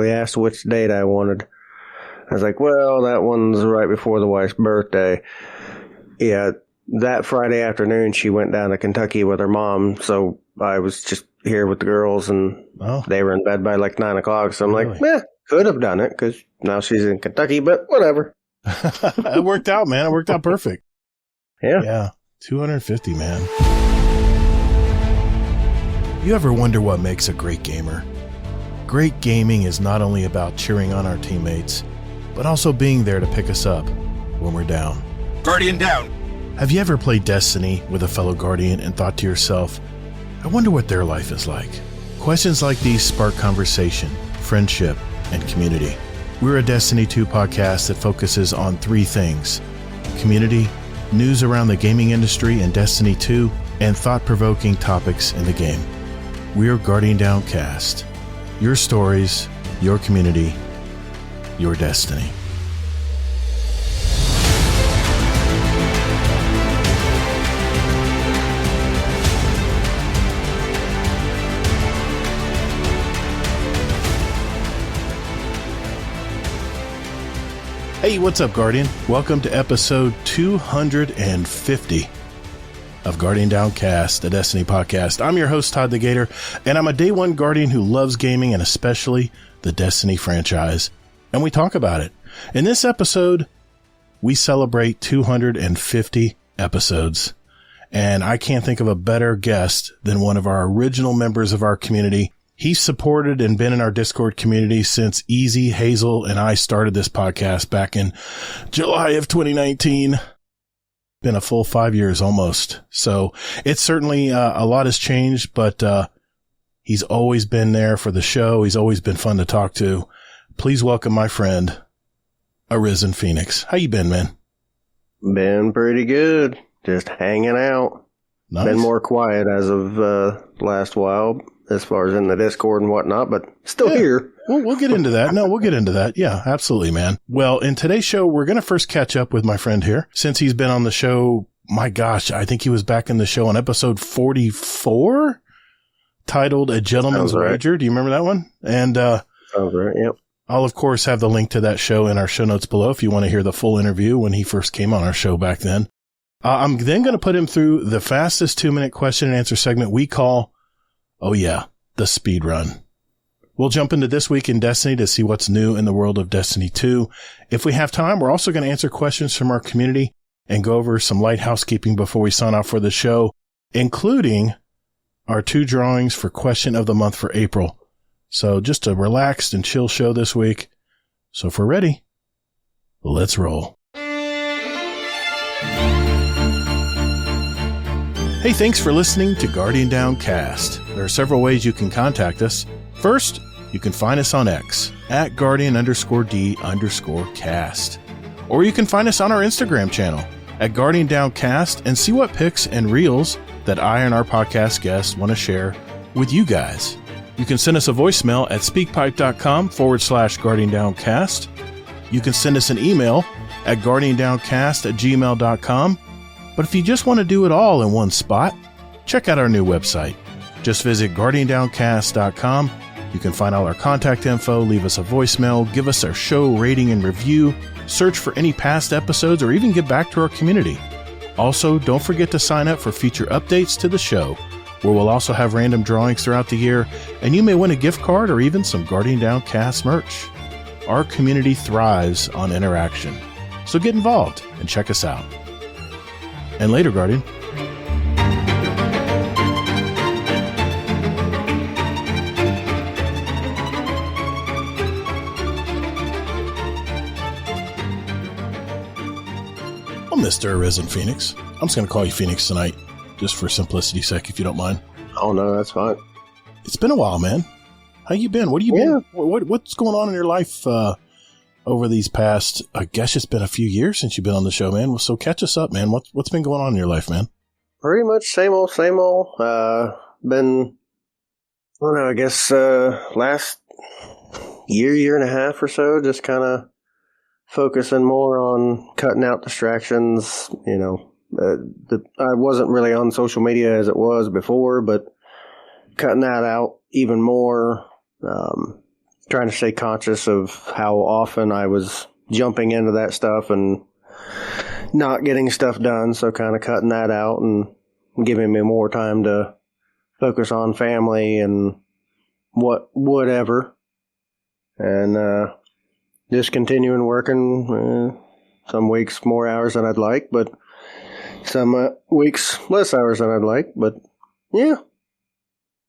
They asked which date I wanted. I was like, well, that one's right before the wife's birthday. Yeah, that Friday afternoon, she went down to Kentucky with her mom, so I was just here with the girls, and they were in bed by like 9 o'clock, so I'm like, could have done it, because now she's in Kentucky, but whatever. It worked out, man. It worked out perfect. Yeah. 250, man. You ever wonder what makes a great gamer? Great gaming is not only about cheering on our teammates, but also being there to pick us up when we're down. Guardian down! Have you ever played Destiny with a fellow Guardian and thought to yourself, I wonder what their life is like? Questions like these spark conversation, friendship, and community. We're a Destiny 2 podcast that focuses on 3 things: community, news around the gaming industry and Destiny 2, and thought-provoking topics in the game. We're Guardian Downcast. Your stories, your community, your destiny. Hey, what's up, Guardian? Welcome to episode 250 of Guardian Downcast, the Destiny podcast. I'm your host, Todd the Gator, and I'm a Day 1 Guardian who loves gaming and especially the Destiny franchise. And we talk about it. In this episode, we celebrate 250 episodes. And I can't think of a better guest than one of our original members of our community. He's supported and been in our Discord community since Easy, Hazel, and I started this podcast back in July of 2019. Been a full 5 years almost. So it's certainly a lot has changed, but he's always been there for the show. He's always been fun to talk to. Please welcome my friend, Arisenphoenix. How you been, man? Been pretty good. Just hanging out. Nice. Been more quiet as of last while, as far as in the Discord and whatnot, but still here. Well, we'll get into that. No, we'll get into that. Yeah, absolutely, man. Well, in today's show, we're going to first catch up with my friend here. Since he's been on the show, my gosh, I think he was back in the show on episode 44, titled A Gentleman's Wager. Do you remember that one? And sounds right, yep. I'll, of course, have the link to that show in our show notes below if you want to hear the full interview when he first came on our show back then. I'm then going to put him through the fastest 2-minute question and answer segment we call, the speed run. We'll jump into this week in Destiny to see what's new in the world of Destiny 2. If we have time, we're also going to answer questions from our community and go over some light housekeeping before we sign off for the show, including our 2 drawings for Question of the Month for April. So just a relaxed and chill show this week. So if we're ready, let's roll. Hey, thanks for listening to Guardian Downcast. There are several ways you can contact us. First, you can find us on X at Guardian_D_cast. Or you can find us on our Instagram channel at Guardian Downcast and see what pics and reels that I and our podcast guests want to share with you guys. You can send us a voicemail at speakpipe.com/Guardian Downcast. You can send us an email at guardiandowncast@gmail.com. But if you just want to do it all in one spot, check out our new website. Just visit guardiandowncast.com. You can find all our contact info, leave us a voicemail, give us our show rating and review, search for any past episodes, or even get back to our community. Also, don't forget to sign up for future updates to the show, where we'll also have random drawings throughout the year, and you may win a gift card or even some Guardian Downcast merch. Our community thrives on interaction, so get involved and check us out. And later, Guardian. Well, Mr. Arisenphoenix, I'm just going to call you Phoenix tonight, just for simplicity's sake, if you don't mind. Oh, no, that's fine. It's been a while, man. How you been? What have you been? What's going on in your life over these past, I guess it's been a few years since you've been on the show, man. So catch us up, man. What's been going on in your life, man? Pretty much same old, same old. Been, I don't know, I guess last year and a half or so, just kind of focusing more on cutting out distractions. You know, I wasn't really on social media as it was before, but cutting that out even more. trying to stay conscious of how often I was jumping into that stuff and not getting stuff done. So kind of cutting that out and giving me more time to focus on family and whatever. And just continuing working, some weeks more hours than I'd like, but some weeks less hours than I'd like. But yeah,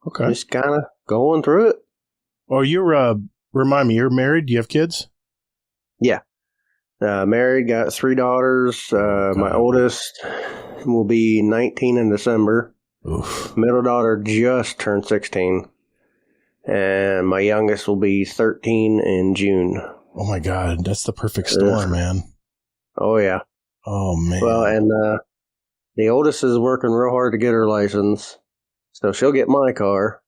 Okay. just kind of going through it. Oh, you're, remind me, you're married? Do you have kids? Yeah. Married, got 3 daughters. My oldest will be 19 in December. Oof. Middle daughter just turned 16. And my youngest will be 13 in June. Oh my God. That's the perfect storm, man. Oh, yeah. Oh, man. Well, and the oldest is working real hard to get her license. So she'll get my car.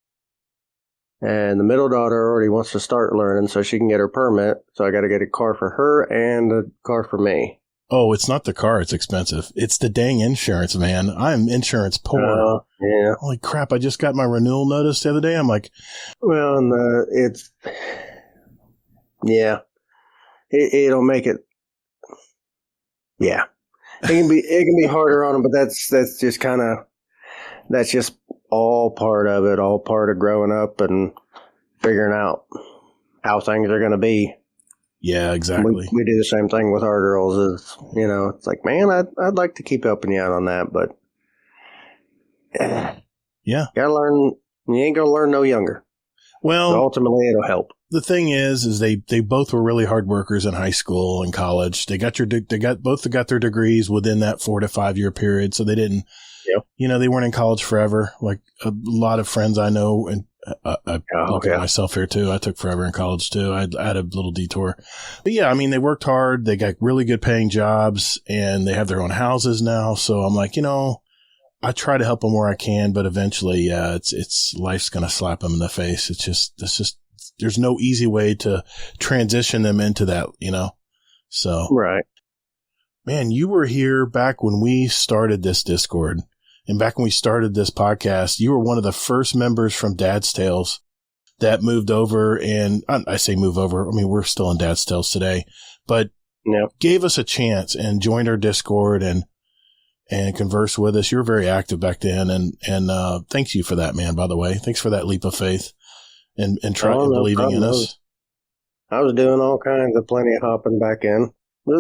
And the middle daughter already wants to start learning so she can get her permit. So I got to get a car for her and a car for me. Oh, it's not the car. It's expensive. It's the dang insurance, man. I'm insurance poor. Yeah. Holy crap. I just got my renewal notice the other day. I'm like, Well, and it'll make it. Yeah, it can be harder on them, but that's just all part of it, all part of growing up and figuring out how things are going to be. yeah, exactly. We do the same thing with our girls. Is it's like, man, I'd like to keep helping you out on that, but Yeah. gotta learn. You ain't gonna learn no younger. Well, So ultimately, it'll help. the thing is they both were really hard workers in high school and college. They both got their degrees within that 4 to 5 year period. So they didn't, they weren't in college forever. Like a lot of friends I know, and I look at myself here too. I took forever in college too. I had a little detour, but yeah, I mean, they worked hard. They got really good paying jobs and they have their own houses now. So I'm like, I try to help them where I can, but eventually, it's life's going to slap them in the face. It's just, there's no easy way to transition them into that, So, Right. man, you were here back when we started this Discord and back when we started this podcast. You were one of the first members from Dad's Tales that moved over, and I say move over. I mean, we're still in Dad's Tales today, but gave us a chance and joined our Discord and converse with us. You were very active back then. And thanks you for that, man, by the way. Thanks for that leap of faith and believing in us. I was doing all kinds of plenty of hopping back in.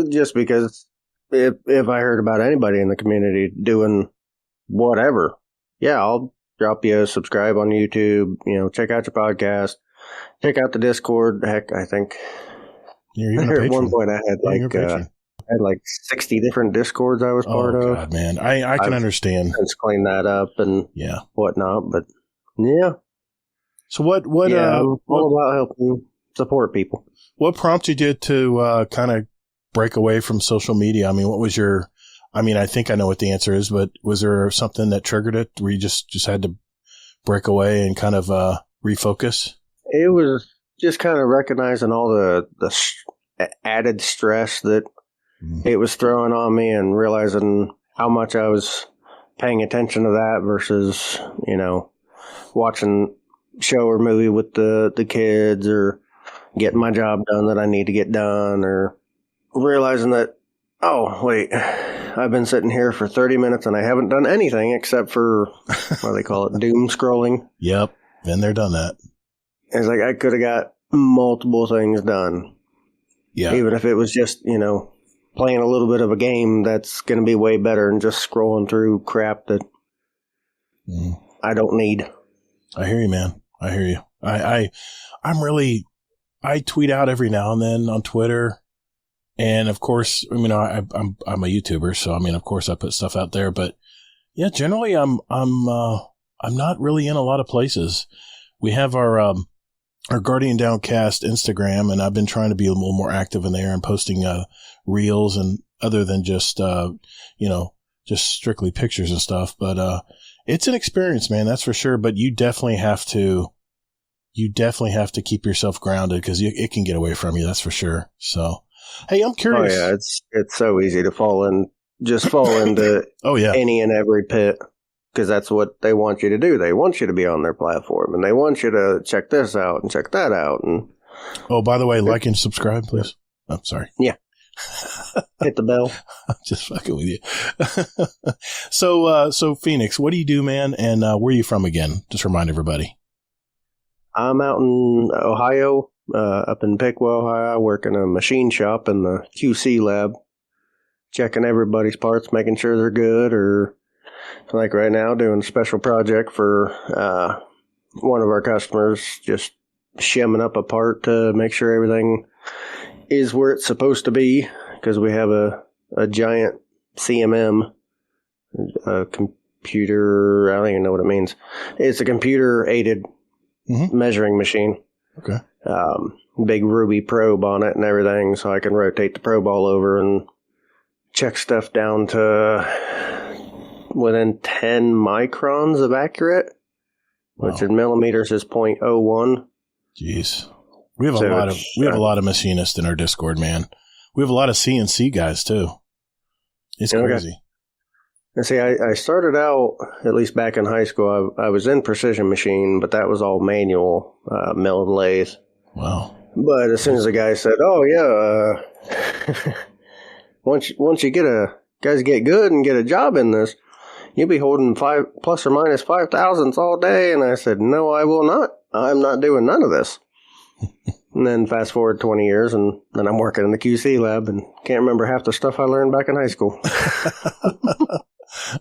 Just because if I heard about anybody in the community doing whatever, I'll drop you a subscribe on YouTube, check out your podcast, check out the Discord. Heck, I think at one point I had like 60 different Discords I was part of. Oh, God, man. I can understand. Let's clean that up and whatnot. But, So what I'm all about helping support people. What prompted you to kind of break away from social media? I mean, what was I think I know what the answer is, but was there something that triggered it where you just had to break away and kind of refocus? It was just kind of recognizing all the added stress that it was throwing on me and realizing how much I was paying attention to that versus, watching show or movie with the kids or getting my job done that I need to get done, or realizing that, oh, wait, I've been sitting here for 30 minutes and I haven't done anything except for, what do they call it, doom scrolling. Yep. Been there, done that. It's like I could have got multiple things done. Yeah. Even if it was just, playing a little bit of a game that's going to be way better than just scrolling through crap that I don't need. I hear you, man. I hear you. I tweet out every now and then on Twitter. And of course, I'm a YouTuber. So, of course I put stuff out there, but yeah, generally I'm not really in a lot of places. We have our Guardian Downcast Instagram, and I've been trying to be a little more active in there and posting reels and other than just just strictly pictures and stuff. But it's an experience, man, that's for sure. But you definitely have to keep yourself grounded because it can get away from you. That's for sure. So, hey, I'm curious. Oh yeah, it's so easy to fall into any and every pit. Because that's what they want you to do. They want you to be on their platform, and they want you to check this out and check that out. And Oh, by the way, like and subscribe, please. I'm sorry. Yeah. Hit the bell. I'm just fucking with you. So Phoenix, what do you do, man? And where are you from again? Just remind everybody. I'm out in Ohio, up in Piqua, Ohio. I work in a machine shop in the QC lab, checking everybody's parts, making sure they're good, or like right now, doing a special project for one of our customers, just shimming up a part to make sure everything is where it's supposed to be, because we have a giant CMM, a computer, I don't even know what it means. It's a computer-aided measuring machine. Okay. Big ruby probe on it and everything, so I can rotate the probe all over and check stuff down to within 10 microns of accurate, which in millimeters is 0.01. Jeez. We have a lot of machinists in our Discord, man. We have a lot of CNC guys too. It's crazy. And see, I started out, at least back in high school, I was in precision machine, but that was all manual, mill and lathe. Wow. But as soon as the guy said, "Oh yeah, once you guys get good and get a job in this, you'll be holding 5 plus or minus 5 thousandths all day," and I said, "No, I will not. I'm not doing none of this." And then fast forward 20 years, and then I'm working in the QC lab and can't remember half the stuff I learned back in high school.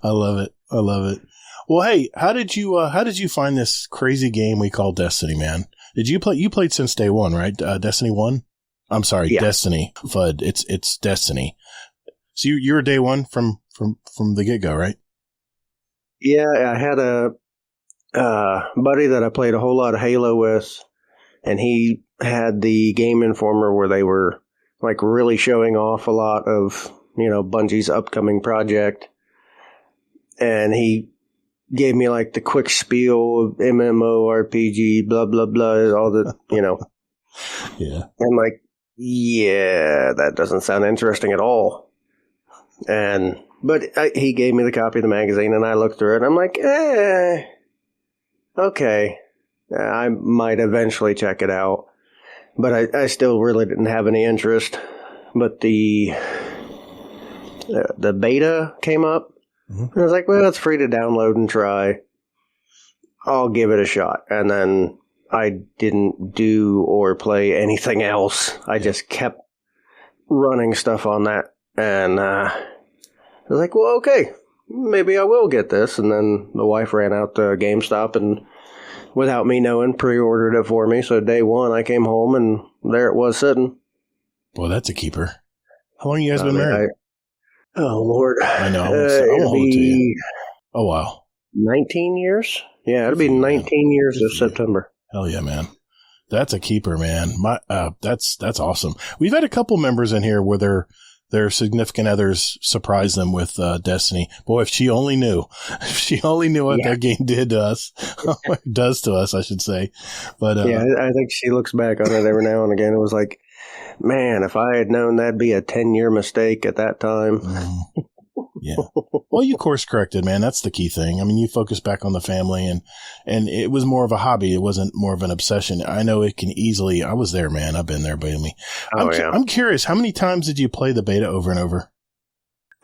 I love it. I love it. Well, hey, how did you find this crazy game we call Destiny, man? Did you play? You played since day one, right? Destiny 1? I'm sorry, yeah. Destiny. FUD. It's Destiny. So you were day one from the get-go, right? Yeah, I had a buddy that I played a whole lot of Halo with, and he had the Game Informer where they were like really showing off a lot of, Bungie's upcoming project. And he gave me like the quick spiel of MMORPG, blah, blah, blah, all the, Yeah. I'm like, yeah, that doesn't sound interesting at all. But he gave me the copy of the magazine and I looked through it and I'm like, okay. I might eventually check it out, but I still really didn't have any interest. But the beta came up, and I was like, well, it's free to download and try. I'll give it a shot. And then I didn't do or play anything else. I just kept running stuff on that, and I was like, well, okay, maybe I will get this. And then the wife ran out to GameStop and, without me knowing, pre-ordered it for me. So day one, I came home and there it was sitting. Well, that's a keeper. How long have you guys been married? Oh, Lord. I know. It'll be, oh, wow. 19 years? Yeah, it'll be 19 years of September. Hell yeah, man. That's a keeper, man. That's awesome. We've had a couple members in here where their significant others surprise them with Destiny. Boy, if she only knew. If she only knew what that game did to us. Does to us, I should say. But yeah, I think she looks back on it every now and again. It was like, man, if I had known that'd be a 10-year mistake at that time. Yeah. Well, you course corrected, man. That's the key thing. I mean, you focus back on the family and it was more of a hobby. It wasn't more of an obsession. I know it can easily, I was there, man. I've been there, believe me. I'm curious, how many times did you play the beta over and over?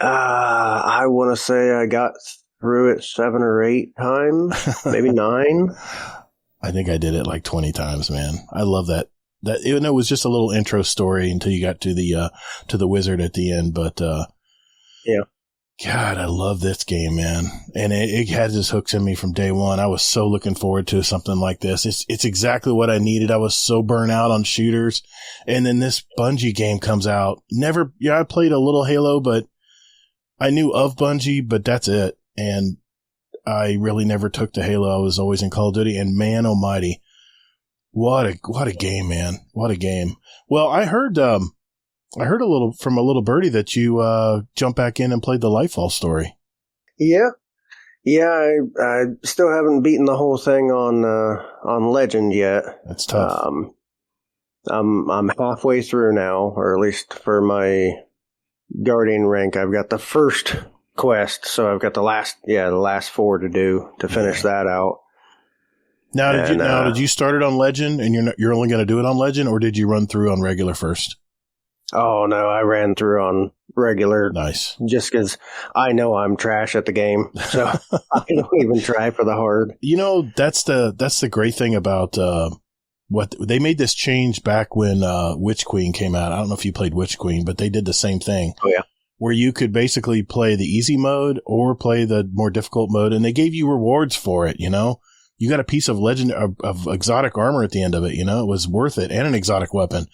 I want to say I got through it 7 or 8 times, maybe 9. I think I did it like 20 times, man. I love that. That even though it was just a little intro story until you got to the wizard at the end, but yeah. God, I love this game, man. And it had its hooks in me from day one. I was so looking forward to something like this. It's exactly what I needed. I was so burnt out on shooters. And then this Bungie game comes out. I played a little Halo, but I knew of Bungie, but that's it. And I really never took to Halo. I was always in Call of Duty, and man almighty, what a game, man. What a game. Well, I heard a little from a little birdie that you jumped back in and played the Lightfall story. Yeah. Yeah, I still haven't beaten the whole thing on Legend yet. That's tough. I'm halfway through now, or at least for my Guardian rank, I've got the first quest, so I've got the last 4 to do to finish that out. Now, did you start it on Legend, and you're only going to do it on Legend, or did you run through on regular first? Oh no, I ran through on regular. Nice. Just because I know I'm trash at the game, so I don't even try for the hard. That's the great thing about what they made this change back when Witch Queen came out. I don't know if you played Witch Queen, but they did the same thing. Oh yeah. Where you could basically play the easy mode or play the more difficult mode, and they gave you rewards for it. You got a piece of legend of exotic armor at the end of it. It was worth it, and an exotic weapon.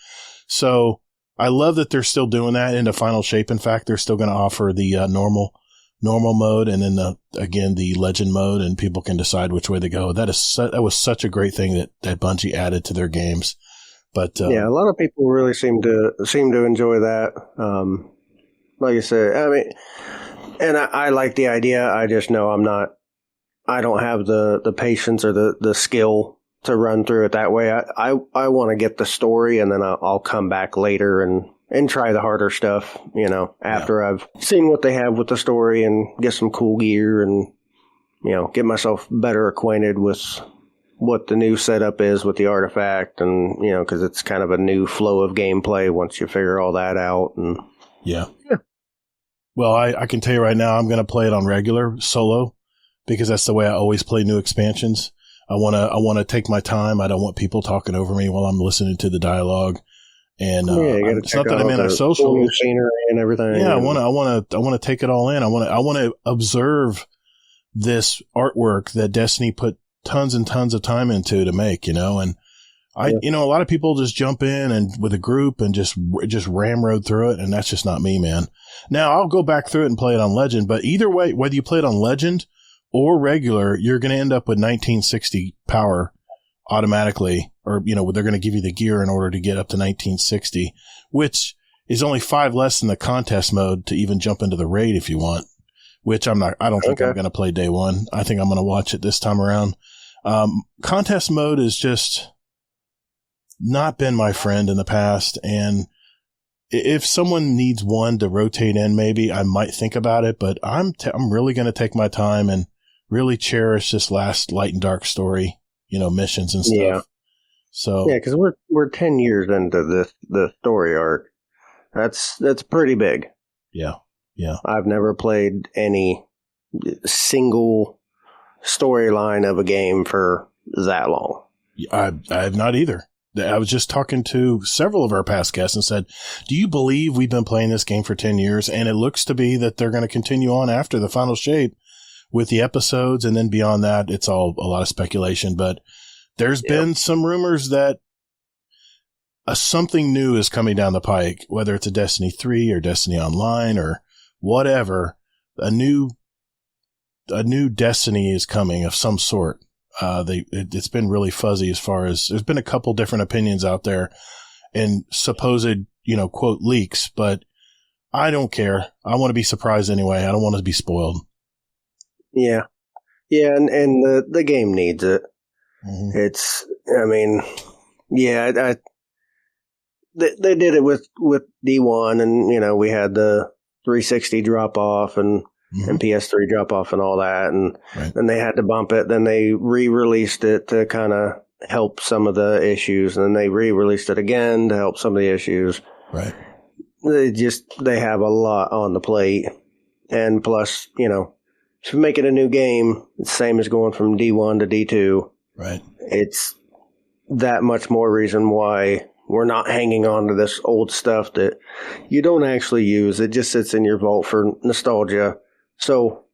So I love that they're still doing that into Final Shape. In fact, they're still going to offer the normal mode, and then the legend mode, and people can decide which way they go. That was such a great thing that Bungie added to their games. But yeah, a lot of people really seem to enjoy that. Like I said, I mean, and I like the idea. I just know I don't have the patience or the skill to run through it that way. I want to get the story, and then I'll come back later and try the harder stuff, after I've seen what they have with the story and get some cool gear and, get myself better acquainted with what the new setup is with the artifact, and, because it's kind of a new flow of gameplay once you figure all that out. And yeah. Well, I can tell you right now, I'm going to play it on regular solo, because that's the way I always play new expansions. I want to take my time. I don't want people talking over me while I'm listening to the dialogue. And it's not that I'm in a social scenery and everything. Yeah, I want to take it all in. I want to observe this artwork that Destiny put tons and tons of time into to make. And a lot of people just jump in and with a group and just ramrode through it, and that's just not me, man. Now I'll go back through it and play it on Legend, but either way, whether you play it on Legend or regular, you're going to end up with 1960 power automatically, or, they're going to give you the gear in order to get up to 1960, which is only 5 less than the contest mode to even jump into the raid if you want, which I don't think I'm going to play day one. I think I'm going to watch it this time around. Contest mode has just not been my friend in the past. And if someone needs one to rotate in, maybe I might think about it, but I'm really going to take my time and really cherish this last Light and Dark story, missions and stuff. Yeah. So yeah, because we're 10 years into the story arc. That's pretty big. Yeah. Yeah. I've never played any single storyline of a game for that long. I have not either. I was just talking to several of our past guests and said, do you believe we've been playing this game for 10 years? And it looks to be that they're going to continue on after the Final Shape with the episodes. And then beyond that, it's all a lot of speculation. But there's been some rumors that something new is coming down the pike, whether it's a Destiny 3 or Destiny Online or whatever. A new Destiny is coming of some sort. It's been really fuzzy as far as there's been a couple different opinions out there and supposed, quote leaks, but I don't care. I want to be surprised anyway. I don't want to be spoiled. Yeah. Yeah. And the game needs it. Mm-hmm. They did it with D1 and, we had the 360 drop off and PS3 drop off and all that. And then they had to bump it. Then they re-released it to kind of help some of the issues. And then they re-released it again to help some of the issues. Right. They have a lot on the plate. And plus, if you make it a new game, it's the same as going from D1 to D2. Right. It's that much more reason why we're not hanging on to this old stuff that you don't actually use. It just sits in your vault for nostalgia. So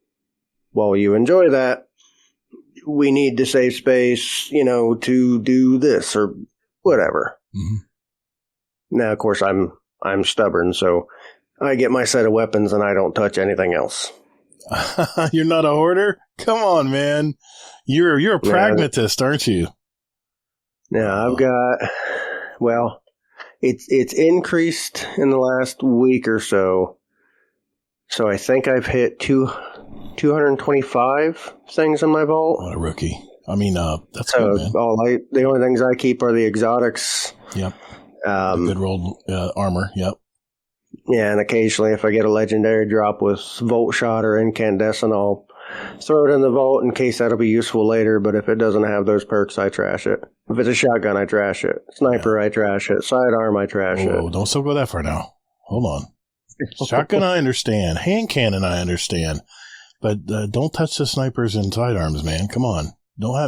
while you enjoy that, we need to save space, to do this or whatever. Mm-hmm. Now, of course, I'm stubborn, so I get my set of weapons and I don't touch anything else. You're not a hoarder? Come on, man. You're a pragmatist, aren't you? Yeah, I've got, it's increased in the last week or so. So I think I've hit 225 things in my vault. What a rookie. I mean, that's good, man. The only things I keep are the exotics. Yep. Good rolled armor. Yep. Yeah, and occasionally if I get a legendary drop with Volt Shot or Incandescent, throw it in the vault in case that'll be useful later, but if it doesn't have those perks, I trash it. If it's a shotgun, I trash it. Sniper, I trash it. Sidearm, I trash it. Don't still go that far now. Hold on. Shotgun, I understand. Hand cannon, I understand. But don't touch the snipers and sidearms, man. Come on.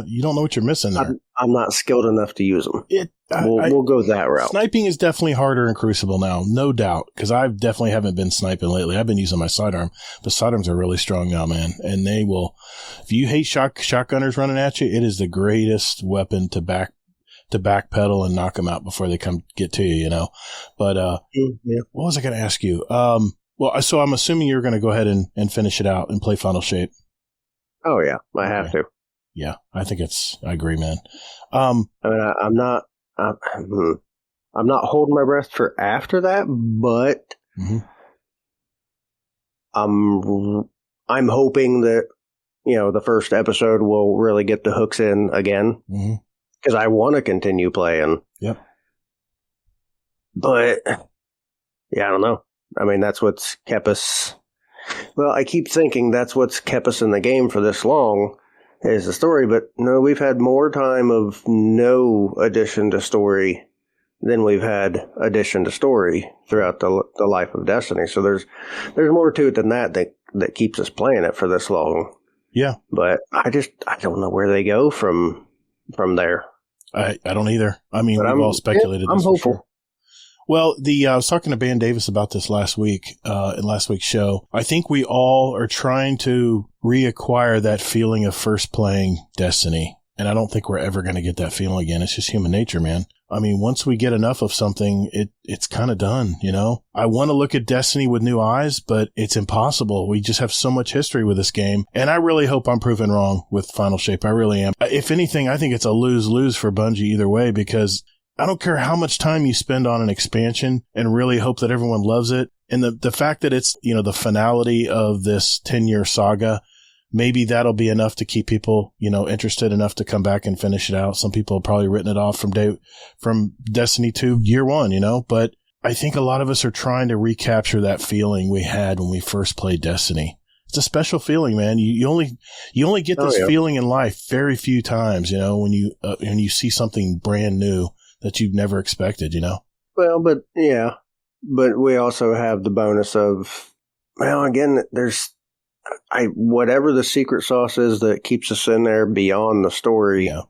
You don't know what you're missing there. I'm not skilled enough to use them. We'll go that route. Sniping is definitely harder in Crucible now, no doubt, because I definitely haven't been sniping lately. I've been using my sidearm. The sidearms are really strong now, man, and they will. If you hate shotgunners running at you, it is the greatest weapon to backpedal and knock them out before they come get to you. You know, but what was I going to ask you? Well, so I'm assuming you're going to go ahead and finish it out and play Final Shape. Oh yeah, I have to. Yeah, I agree, man. I mean, I'm not holding my breath for after that, but I'm hoping that, the first episode will really get the hooks in again, because I want to continue playing. Yep. But yeah, I don't know. I mean, that's what's kept us. Well, I keep thinking that's what's kept us in the game for this long. Is the story, but no, we've had more time of no addition to story than we've had addition to story throughout the life of Destiny. So there's more to it than that keeps us playing it for this long. Yeah. But I don't know where they go from there. I don't either. I mean, we've all speculated. I'm hopeful. Sure. Well, I was talking to Ben Davis about this last week, in last week's show. I think we all are trying to reacquire that feeling of first playing Destiny. And I don't think we're ever going to get that feeling again. It's just human nature, man. I mean, once we get enough of something, it's kind of done, I want to look at Destiny with new eyes, but it's impossible. We just have so much history with this game. And I really hope I'm proven wrong with Final Shape. I really am. If anything, I think it's a lose-lose for Bungie either way, because I don't care how much time you spend on an expansion and really hope that everyone loves it. And the fact that it's, the finality of this 10-year saga, maybe that'll be enough to keep people, interested enough to come back and finish it out. Some people have probably written it off from Destiny 2 year one, but I think a lot of us are trying to recapture that feeling we had when we first played Destiny. It's a special feeling, man. You only get this feeling in life very few times, when you see something brand new that you've never expected, Well, but we also have the bonus of, again, whatever the secret sauce is that keeps us in there beyond the story. Yeah.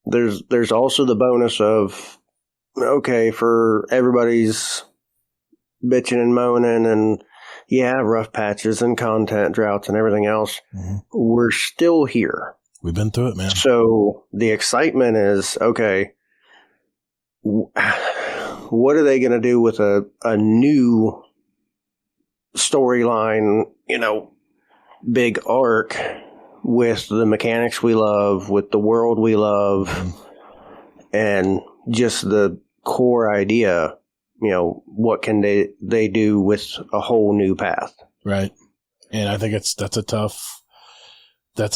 There's also the bonus of, okay, for everybody's bitching and moaning and rough patches and content droughts and everything else, we're still here. We've been through it, man. So the excitement is, okay, what are they going to do with a new storyline, big arc with the mechanics we love, with the world we love, and just the core idea, what can they do with a whole new path? Right. And I think that's a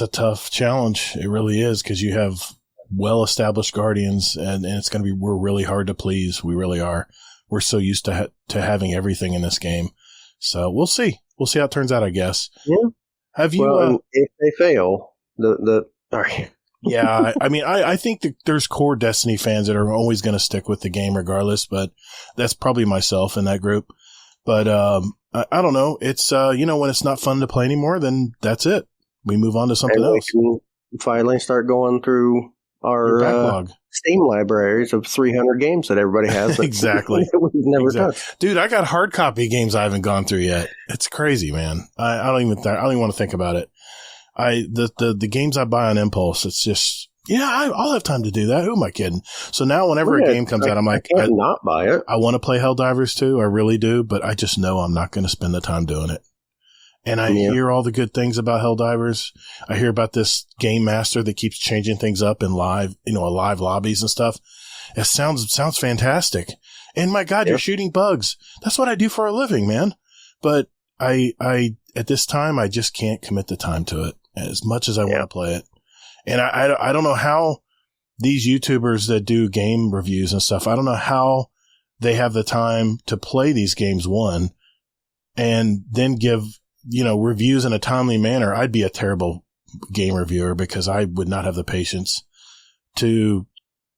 tough challenge. It really is, because you have well-established Guardians, and it's going to be, we're really hard to please. We really are. We're so used to having everything in this game. So we'll see. We'll see how it turns out, I guess. Yeah. Have you? Well, if they fail, Yeah, I mean, I think that there's core Destiny fans that are always going to stick with the game regardless, but that's probably myself in that group. But I don't know. It's when it's not fun to play anymore, then that's it. We move on to something else. We can finally start going through our backlog. Steam libraries of 300 games that everybody has. Exactly. We've never touched. Dude, I got hard copy games I haven't gone through yet. It's crazy, man. I don't even want to think about it. The games I buy on impulse, it's just, I'll have time to do that. Who am I kidding? So now whenever a game comes out, I'm like, I can't not buy it. I want to play Helldivers 2. I really do, but I just know I'm not going to spend the time doing it. And I hear all the good things about Helldivers. I hear about this game master that keeps changing things up in live lobbies and stuff. It sounds fantastic. And my God, you're shooting bugs. That's what I do for a living, man. But I at this time, I just can't commit the time to it as much as I want to play it. And I don't know how these YouTubers that do game reviews and stuff, I don't know how they have the time to play these games, one, and then give reviews in a timely manner, I'd be a terrible game reviewer because I would not have the patience to,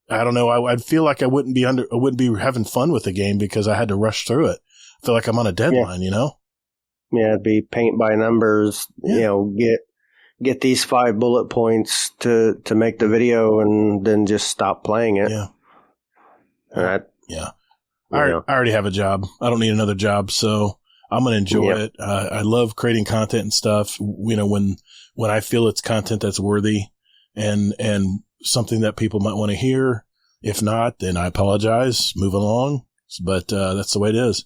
I don't know. I'd feel like I wouldn't be having fun with the game because I had to rush through it. I feel like I'm on a deadline, Yeah, it'd be paint by numbers, get these 5 bullet points to make the video and then just stop playing it. Yeah. I already have a job. I don't need another job. So I'm going to enjoy it. I love creating content and stuff. When I feel it's content that's worthy and something that people might want to hear. If not, then I apologize. Move along. But that's the way it is.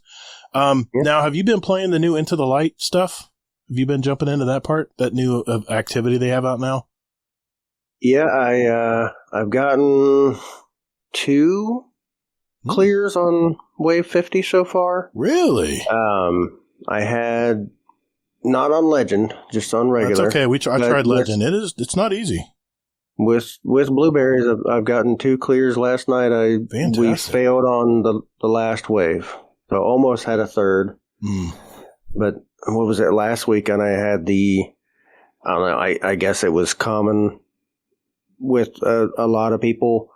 Now, have you been playing the new Into the Light stuff? Have you been jumping into that part, that new activity they have out now? Yeah, I've gotten 2 clears on Wave 50 so far. Really? I had not on Legend, just on regular. That's okay. I tried Legend. It's not easy. With blueberries, I've gotten 2 clears last night. We failed on the last wave, so almost had a third. But what was it last week? And I had I don't know. I guess it was common with a lot of people.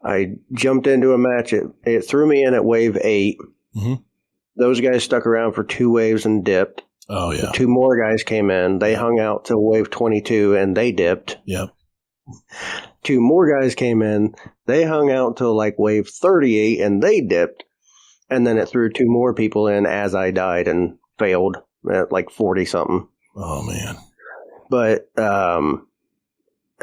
I jumped into a match. It threw me in at wave 8. Mm-hmm. Those guys stuck around for 2 waves and dipped. Oh yeah. 2 more guys came in. They hung out till wave 22 and they dipped. Yep. 2 more guys came in. They hung out till like wave 38 and they dipped. And then it threw 2 more people in as I died and failed at like 40 something. Oh man. But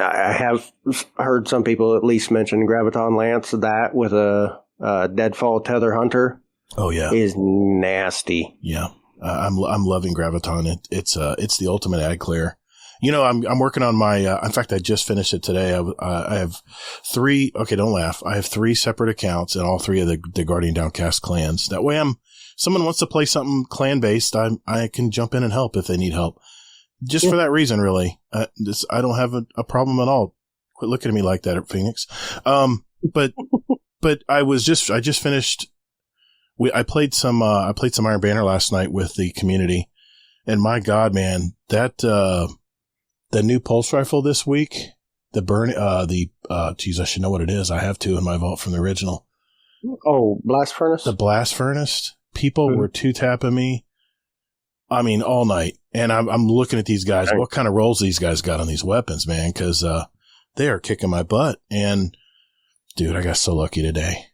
I have heard some people at least mention Graviton Lance. That with a Deadfall Tether Hunter. Oh yeah, is nasty. Yeah, I'm loving Graviton. It's the ultimate ad clear. I'm working on my. In fact, I just finished it today. I have 3. Okay, don't laugh. I have 3 separate accounts in all 3 of the Guardian Downcast clans. That way, someone wants to play something clan based. I can jump in and help if they need help. Just for that reason, really. I don't have a problem at all. Quit looking at me like that, Phoenix. But I just finished. I played some Iron Banner last night with the community, and my God, man, that the new pulse rifle this week, geez, I should know what it is. I have 2 in my vault from the original. Oh, Blast Furnace. The Blast Furnace. People were 2-tapping me. I mean, all night. And I'm looking at these guys. What kind of rolls these guys got on these weapons, man? Because they are kicking my butt. And dude, I got so lucky today.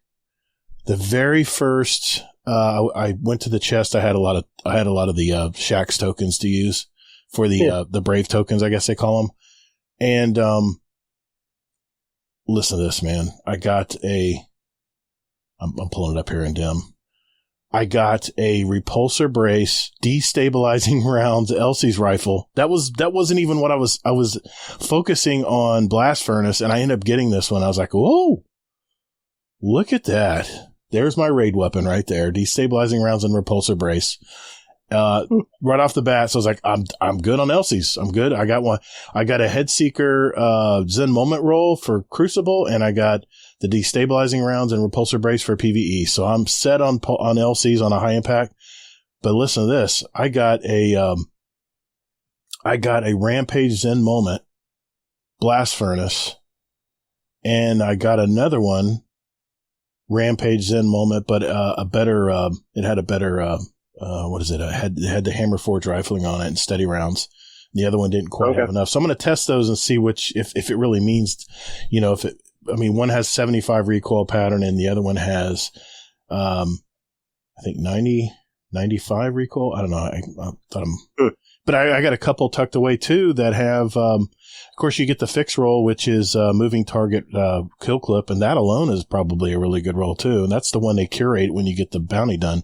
The very first, I went to the chest. I had a lot of the Shax tokens to use for the Brave tokens, I guess they call them. And listen to this, man. I got I'm pulling it up here in dim. I got a repulsor brace, destabilizing rounds, Elsie's rifle. That wasn't even what I was focusing on Blast Furnace, and I ended up getting this one. I was like, whoa, look at that. There's my raid weapon right there. Destabilizing rounds and repulsor brace. Right off the bat. So I was like, I'm good on Elsie's. I'm good. I got one. I got a Headseeker, Zen Moment roll for Crucible, and I got the destabilizing rounds and repulsor brace for PvE. So I'm set on LCs on a high impact. But listen to this. I got a Rampage Zen Moment Blast Furnace, and I got another one, Rampage Zen Moment, but a better, it had a better, what is it? It had the Hammer Forge rifling on it and steady rounds. The other one didn't quite have enough. So I'm going to test those and see if it really means, one has 75 recoil pattern and the other one has, I think 95 recoil. I don't know. I thought but I got a couple tucked away too that have, of course you get the fix roll, which is moving target, kill clip. And that alone is probably a really good roll too. And that's the one they curate when you get the bounty done.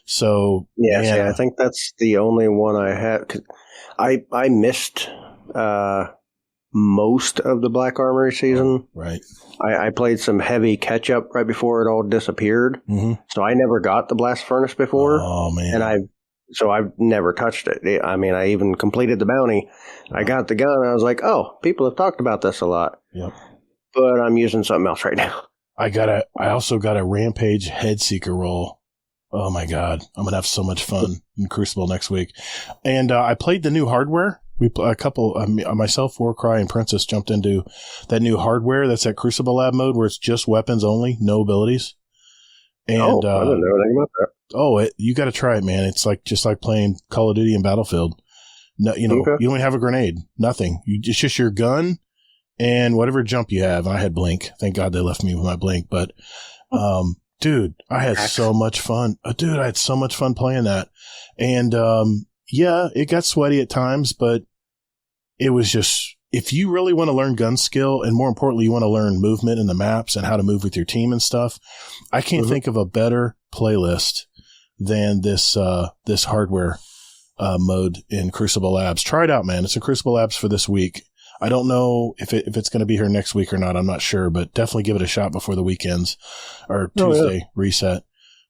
So I think that's the only one I had. 'Cause I missed most of the Black Armory season. Right. I played some heavy catch up right before it all disappeared. Mm-hmm. So I never got the Blast Furnace before. Oh man! And I've never touched it. I mean, I even completed the bounty. I got the gun. And I was like, oh, people have talked about this a lot. Yep. But I'm using something else right now. I also got a Rampage Headseeker roll. Oh my God. I'm going to have so much fun in Crucible next week. And I played the new hardware. Myself, Warcry, and Princess jumped into that new hardware that's at Crucible Lab mode where it's just weapons only, no abilities. And, I didn't know anything about that. You got to try it, man. It's just like playing Call of Duty and Battlefield. No, you don't even have a grenade, nothing. It's just your gun and whatever jump you have. And I had Blink. Thank God they left me with my Blink. But, dude, I had so much fun. I had so much fun playing that. And, yeah, it got sweaty at times, but it was just, if you really want to learn gun skill and more importantly, you want to learn movement in the maps and how to move with your team and stuff, I can't think of a better playlist than this hardware mode in Crucible Labs. Try it out, man. It's in Crucible Labs for this week. I don't know if it's going to be here next week or not. I'm not sure, but definitely give it a shot before the weekends or Tuesday reset.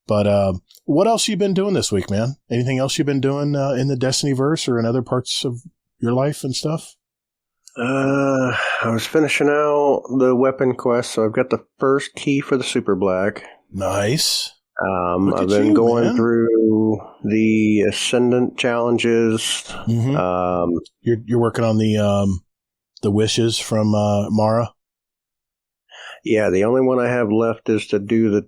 But what else you been doing this week, man? Anything else you've been doing in the Destiny verse or in other parts of your life and stuff? I was finishing out the weapon quest, so I've got the first key for the Super Black. Nice. I've been going through the Ascendant challenges. Mm-hmm. You're working on the wishes from Mara? Yeah, the only one I have left is to do the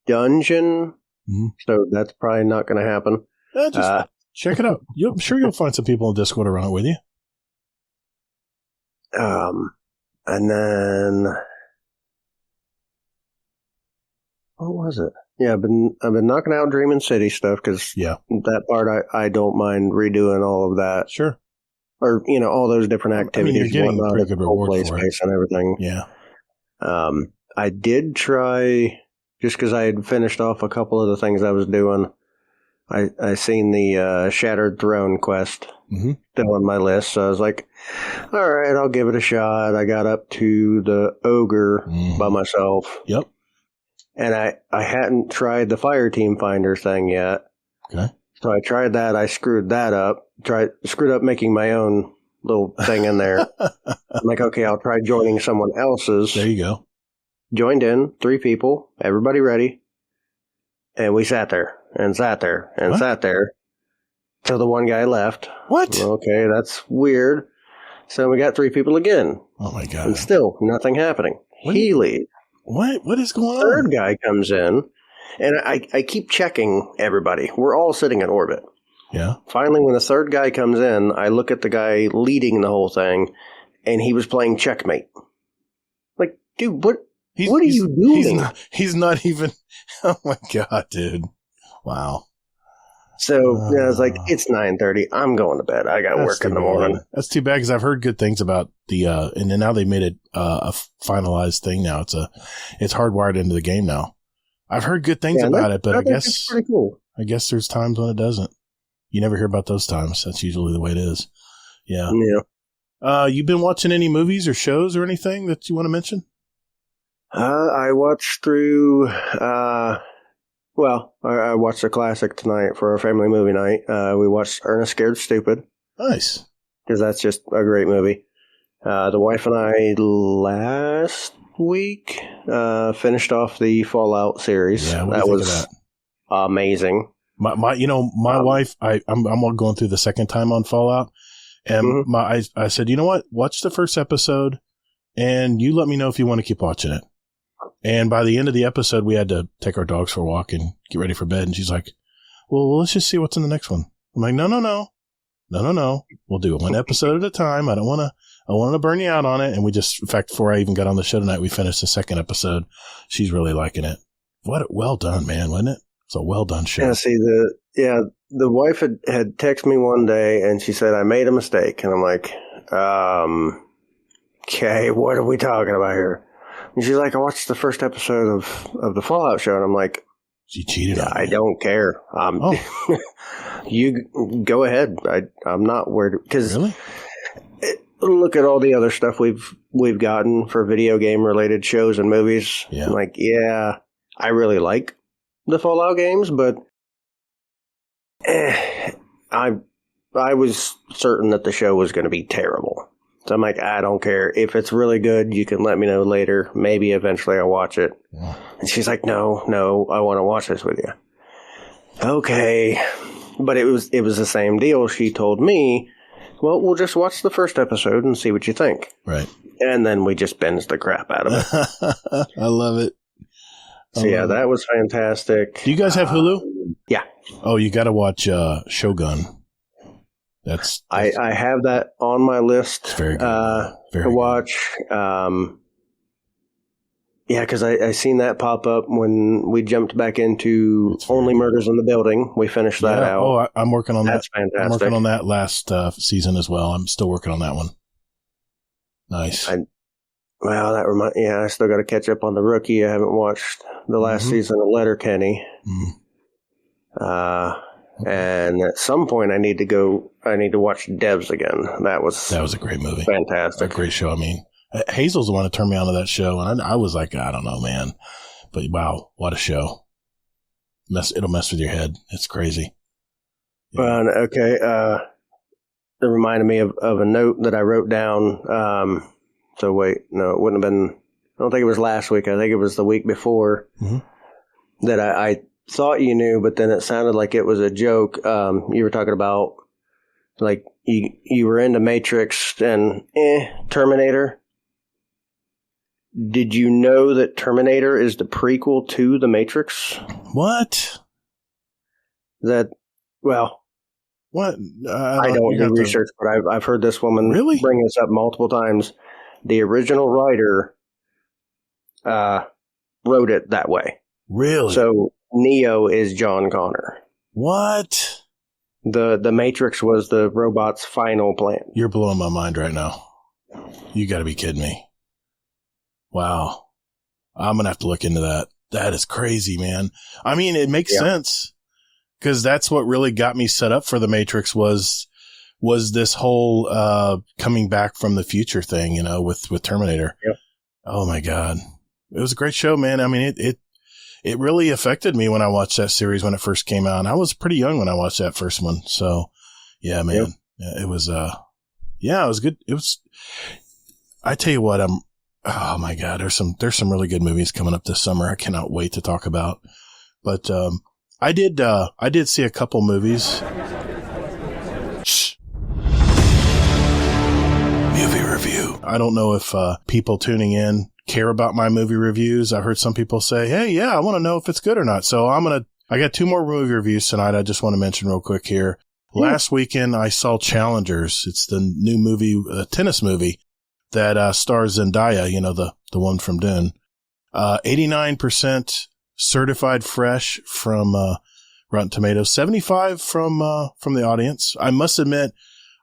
dungeon. Mm-hmm. So that's probably not going to happen. Just check it out. I'm sure you'll find some people in Discord around with you. And then what was it? Yeah, I've been knocking out Dreaming City stuff because that part I don't mind redoing all of that. Sure. Or all those different activities. You're getting a pretty good reward for it. And everything. Yeah. I did try, just because I had finished off a couple of the things I was doing. I seen the Shattered Throne quest still on my list, so I was like, all right, I'll give it a shot. I got up to the Ogre by myself. Yep. And I hadn't tried the Fire Team Finder thing yet. Okay. So I tried that. I screwed that up. Screwed up making my own little thing in there. I'm like, okay, I'll try joining someone else's. There you go. Joined in, 3 people, everybody ready. And we sat there and sat there and sat there till the one guy left. What? Okay, that's weird. So we got 3 people again. Oh, my God. And still nothing happening. He leaves. What is going on? Third guy comes in, and I keep checking everybody. We're all sitting in orbit. Yeah. Finally, when the third guy comes in, I look at the guy leading the whole thing, and he was playing checkmate. Like, dude, what are you doing? He's not even... Oh, my God, dude. Wow. So I was like, it's 9:30. I'm going to bed. I got work in the morning. That's too bad because I've heard good things about the and then now they made it a finalized thing now. It's hardwired into the game now. I've heard good things about it, but I guess it's pretty cool. I guess there's times when it doesn't. You never hear about those times. That's usually the way it is. Yeah. Yeah. You been watching any movies or shows or anything that you want to mention? I watched through. I watched a classic tonight for our family movie night. We watched Ernest Scared Stupid. Nice. Because that's just a great movie. The wife and I last week finished off the Fallout series. Yeah, that was amazing. My wife, I'm going through the second time on Fallout. And I said, you know what? Watch the first episode and you let me know if you want to keep watching it. And by the end of the episode, we had to take our dogs for a walk and get ready for bed. And she's like, well, let's just see what's in the next one. I'm like, no. We'll do it one episode at a time. I want to burn you out on it. And we just, in fact, before I even got on the show tonight, we finished the second episode. She's really liking it. Well done, man, wasn't it? It's a well done show. Yeah, see, the wife had texted me one day and she said, I made a mistake. And I'm like, okay, what are we talking about here? And she's like, I watched the first episode of the Fallout show. And I'm like, she cheated on me. I don't care. You go ahead. I'm not worried. Because really? Look at all the other stuff we've gotten for video game related shows and movies. Yeah. I'm like, yeah, I really like the Fallout games, but I was certain that the show was going to be terrible. So I'm like, I don't care. If it's really good, you can let me know later. Maybe eventually I'll watch it. Yeah. And she's like, no, I want to watch this with you. okay. But it was the same deal. She told me, well, we'll just watch the first episode and see what you think. Right. And then we just binged the crap out of it. I love it. So yeah, that was fantastic. Do you guys have Hulu? Yeah. Oh, you got to watch Shogun. That's I have that on my list very good. To watch. Yeah, because I seen that pop up when we jumped back into Only Murders in the Building. We finished that out. Oh, I'm working on That's that. fantastic. I'm working on that last season as well. I'm still working on that one. Nice. I still got to catch up on The Rookie. I haven't watched the last season of Letterkenny. And at some point, I need to watch Devs again. That was a great movie. Fantastic. A great show. I mean, Hazel's the one that turned me on to that show, and I was like, I don't know, man. But wow, what a show. It'll mess with your head. It's crazy. Yeah. Okay. It reminded me of a note that I wrote down. So wait, no, it wouldn't have been, I don't think it was last week. I think it was the week before that I thought you knew, but then it sounded like it was a joke. You were talking about like you were into Matrix and Terminator. Did you know that Terminator is the prequel to The Matrix? What? What? I don't do research, but I've heard this woman bring this up multiple times. The original writer wrote it that way. Really? So Neo is John Connor. What? The Matrix was the robot's final plan. You're blowing my mind right now. You got to be kidding me. Wow. I'm going to have to look into that. That is crazy, man. I mean, it makes sense because that's what really got me set up for The Matrix was this whole coming back from the future thing, you know, with Terminator. Yep. Oh, my God. It was a great show, man. I mean, it really affected me when I watched that series when it first came out. And I was pretty young when I watched that first one. So, yeah, man. Yep. Yeah, it was, it was good. It was, I tell you what, oh my God, there's some really good movies coming up this summer. I cannot wait to talk about. But I did see a couple movies. Shh. Movie review. I don't know if people tuning in care about my movie reviews. I heard some people say, "Hey, yeah, I want to know if it's good or not." So I got 2 more movie reviews tonight. I just want to mention real quick here. Last weekend I saw Challengers. It's the new movie, tennis movie. That stars Zendaya, you know, the one from Dune. 89% certified fresh from Rotten Tomatoes, 75 from the audience. I must admit,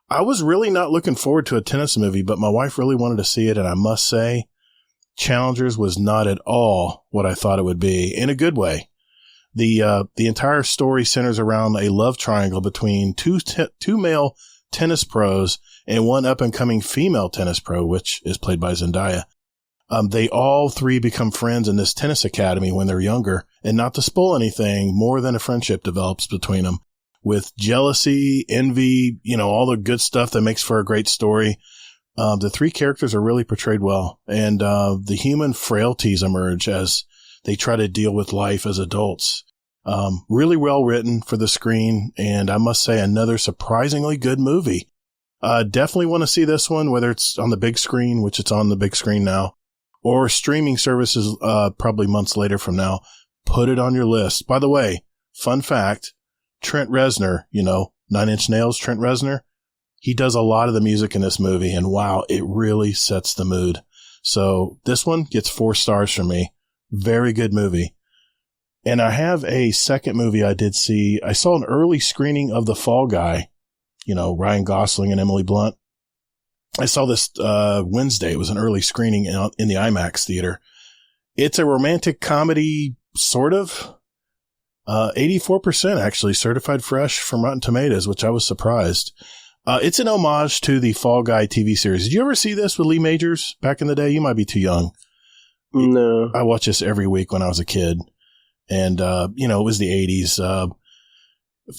I was really not looking forward to a tennis movie, but my wife really wanted to see it, and I must say, Challengers was not at all what I thought it would be, in a good way. The entire story centers around a love triangle between two male tennis pros and one up-and-coming female tennis pro, which is played by Zendaya. They all 3 become friends in this tennis academy when they're younger, and not to spoil anything, more than a friendship develops between them, with jealousy, envy, you know, all the good stuff that makes for a great story. The 3 characters are really portrayed well, and the human frailties emerge as they try to deal with life as adults. Really well written for the screen, and I must say another surprisingly good movie. Definitely want to see this one, whether it's on the big screen, which it's on the big screen now, or streaming services probably months later from now. Put it on your list. By the way, fun fact, Trent Reznor, you know, 9 Inch Nails, Trent Reznor, he does a lot of the music in this movie, and wow, it really sets the mood. So this one gets 4 stars from me. Very good movie. And I have a second movie I did see. I saw an early screening of The Fall Guy, you know, Ryan Gosling and Emily Blunt. I saw this Wednesday. It was an early screening in the IMAX theater. It's a romantic comedy, sort of. 84% actually certified fresh from Rotten Tomatoes, which I was surprised. It's an homage to the Fall Guy TV series. Did you ever see this with Lee Majors back in the day? You might be too young. No. I watched this every week when I was a kid. And, you know, it was the 80s.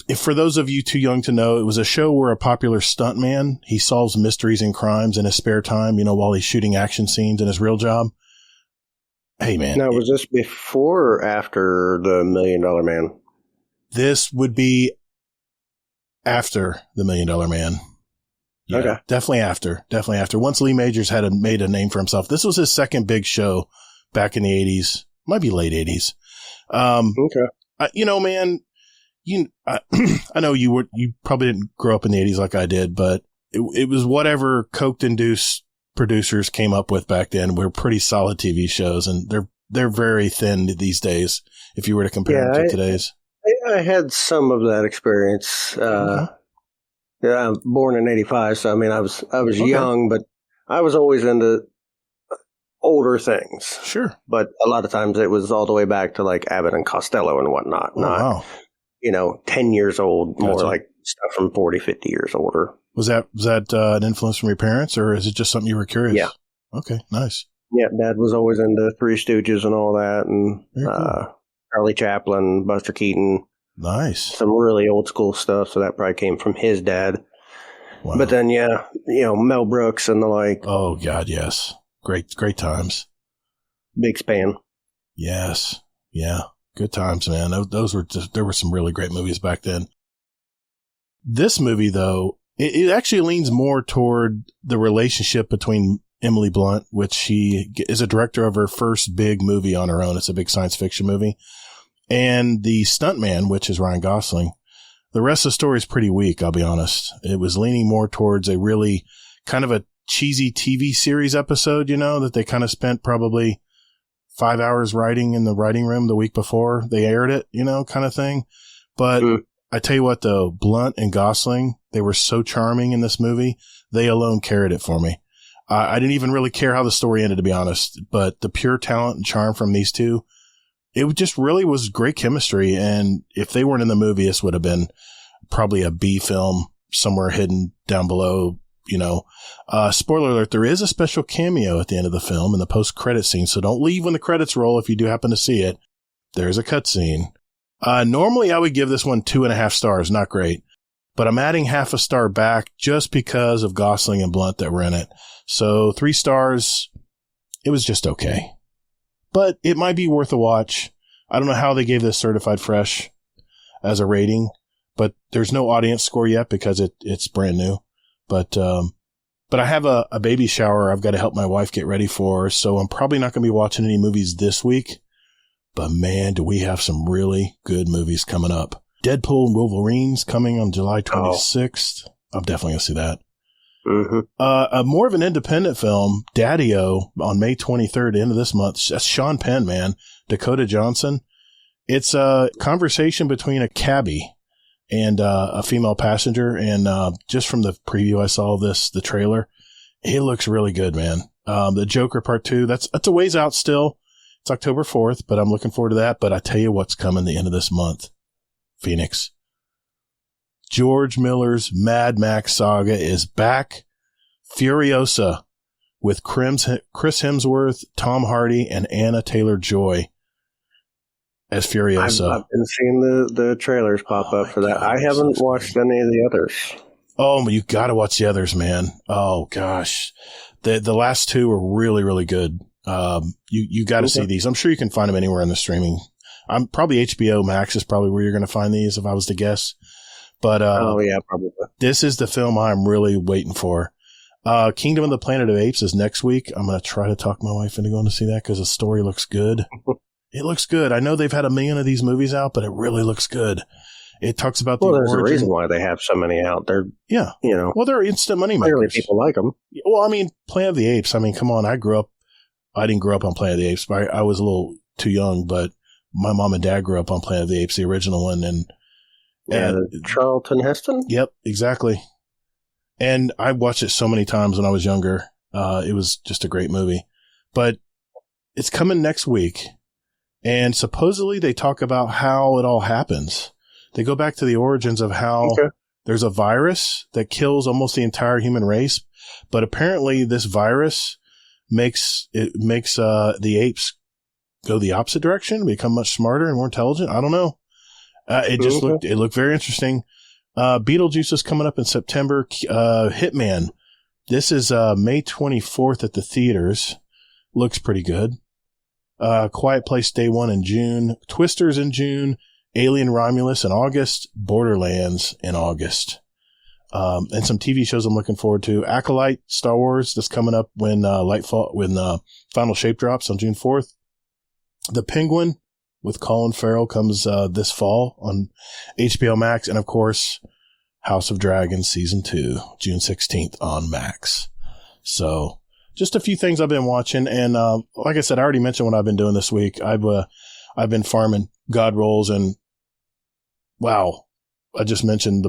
If for those of you too young to know, it was a show where a popular stuntman, he solves mysteries and crimes in his spare time, you know, while he's shooting action scenes in his real job. Hey, man. Now, was this before or after the $1 Million Man? This would be after The $1 Million Man. Yeah, okay. Definitely after. Once Lee Majors had made a name for himself. This was his second big show back in the 80s. Might be late 80s. Okay. Man, I know you probably didn't grow up in the 80s like I did, but it was whatever coke-induced producers came up with back then were pretty solid TV shows, and they're very thin these days if you were to compare them to today's. I had some of that experience. Yeah, I'm born in '85, so I mean, I was young, but I was always into older things. Sure, but a lot of times it was all the way back to like Abbott and Costello and whatnot. Wow. 10 years old, Gotcha. more like stuff from 40, 50 years older. Was that an influence from your parents, or is it just something you were curious? Yeah. Okay, nice. Yeah, Dad was always into Three Stooges and all that, and cool. Charlie Chaplin, Buster Keaton. Nice. Some really old school stuff, so that probably came from his dad. Wow. But then, Mel Brooks and the like. Oh, God, yes. Great times. Big span. Yes. Yeah. Good times, man. There were some really great movies back then. This movie, though, it actually leans more toward the relationship between Emily Blunt, which she is a director of her first big movie on her own. It's a big science fiction movie. And the stuntman, which is Ryan Gosling. The rest of the story is pretty weak, I'll be honest. It was leaning more towards a really kind of a cheesy TV series episode, that they kind of spent probably 5 hours writing in the writing room the week before they aired it, kind of thing. But I tell you what, though, Blunt and Gosling, they were so charming in this movie. They alone carried it for me. I didn't even really care how the story ended, to be honest. But the pure talent and charm from these two, it just really was great chemistry. And if they weren't in the movie, this would have been probably a B film somewhere hidden down below, Spoiler alert, there is a special cameo at the end of the film in the post-credit scene. So don't leave when the credits roll if you do happen to see it. There's a cutscene. Normally I would give this one 2.5 stars. Not great. But I'm adding half a star back just because of Gosling and Blunt that were in it. So 3 stars, it was just okay. But it might be worth a watch. I don't know how they gave this certified fresh as a rating, but there's no audience score yet because it's brand new. But I have a baby shower I've got to help my wife get ready for, so I'm probably not going to be watching any movies this week. But man, do we have some really good movies coming up. Deadpool and Wolverine's coming on July 26th. I'm definitely going to see that. Mm-hmm. More of an independent film, Daddy-O, on May 23rd, end of this month. That's Sean Penn, man. Dakota Johnson. It's a conversation between a cabbie and a female passenger. And just from the preview I saw of this, the trailer, it looks really good, man. The Joker Part 2, that's a ways out still. It's October 4th, but I'm looking forward to that. But I tell you what's coming the end of this month. Phoenix. George Miller's Mad Max saga is back. Furiosa with Chris Hemsworth, Tom Hardy, and Anna Taylor-Joy as Furiosa. I've been seeing the trailers pop up for that. I haven't watched any of the others. Oh, you got to watch the others, man. Oh, gosh. The last two are really, really good. You got to see these. I'm sure you can find them anywhere in the streaming. I'm probably HBO Max is probably where you're going to find these if I was to guess. But yeah, probably. This is the film I'm really waiting for. Kingdom of the Planet of Apes is next week. I'm going to try to talk my wife into going to see that because the story looks good. It looks good. I know they've had 1 million of these movies out, but it really looks good. It talks about the there's origin. a reason why they have so many out there. Yeah. Well, they're instant money makers. Clearly people like them. Well, I mean, Planet of the Apes. I mean, come on. I didn't grow up on Planet of the Apes. I was a little too young, but my mom and dad grew up on Planet of the Apes, the original one. And Charlton Heston? Yep, exactly. And I watched it so many times when I was younger. It was just a great movie. But it's coming next week. And supposedly they talk about how it all happens. They go back to the origins of how there's a virus that kills almost the entire human race. But apparently this virus makes the apes go the opposite direction, become much smarter and more intelligent. I don't know. It looked very interesting. Beetlejuice is coming up in September. Hitman. This is May 24th at the theaters. Looks pretty good. Quiet Place Day 1 in June. Twisters in June. Alien Romulus in August, Borderlands in August. And some TV shows I'm looking forward to. Acolyte, Star Wars, that's coming up when Final Shape drops on June 4th. The Penguin with Colin Farrell comes this fall on HBO Max. And, of course, House of Dragons Season 2, June 16th on Max. So just a few things I've been watching. And like I said, I already mentioned what I've been doing this week. I've been farming God rolls, and wow, I just mentioned the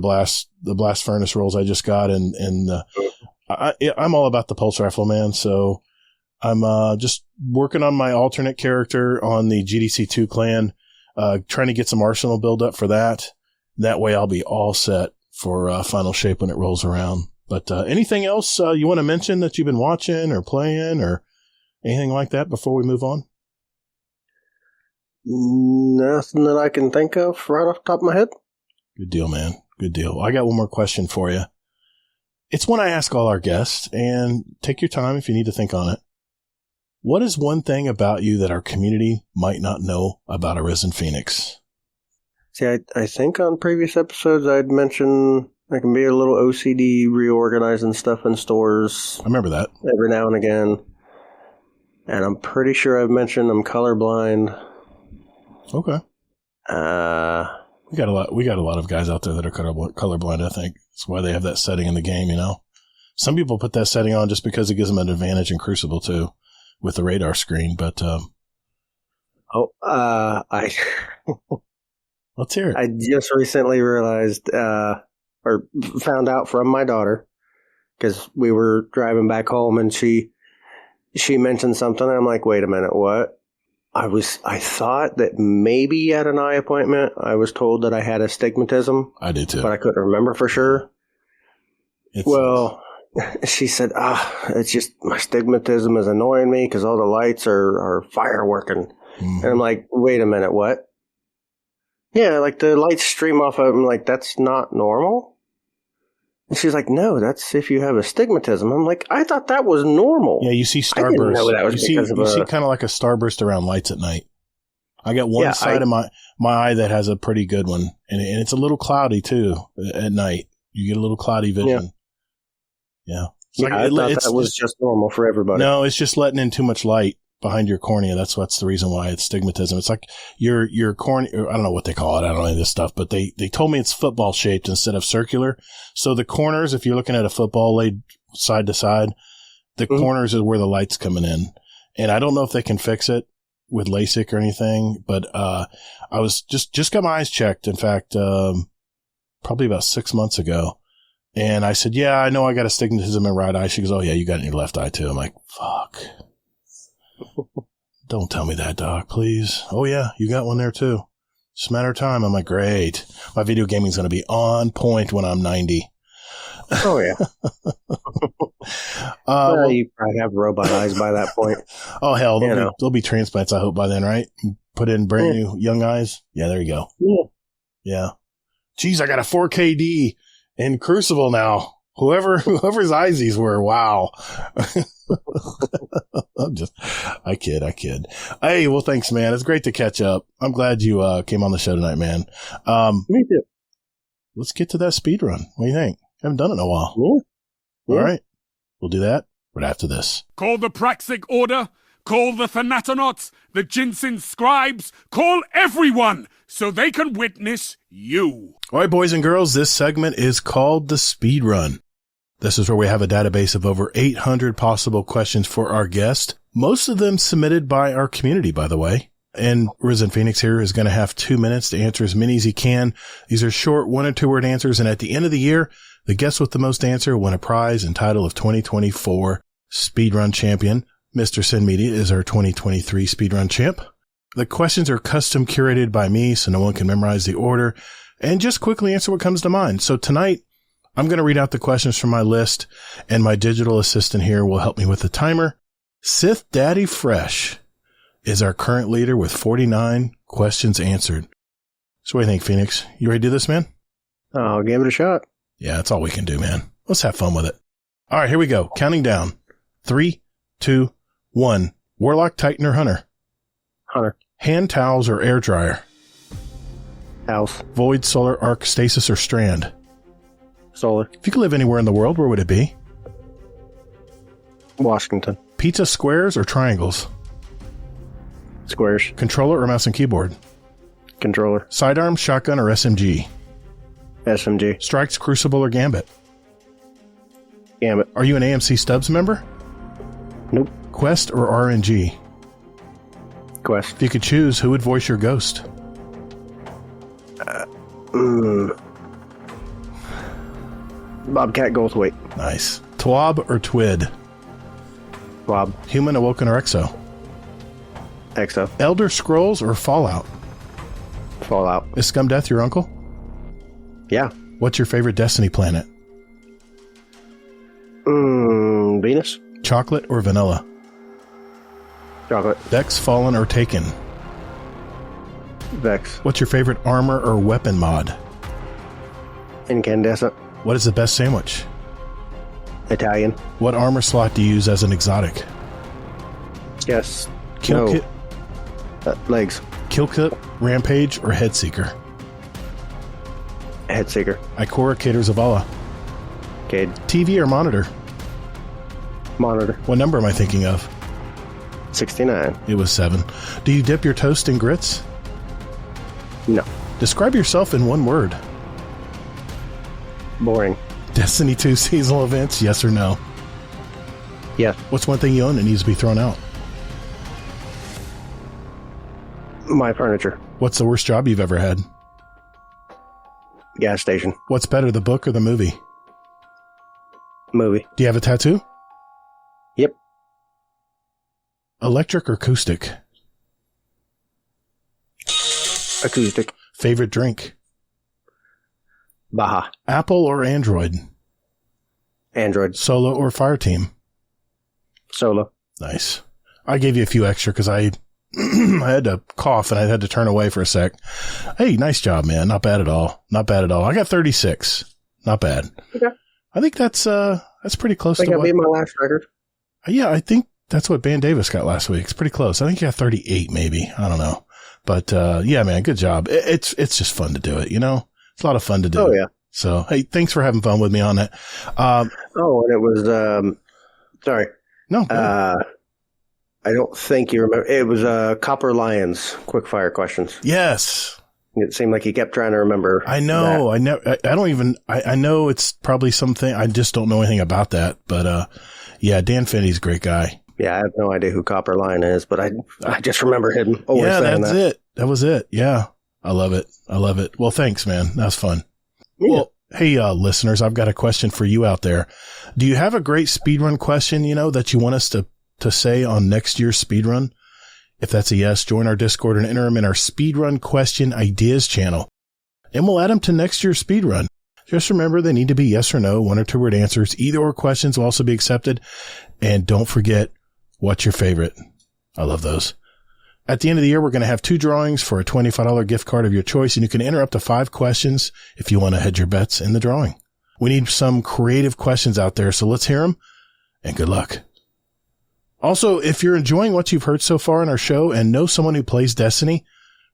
blast furnace rolls I just got. And I'm all about the pulse rifle, man. So I'm just working on my alternate character on the GDC 2 clan, trying to get some arsenal build up for that. That way I'll be all set for Final Shape when it rolls around. But anything else you want to mention that you've been watching or playing or anything like that before we move on? Nothing that I can think of right off the top of my head. Good deal, man. Good deal. I got one more question for you. It's one I ask all our guests, and take your time if you need to think on it. What is one thing about you that our community might not know about Arisenphoenix? See, I think on previous episodes I'd mentioned I can be a little OCD reorganizing stuff in stores. I remember that. Every now and again. And I'm pretty sure I've mentioned I'm colorblind. Okay. We got a lot of guys out there that are colorblind, I think. That's why they have that setting in the game, you know. Some people put that setting on just because it gives them an advantage in Crucible too, with the radar screen, but let's hear it. I just recently realized or found out from my daughter, because we were driving back home and she mentioned something and I'm like, wait a minute, what? I thought that maybe at an eye appointment I was told that I had astigmatism. I did too. But I couldn't remember for sure. She said, it's just my astigmatism is annoying me because all the lights are fireworking. Mm-hmm. And I'm like, wait a minute, what? Yeah, like the lights stream off of them. Like, that's not normal? And she's like, no, that's if you have astigmatism. I'm like, I thought that was normal. Yeah, you see starburst. You see kind of like a starburst around lights at night. I got one side of my eye that has a pretty good one, and it's a little cloudy too at night. You get a little cloudy vision. Yeah. I thought that was just normal for everybody. No, it's just letting in too much light behind your cornea. That's the reason why it's stigmatism. It's like your cornea, I don't know what they call it. I don't know any of this stuff, but they told me it's football shaped instead of circular. So the corners, if you're looking at a football laid side to side, the corners is where the light's coming in. And I don't know if they can fix it with LASIK or anything, but I was just got my eyes checked. In fact, probably about 6 months ago. And I said, yeah, I know I got astigmatism in my right eye. She goes, oh yeah, you got it in your left eye too. I'm like, fuck. Don't tell me that, Doc, please. Oh, yeah, you got one there, too. Just a matter of time. I'm like, great. My video gaming's going to be on point when I'm 90. Oh, yeah. You probably have robot eyes by that point. Oh, hell, there'll be transplants, I hope, by then, right? Put in brand new young eyes. Yeah, there you go. Yeah. Geez, I got a 4KD in Crucible now. Whoever's eyes these were, wow. I kid. Hey, well, thanks, man. It's great to catch up. I'm glad you came on the show tonight, man. Me too. Let's get to that speed run. What do you think? Haven't done it in a while. Yeah. All right. We'll do that right after this. Call the Praxic Order. Call the Thanatonauts, the Ginseng Scribes. Call everyone so they can witness you. All right, boys and girls, this segment is called the speed run. This is where we have a database of over 800 possible questions for our guest. Most of them submitted by our community, by the way. And Arisenphoenix here is going to have 2 minutes to answer as many as he can. These are short 1 or 2 word answers. And at the end of the year, the guest with the most answer win a prize and title of 2024 Speedrun Champion. Mr. Sin Media is our 2023 Speedrun Champ. The questions are custom curated by me, so no one can memorize the order, and just quickly answer what comes to mind. So tonight, I'm going to read out the questions from my list, and my digital assistant here will help me with the timer. Sith Daddy Fresh is our current leader with 49 questions answered. So what do you think, Phoenix? You ready to do this, man? I'll give it a shot. Yeah, that's all we can do, man. Let's have fun with it. All right, here we go. Counting down. 3, 2, 1. Warlock, Titan, or Hunter? Hunter. Hand towels or air dryer? House. Void, solar, arc, stasis, or strand? Solar. If you could live anywhere in the world, where would it be? Washington. Pizza squares or triangles? Squares. Controller or mouse and keyboard? Controller. Sidearm, shotgun, or SMG? SMG. Strikes, crucible, or gambit? Gambit. Are you an AMC Stubbs member? Nope. Quest or RNG? Quest. If you could choose, who would voice your ghost? Bobcat Goldthwait. Nice. Twab or Twid? Bob. Human, awoken, or exo? Exo. Elder Scrolls or Fallout? Fallout. Is Scum Death your uncle? Yeah. What's your favorite Destiny planet? Venus. Chocolate or vanilla? Chocolate. Vex, Fallen, or Taken? Vex. What's your favorite armor or weapon mod? Incandescent. What is the best sandwich? Italian. What armor slot do you use as an exotic? Yes. Kill No. kit, Legs. kill kit, rampage, or headseeker? Headseeker. Ikora, Cater, Zavala. Cade. TV or monitor? Monitor. What number am I thinking of? 69. It was 7. Do you dip your toast in grits? No. Describe yourself in one word. Boring. Destiny 2 seasonal events, yes or no? Yes. What's one thing you own that needs to be thrown out? My furniture. What's the worst job you've ever had? Gas station. What's better, the book or the movie? Movie. Do you have a tattoo? Yep. Electric or acoustic? Acoustic. Favorite drink? Baja. Apple or Android? Android. Solo or Fireteam? Solo. Nice. I gave you a few extra because I I had to cough and I had to turn away for a sec. Hey, nice job, man. Not bad at all. Not bad at all. I got 36. Not bad. Okay. I think that's pretty close I think to I what... beat my last record. Yeah, I think that's what Van Davis got last week. It's pretty close. I think you got 38 maybe. I don't know. But yeah, man, good job. It's just fun to do it, you know? It's a lot of fun to do. Oh, yeah. So, hey, thanks for having fun with me on that. And it was, sorry. No. I don't think you remember. It was Copper Lions quickfire questions. Yes. It seemed like he kept trying to remember. I know. I know it's probably something. I just don't know anything about that. But yeah, Dan Finney's a great guy. Yeah, I have no idea who Copper Lion is, but I just remember him always saying that. It. That was it. Yeah. I love it. I love it. Well, thanks, man. That was fun. Yeah. Well, hey, listeners, I've got a question for you out there. Do you have a great speedrun question, that you want us to say on next year's speedrun? If that's a yes, join our Discord and enter them in our speedrun question ideas channel, and we'll add them to next year's speedrun. Just remember, they need to be yes or no, 1 or 2 word answers. Either or questions will also be accepted. And don't forget, what's your favorite? I love those. At the end of the year, we're going to have 2 drawings for a $25 gift card of your choice, and you can enter up to 5 questions if you want to hedge your bets in the drawing. We need some creative questions out there, so let's hear them, and good luck. Also, if you're enjoying what you've heard so far in our show and know someone who plays Destiny,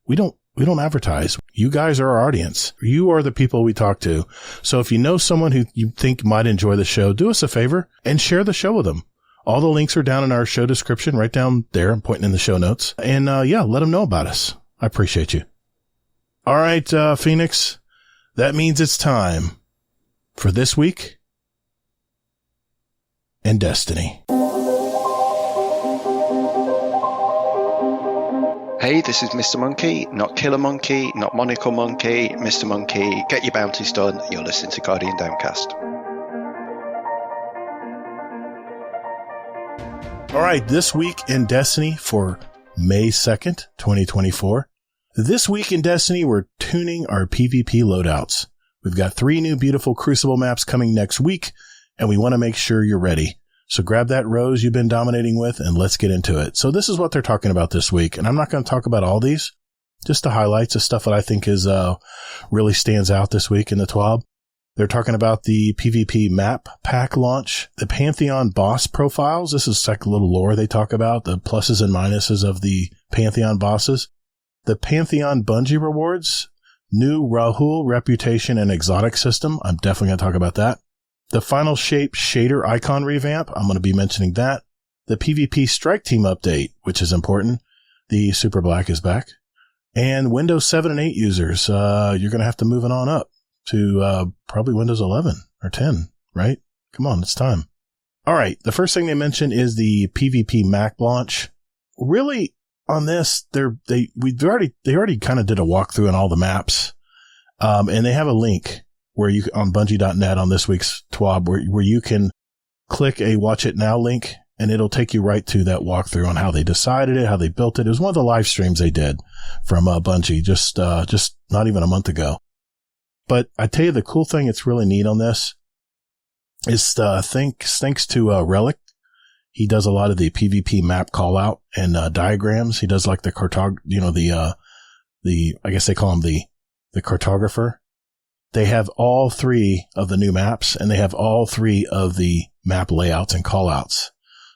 we don't advertise. You guys are our audience. You are the people we talk to. So if you know someone who you think might enjoy the show, do us a favor and share the show with them. All the links are down in our show description, right down there. I'm pointing in the show notes. And yeah, let them know about us. I appreciate you. All right, Phoenix, that means it's time for This Week in Destiny. Hey, this is Mr. Monkey, not Killer Monkey, not Monocle Monkey, Mr. Monkey. Get your bounties done. You're listening to Guardian Downcast. All right, This Week in Destiny for May 2nd, 2024. This week in Destiny, we're tuning our PvP loadouts. We've got 3 new beautiful Crucible maps coming next week, and we want to make sure you're ready. So grab that rose you've been dominating with, and let's get into it. So this is what they're talking about this week, and I'm not going to talk about all these, just the highlights of stuff that I think is really stands out this week in the TWAB. They're talking about the PvP map pack launch, the Pantheon boss profiles. This is like a little lore they talk about, the pluses and minuses of the Pantheon bosses. The Pantheon Bungie rewards, New Rahul reputation and exotic system. I'm definitely going to talk about that. The Final Shape shader icon revamp. I'm going to be mentioning that. The PvP Strike Team update, which is important. The Super Black is back. And Windows 7 and 8 users, you're going to have to move it on up to probably Windows 11 or 10, right? Come on, it's time. All right, the first thing they mentioned is the PvP map launch. Really, on this, they already kind of did a walkthrough on all the maps, and they have a link where you on Bungie.net on this week's TWAB where you can click a Watch It Now link, and it'll take you right to that walkthrough on how they decided it, how they built it. It was one of the live streams they did from Bungie just not even a month ago. But I tell you, the cool thing that's really neat on this is thanks to Relic. He does a lot of the PvP map call out and diagrams. He does like the I guess they call him the cartographer. They have all 3 of the new maps, and they have all 3 of the map layouts and callouts.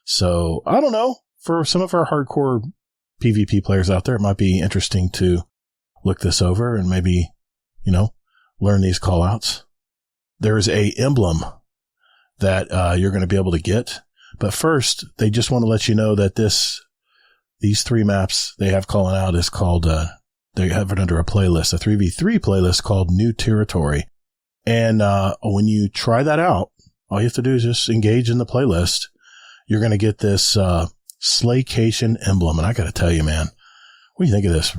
So I don't know, for some of our hardcore PvP players out there, it might be interesting to look this over and maybe, learn these callouts. There's a emblem that you're going to be able to get. But first, they just want to let you know that these 3 maps they have calling out is called, they have it under a playlist, a 3v3 playlist called New Territory. And when you try that out, all you have to do is just engage in the playlist. You're going to get this Slaycation emblem. And I got to tell you, man, what do you think of this?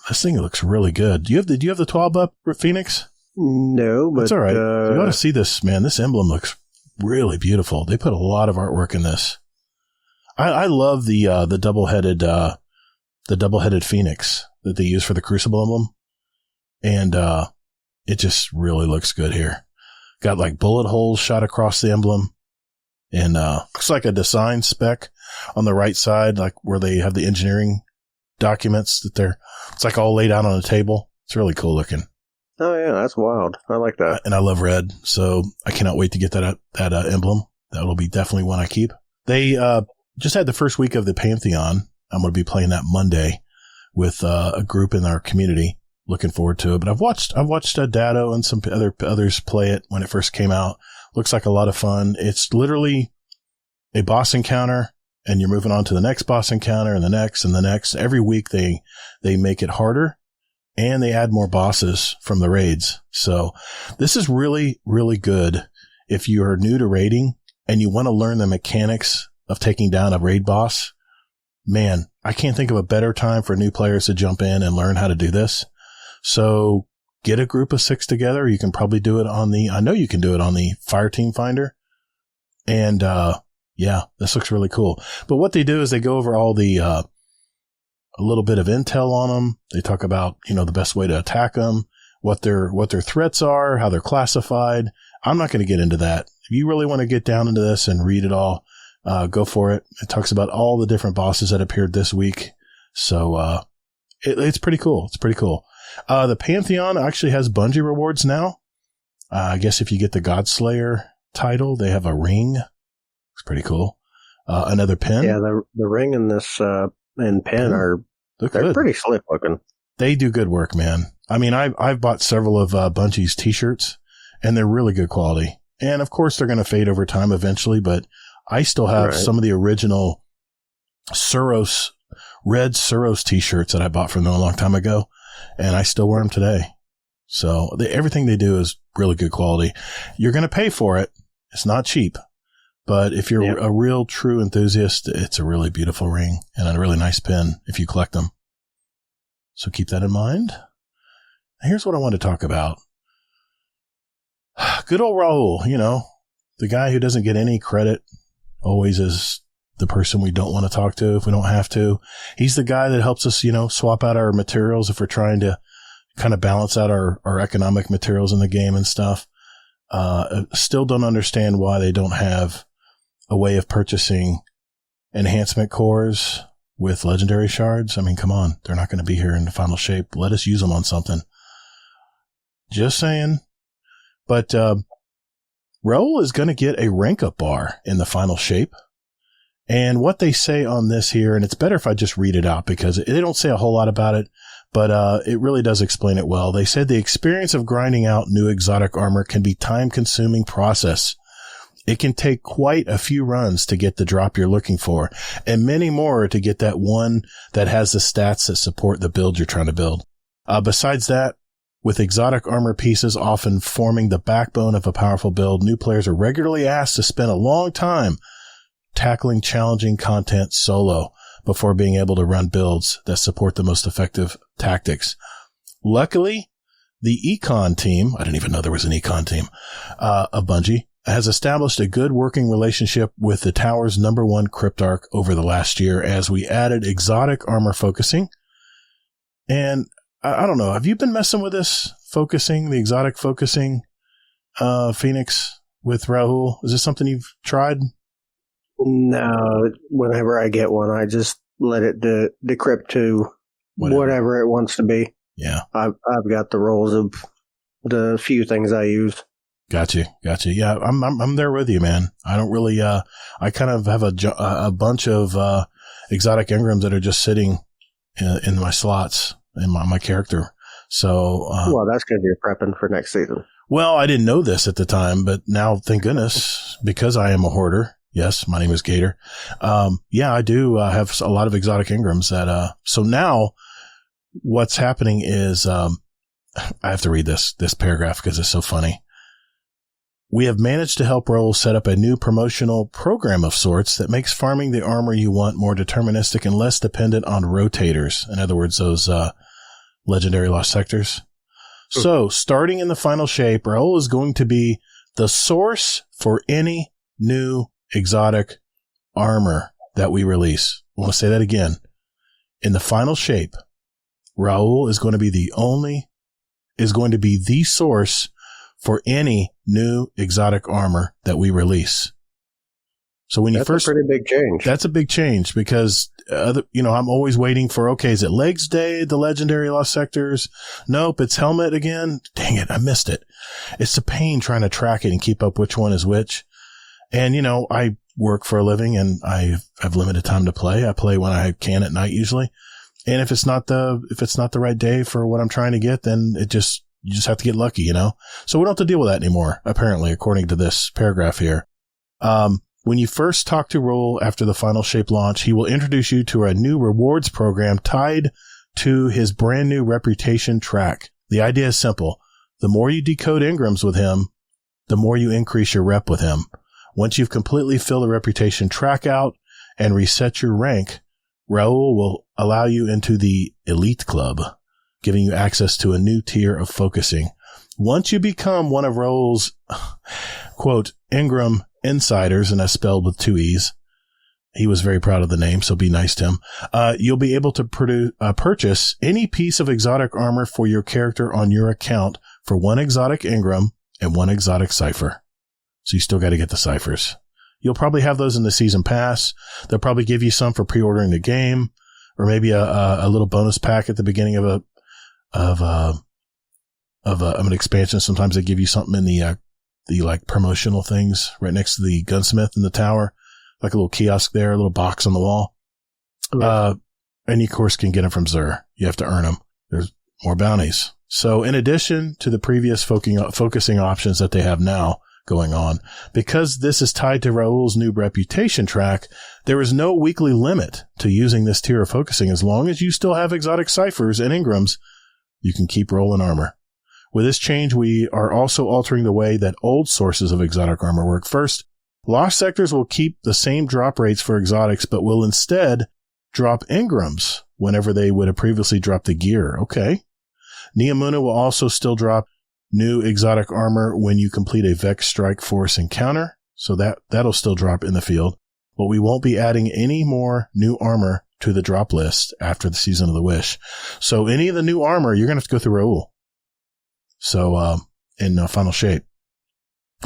This thing looks really good. Do you have the 12 up, Phoenix? No, but it's all right. You ought to see this, man. This emblem looks really beautiful. They put a lot of artwork in this. I love the double-headed phoenix that they use for the Crucible emblem, and it just really looks good here. Got like bullet holes shot across the emblem, and looks like a design spec on the right side, like where they have the engineering documents that it's like all laid out on a table. It's really cool looking. Oh yeah, that's wild. I like that. And I love red, so I cannot wait to get that emblem. That'll be definitely one I keep. They just had the first week of the Pantheon. I'm going to be playing that Monday with a group in our community. Looking forward to it. But I've watched Dado and some others play it when it first came out. Looks like a lot of fun. It's literally a boss encounter, and you're moving on to the next boss encounter and the next and the next. Every week they make it harder. And they add more bosses from the raids. So this is really, really good if you are new to raiding and you want to learn the mechanics of taking down a raid boss. Man, I can't think of a better time for new players to jump in and learn how to do this. So get a group of 6 together. You can probably do it I know you can do it on the Fireteam Finder. And, yeah, this looks really cool. But what they do is they go over all the, a little bit of intel on them. They talk about, the best way to attack them, what their threats are, how they're classified. I'm not going to get into that. If you really want to get down into this and read it all, go for it. It talks about all the different bosses that appeared this week. So, it's pretty cool. It's pretty cool. The Pantheon actually has Bungie rewards now. I guess if you get the Godslayer title, they have a ring. It's pretty cool. Another pin. Yeah, the ring in this, and pen they're pretty slick looking. They do good work, man. I mean, I've bought several of Bungie's t-shirts, and they're really good quality. And of course, they're going to fade over time eventually, but I still have some of the original red Suros t-shirts that I bought from them a long time ago, and I still wear them today. So everything they do is really good quality. You're going to pay for it. It's not cheap. But if you're a real true enthusiast, it's a really beautiful ring and a really nice pin if you collect them. So keep that in mind. Here's what I want to talk about. Good old Rahul, the guy who doesn't get any credit, always is the person we don't want to talk to if we don't have to. He's the guy that helps us, swap out our materials if we're trying to kind of balance out our economic materials in the game and stuff. Still don't understand why they don't have a way of purchasing enhancement cores with legendary shards. I mean, come on. They're not going to be here in the final shape. Let us use them on something. Just saying. But Rahul is going to get a rank up bar in the final shape. And what they say on this here, and it's better if I just read it out because they don't say a whole lot about it, but it really does explain it well. They said the experience of grinding out new exotic armor can be time-consuming process. It can take quite a few runs to get the drop you're looking for, and many more to get that one that has the stats that support the build you're trying to build. Besides that, with exotic armor pieces often forming the backbone of a powerful build, new players are regularly asked to spend a long time tackling challenging content solo before being able to run builds that support the most effective tactics. Luckily, the Econ team, I didn't even know there was an Econ team, of Bungie, has established a good working relationship with the tower's #1 Cryptarch over the last year as we added exotic armor focusing. And I don't know, have you been messing with this focusing, the exotic focusing, Phoenix, with Rahul? Is this something you've tried? No, whenever I get one, I just let it decrypt to whatever it wants to be. Yeah. I've got the roles of the few things I use. Gotcha. Yeah, I'm there with you, man. I don't really, I kind of have a bunch of, exotic engrams that are just sitting in my slots in my character. So, well, that's because you're prepping for next season. Well, I didn't know this at the time, but now, thank goodness, because I am a hoarder. Yes, my name is Gator. Yeah, I do have a lot of exotic engrams that, so now what's happening is, I have to read this paragraph because it's so funny. We have managed to help Raoul set up a new promotional program of sorts that makes farming the armor you want more deterministic and less dependent on rotators. In other words, those legendary lost sectors. So, starting in the final shape, Raoul is going to be the source for any new exotic armor that we release. I want to say that again. In the final shape, Raoul is going to be the source for any new exotic armor that we release. So when that's a pretty big change. That's a big change because, I'm always waiting for, okay, is it Legs Day, the legendary lost sectors? Nope, it's Helmet again. Dang it, I missed it. It's a pain trying to track it and keep up which one is which. And, I work for a living and I have limited time to play. I play when I can at night usually. And if it's not the right day for what I'm trying to get, then you just have to get lucky, So we don't have to deal with that anymore, apparently, according to this paragraph here. When you first talk to Raoul after the final shape launch, he will introduce you to a new rewards program tied to his brand new reputation track. The idea is simple. The more you decode engrams with him, the more you increase your rep with him. Once you've completely filled the reputation track out and reset your rank, Raoul will allow you into the Elite Club, giving you access to a new tier of focusing. Once you become one of Raoul's, quote, engram insiders, and that's spelled with 2 E's. He was very proud of the name, so be nice to him. You'll be able to purchase any piece of exotic armor for your character on your account for 1 exotic engram and 1 exotic cipher. So you still got to get the ciphers. You'll probably have those in the season pass. They'll probably give you some for pre-ordering the game, or maybe a little bonus pack at the beginning of an expansion. Sometimes they give you something in the like promotional things right next to the gunsmith in the tower, like a little kiosk there, a little box on the wall. Right. And you, of course, can get them from Xur. You have to earn them. There's more bounties. So in addition to the previous focusing options that they have now going on, because this is tied to Raoul's new reputation track, there is no weekly limit to using this tier of focusing. As long as you still have exotic ciphers and engrams, you can keep rolling armor. With this change, we are also altering the way that old sources of exotic armor work. First, lost sectors will keep the same drop rates for exotics, but will instead drop engrams whenever they would have previously dropped the gear. Okay. Neomuna will also still drop new exotic armor when you complete a Vex Strike Force encounter, so that'll still drop in the field, but we won't be adding any more new armor to the drop list after the Season of the Wish. So any of the new armor, you're going to have to go through Raoul. So, in final shape.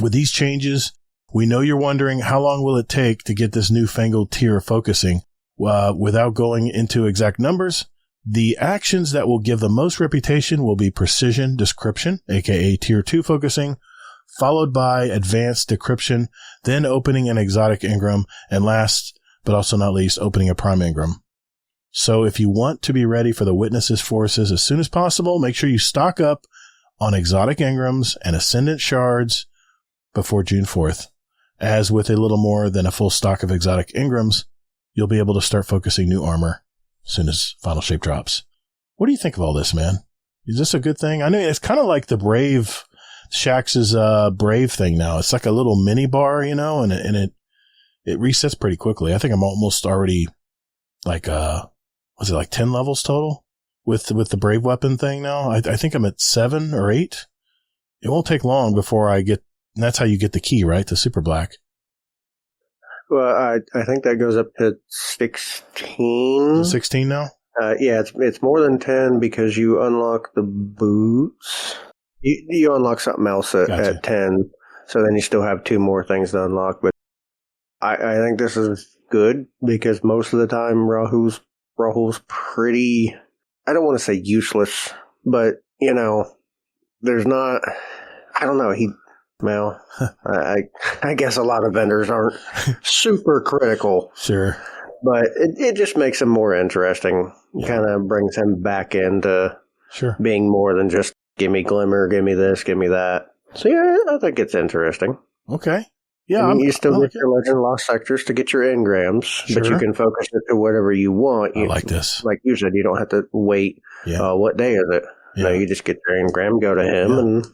With these changes, we know you're wondering how long will it take to get this newfangled tier of focusing. Without going into exact numbers, the actions that will give the most reputation will be precision description, aka tier 2 focusing, followed by advanced decryption, then opening an exotic engram, and last, but also not least, opening a prime engram. So if you want to be ready for the Witnesses forces as soon as possible, make sure you stock up on exotic engrams and ascendant shards before June 4th. As with a little more than a full stock of exotic engrams, you'll be able to start focusing new armor as soon as Final Shape drops. What do you think of all this, man? Is this a good thing? I know it's kind of like the Brave, Shax's Brave thing now. It's like a little mini bar, and it resets pretty quickly. I think I'm almost already like, was it like 10 levels total with the Brave weapon thing now? I think I'm at 7 or 8. It won't take long before I get, and that's how you get the key, right? The Super Black. Well, I think that goes up to 16. 16 now? Yeah, it's more than 10 because you unlock the boots. You unlock something else at 10, so then you still have 2 more things to unlock. But I think this is good because most of the time Rahu's pretty, I don't want to say useless, but, there's not, I don't know, I guess a lot of vendors aren't super critical. Sure. But it just makes him more interesting. Yeah. Kind of brings him back into being more than just, give me Glimmer, give me this, give me that. So, yeah, I think it's interesting. Okay. Yeah. You still get your Legend Lost sectors to get your engrams, but you can focus it to whatever you want. I like this. Like you said, you don't have to wait. Yeah. What day is it? Yeah. No, you just get your engram, go to him, and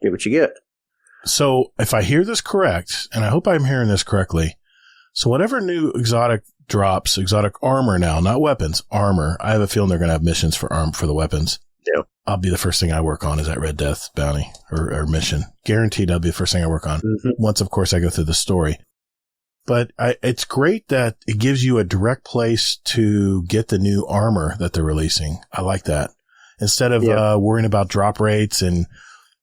get what you get. So if I hear this correct, and I hope I'm hearing this correctly, so whatever new exotic drops, exotic armor now, not weapons, armor. I have a feeling they're going to have missions for the weapons. Yeah. I'll be the first thing I work on is that Red Death bounty or mission. Guaranteed I'll be the first thing I work on. Mm-hmm. Once, of course, I go through the story. But it's great that it gives you a direct place to get the new armor that they're releasing. I like that. Instead of worrying about drop rates and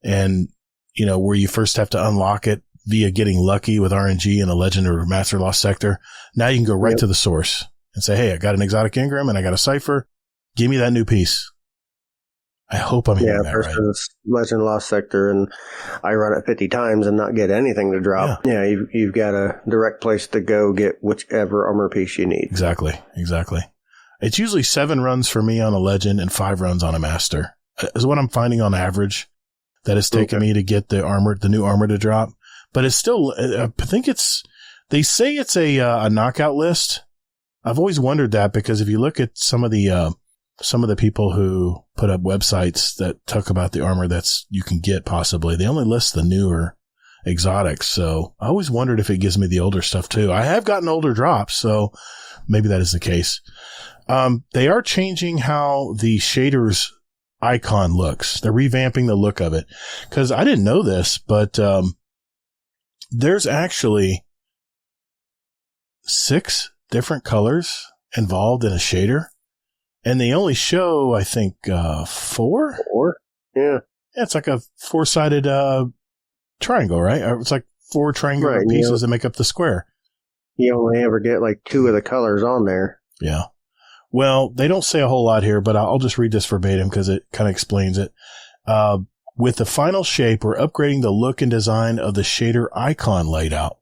where you first have to unlock it via getting lucky with RNG in a Legend or Master Lost sector. Now you can go right to the source and say, hey, I got an exotic engram and I got a cipher. Give me that new piece. I hope I'm hearing that right. Yeah, versus Legend Lost sector, and I run it 50 times and not get anything to drop. Yeah, you've got a direct place to go get whichever armor piece you need. Exactly. It's usually 7 runs for me on a Legend and 5 runs on a Master. Is what I'm finding on average that it's taken me to get the new armor to drop. But it's still, I think they say it's a knockout list. I've always wondered that because if you look at some of the people who put up websites that talk about the armor you can get possibly, they only list the newer exotics. So I always wondered if it gives me the older stuff too. I have gotten older drops, so maybe that is the case. They are changing how the shaders icon looks. They're revamping the look of it because I didn't know this, but, there's actually 6 different colors involved in a shader, and they only show, I think, 4? 4? Yeah. It's like a 4-sided triangle, right? It's like 4 triangular pieces that make up the square. You only ever get like 2 of the colors on there. Yeah. Well, they don't say a whole lot here, but I'll just read this verbatim because it kind of explains it. With the final shape, we're upgrading the look and design of the shader icon layout.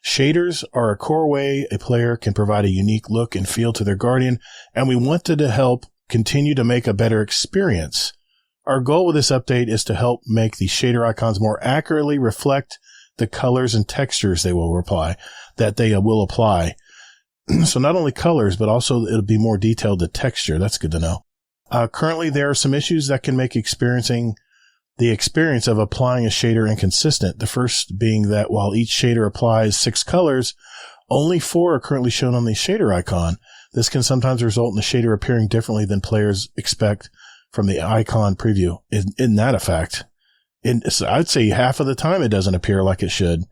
Shaders are a core way a player can provide a unique look and feel to their Guardian, and we wanted to help continue to make a better experience. Our goal with this update is to help make the shader icons more accurately reflect the colors and textures they will apply. So not only colors, but also it'll be more detailed to texture. That's good to know. Currently, there are some issues that can make the experience of applying a shader inconsistent. The first being that while each shader applies 6 colors, only 4 are currently shown on the shader icon. This can sometimes result in the shader appearing differently than players expect from the icon preview. Isn't that a fact? I'd say half of the time it doesn't appear like it should,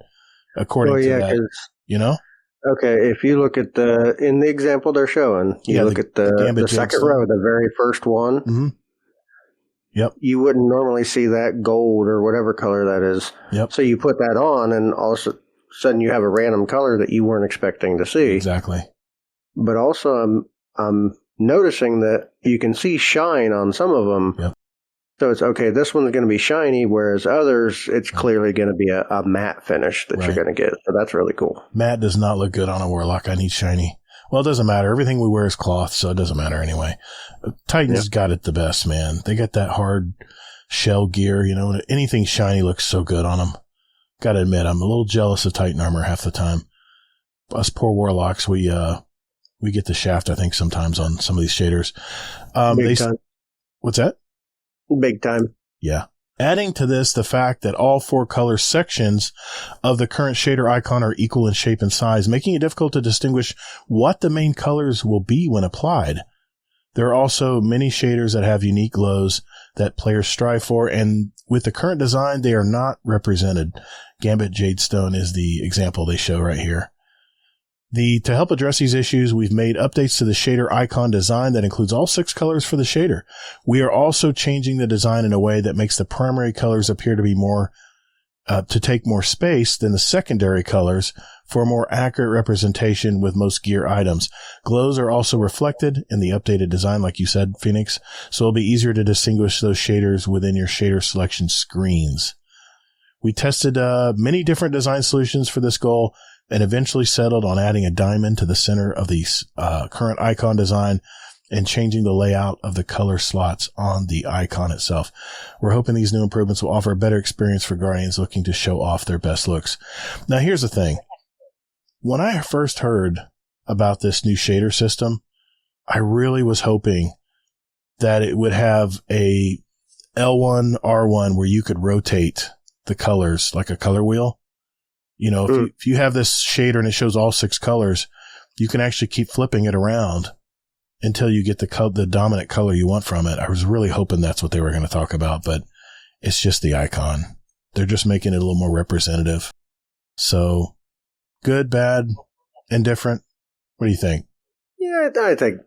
according to that. Okay, if you look at in the example they're showing, look at the second row, the very first one. Mm-hmm. Yep. You wouldn't normally see that gold or whatever color that is. Yep. So you put that on, and all of a sudden you have a random color that you weren't expecting to see. Exactly. But also, I'm noticing that you can see shine on some of them. Yep. So it's okay. This one's going to be shiny, whereas others, it's clearly going to be a matte finish that you're going to get. So that's really cool. Matte does not look good on a Warlock. I need shiny. Well, it doesn't matter. Everything we wear is cloth, so it doesn't matter anyway. Titan's got it the best, man. They got that hard shell gear, you know, and anything shiny looks so good on them. Gotta admit, I'm a little jealous of Titan armor half the time. Us poor warlocks, we get the shaft, I think, sometimes on some of these shaders. Big time. What's that? Big time. Yeah. Adding to this, the fact that all 4 color sections of the current shader icon are equal in shape and size, making it difficult to distinguish what the main colors will be when applied. There are also many shaders that have unique glows that players strive for, and with the current design, they are not represented. Gambit Jadestone is the example they show right here. To help address these issues, we've made updates to the shader icon design that includes all 6 colors for the shader. We are also changing the design in a way that makes the primary colors appear to be to take more space than the secondary colors for a more accurate representation with most gear items. Glows are also reflected in the updated design, like you said, Phoenix, so it'll be easier to distinguish those shaders within your shader selection screens. We tested many different design solutions for this goal, and eventually settled on adding a diamond to the center of the current icon design and changing the layout of the color slots on the icon itself. We're hoping these new improvements will offer a better experience for Guardians looking to show off their best looks. Now, here's the thing. When I first heard about this new shader system, I really was hoping that it would have a L1, R1 where you could rotate the colors like a color wheel. You know, if you have this shader and it shows all 6 colors, you can actually keep flipping it around until you get the dominant color you want from it. I was really hoping that's what they were going to talk about, but it's just the icon. They're just making it a little more representative. So, good, bad, indifferent. What do you think? Yeah, I think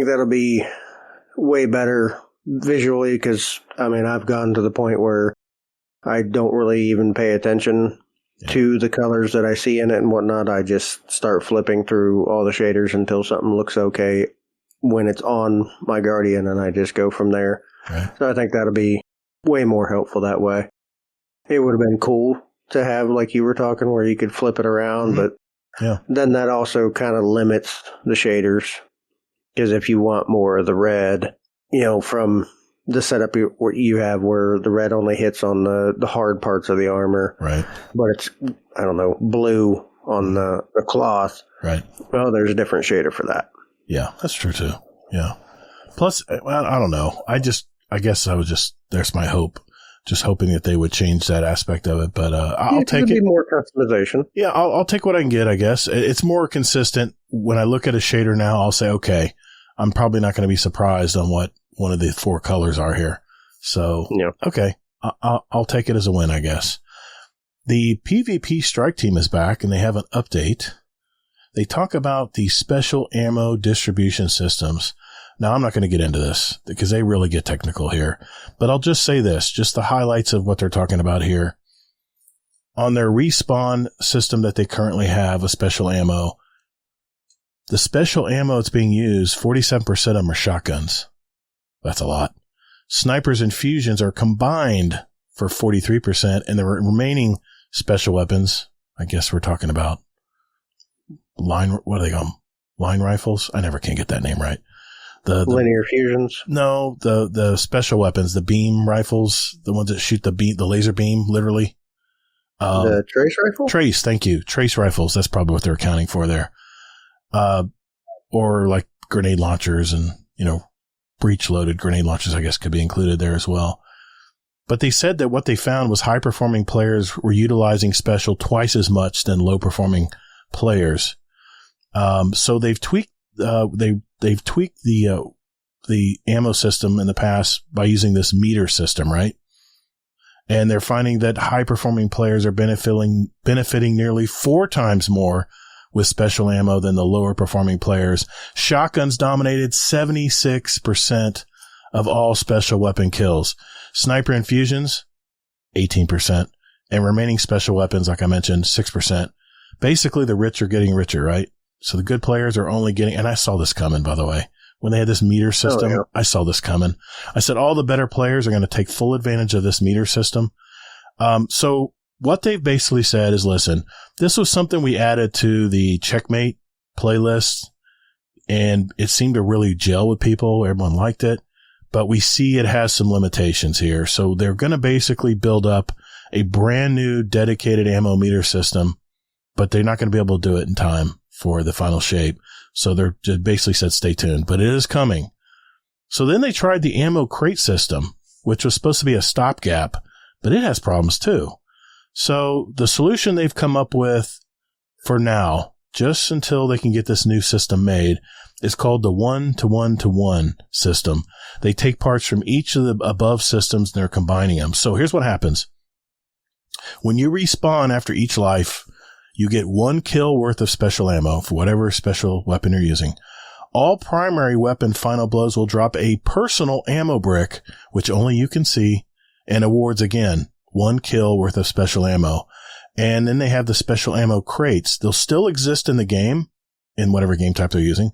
that'll be way better visually because, I mean, I've gotten to the point where I don't really even pay attention to the colors that I see in it and whatnot. I just start flipping through all the shaders until something looks okay when it's on my Guardian, and I just go from there. Right. So I think that'll be way more helpful that way. It would have been cool to have, like you were talking, where you could flip it around, but then that also kind of limits the shaders, because if you want more of the red, you know, from the setup you have where the red only hits on the hard parts of the armor. Right. But it's, I don't know, blue on the cloth. Right. Well, there's a different shader for that. Yeah, that's true too. Yeah. Plus, well, I don't know. I guess I was just, there's my hope. Just hoping that they would change that aspect of it. But I'll take it. More customization. Yeah, I'll take what I can get, I guess. It's more consistent. When I look at a shader now, I'll say, okay, I'm probably not going to be surprised on what one of the 4 colors are here. So, okay, I'll take it as a win, I guess. The PvP strike team is back, and they have an update. They talk about the special ammo distribution systems. Now, I'm not going to get into this because they really get technical here, but I'll just say this, just the highlights of what they're talking about here. On their respawn system that they currently have, a special ammo, the special ammo that's being used, 47% of them are shotguns. That's a lot. Snipers and fusions are combined for 43%, and the remaining special weapons, I guess we're talking about what do they call them? Line rifles? I never can get that name right. The linear fusions? No, the special weapons, the beam rifles, the ones that shoot the laser beam, literally. The trace rifle? Trace, thank you. Trace rifles, that's probably what they're accounting for there. Or like grenade launchers and, breech-loaded grenade launchers, I guess, could be included there as well. But they said that what they found was high-performing players were utilizing special twice as much than low-performing players. So they've tweaked they've tweaked the ammo system in the past by using this meter system, right? And they're finding that high-performing players are benefiting nearly 4 times more with special ammo than the lower-performing players. Shotguns dominated 76% of all special weapon kills. Sniper infusions, 18%. And remaining special weapons, like I mentioned, 6%. Basically, the rich are getting richer, right? So the good players are only getting, and I saw this coming, by the way. When they had this meter system, I saw this coming. I said all the better players are going to take full advantage of this meter system. So what they've basically said is, listen, this was something we added to the checkmate playlist, and it seemed to really gel with people. Everyone liked it, but we see it has some limitations here. So they're going to basically build up a brand new dedicated ammo meter system, but they're not going to be able to do it in time for the final shape. So they're just basically said, stay tuned, but it is coming. So then they tried the ammo crate system, which was supposed to be a stopgap, but it has problems too. So the solution they've come up with for now, just until they can get this new system made, is called the 1-to-1-to-1 system. They take parts from each of the above systems and they're combining them. So here's what happens. When you respawn after each life, you get 1 kill worth of special ammo for whatever special weapon you're using. All primary weapon final blows will drop a personal ammo brick, which only you can see, and awards again 1 kill worth of special ammo. And then they have the special ammo crates. They'll still exist in the game, in whatever game type they're using.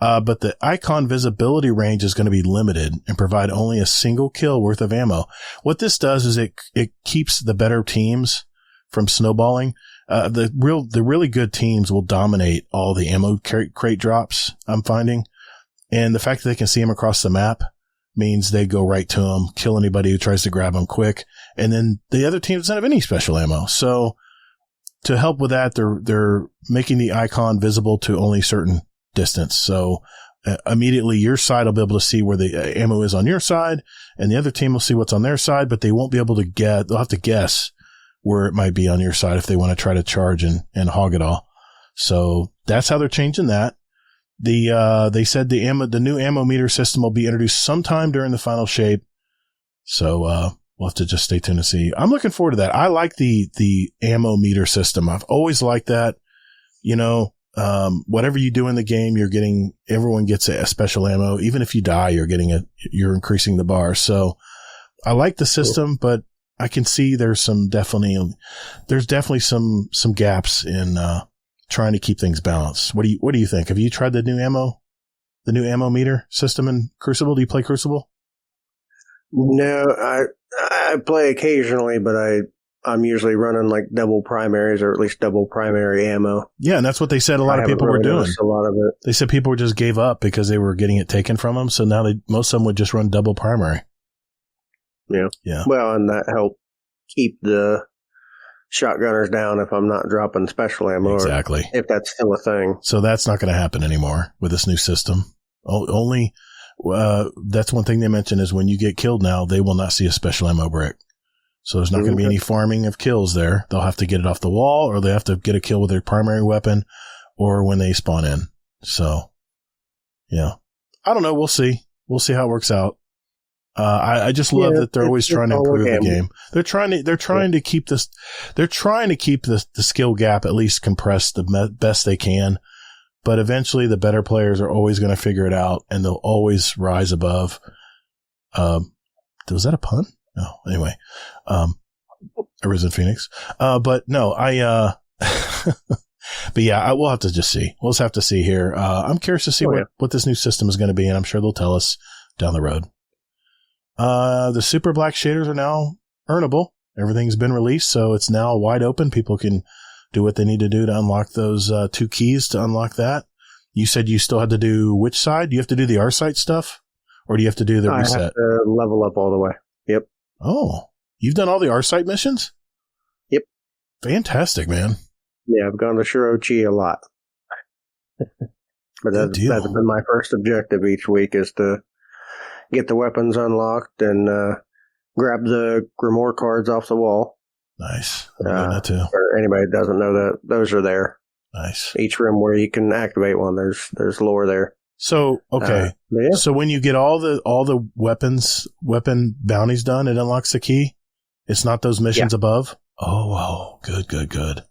But the icon visibility range is going to be limited and provide only a single kill worth of ammo. What this does is it keeps the better teams from snowballing. The really good teams will dominate all the ammo crate drops, I'm finding. And the fact that they can see them across the map means they go right to them, kill anybody who tries to grab them quick. And then the other team doesn't have any special ammo. So to help with that, they're making the icon visible to only certain distance. So immediately your side will be able to see where the ammo is on your side, and the other team will see what's on their side, but they won't be able to they'll have to guess where it might be on your side if they want to try to charge and hog it all. So that's how they're changing that. They said the new ammo meter system will be introduced sometime during the final shape. So, we'll have to just stay tuned to see. I'm looking forward to that. I like the ammo meter system. I've always liked that. You know, whatever you do in the game, everyone gets a special ammo. Even if you die, you're increasing the bar. So I like the system, but I can see there's definitely some gaps in, trying to keep things balanced. What do you think? Have you tried the new ammo meter system in Crucible? Do you play Crucible? No, I play occasionally, but I'm usually running like double primaries or at least double primary ammo. Yeah, and that's what they said a lot of people were doing. A lot of it. They said people just gave up because they were getting it taken from them, so now most of them would just run double primary. Yeah. Yeah. Well, and that helped keep the shotgunners down if I'm not dropping special ammo. Exactly. If that's still a thing. So that's not going to happen anymore with this new system. Only that's one thing they mentioned is when you get killed now, they will not see a special ammo brick. So there's not going to be any farming of kills there. They'll have to get it off the wall, or they have to get a kill with their primary weapon, or when they spawn in. So, yeah. I don't know. We'll see. We'll see how it works out. I just love that they're always trying to improve the game. They're trying to keep the skill gap at least compressed the best they can. But eventually the better players are always going to figure it out, and they'll always rise above. Was that a pun? No. Anyway, Arisenphoenix. But no, but yeah, I will have to just see. We'll just have to see here. I'm curious to see what this new system is going to be, and I'm sure they'll tell us down the road. The super black shaders are now earnable. Everything's been released, so it's now wide open. People can do what they need to do to unlock those 2 keys to unlock that. You said you still had to do which side? Do you have to do the R-Site stuff? Or do you have to do the reset? I have to level up all the way. Yep. Oh, you've done all the R-Site missions? Yep. Fantastic, man. Yeah, I've gone to Shirochi a lot. But that's been my first objective each week is to get the weapons unlocked and grab the Grimoire cards off the wall. Nice. I'm doing that too. For anybody that doesn't know that, those are there. Nice. Each room where you can activate one, there's lore there. So, okay. Yeah. So when you get all the weapon bounties done, it unlocks the key? It's not those missions above? Oh, good.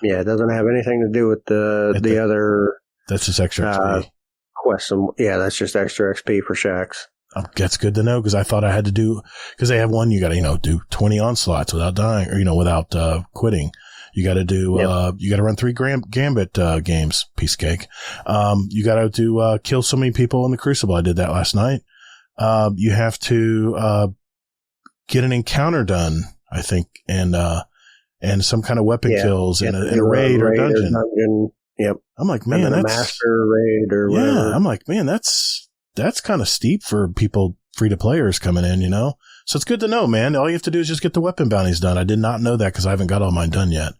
Yeah, it doesn't have anything to do with the other... That's just extra XP. Quests. That's just extra XP for shacks. That's good to know, because I thought I had to do, because they have one, you got to, do 20 onslaughts without dying, or, without quitting. You got to do, you got to run 3 Gambit games, piece of cake. You got to do, kill so many people in the Crucible. I did that last night. You have to, get an encounter done, I think, and some kind of weapon kills in a raid or dungeon. Yep. I'm like, man, and then that's a master raid or whatever. Yeah, I'm like, man, that's kind of steep for people, free-to-players coming in, you know? So it's good to know, man. All you have to do is just get the weapon bounties done. I did not know that because I haven't got all mine done yet.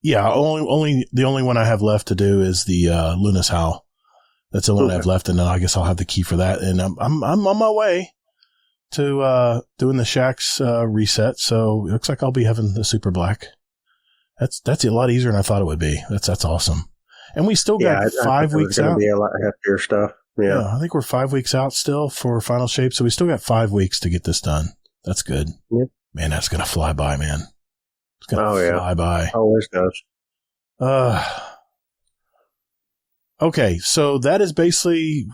Yeah, the only one I have left to do is the Luna's Howl. That's the only one I have left, and then I guess I'll have the key for that. And I'm on my way to doing the Shack's reset, so it looks like I'll be having the Super Black. That's a lot easier than I thought it would be. That's awesome. And we still got 5 weeks out. It's going to be a lot heftier stuff. Yeah, I think we're 5 weeks out still for Final Shape, so we still got 5 weeks to get this done. That's good. Yep. Man, that's going to fly by, man. It's going to fly by. Always does. Okay, so that is basically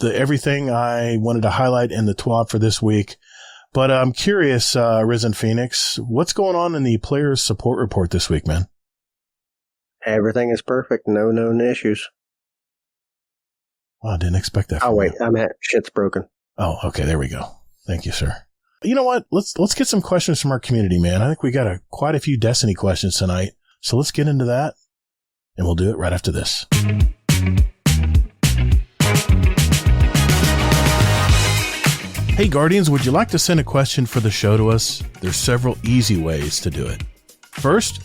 everything I wanted to highlight in the TWAB for this week. But I'm curious, Arisenphoenix, what's going on in the players support report this week, man? Everything is perfect. No known issues. Well, I didn't expect that. Oh, wait. Shit's broken. Oh, okay. There we go. Thank you, sir. You know what? Let's get some questions from our community, man. I think we got quite a few Destiny questions tonight. So let's get into that, and we'll do it right after this. Hey, Guardians, would you like to send a question for the show to us? There's several easy ways to do it. First,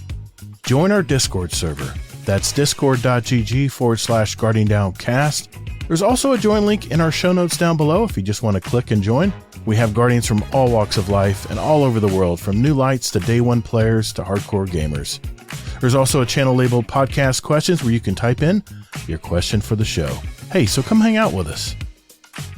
join our Discord server. That's discord.gg/GuardianDownCast. There's also a join link in our show notes down below if you just want to click and join. We have Guardians from all walks of life and all over the world, from new lights to day one players to hardcore gamers. There's also a channel labeled Podcast Questions where you can type in your question for the show. Hey, so come hang out with us.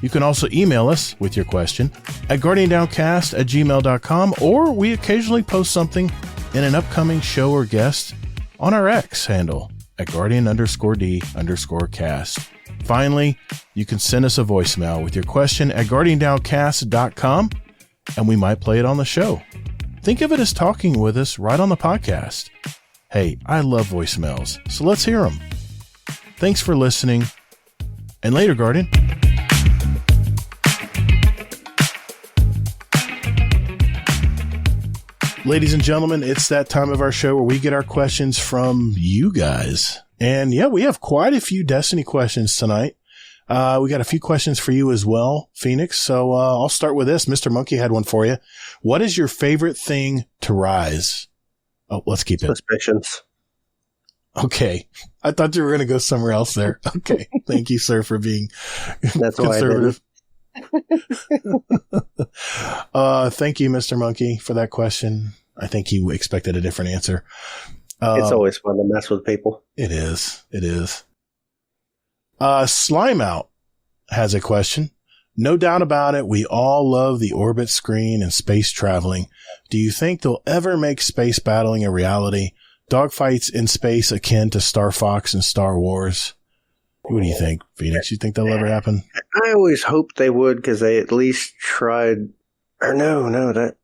You can also email us with your question at guardiandowncast@gmail.com, or we occasionally post something in an upcoming show or guest on our X handle at guardian_D_cast. Finally, you can send us a voicemail with your question at guardiandowncast.com, and we might play it on the show. Think of it as talking with us right on the podcast. Hey, I love voicemails, so let's hear them. Thanks for listening, and later, Guardian. Ladies and gentlemen, it's that time of our show where we get our questions from you guys. And yeah, we have quite a few Destiny questions tonight. We got a few questions for you as well, Phoenix. So I'll start with this. Mr. Monkey had one for you. What is your favorite thing to Rise? Oh, let's keep it. Suspicions. Okay. I thought you were going to go somewhere else there. Okay. Thank you, sir, for being That's conservative. Thank you, Mr. Monkey, for that question. I think he expected a different answer. It's always fun to mess with people. It is. It is. Slime Out has a question. No doubt about it, we all love the orbit screen and space traveling. Do you think they'll ever make space battling a reality? Dogfights in space akin to Star Fox and Star Wars? What do you think, Phoenix? You think that'll ever happen? I always hoped they would, because they at least tried. Or no, that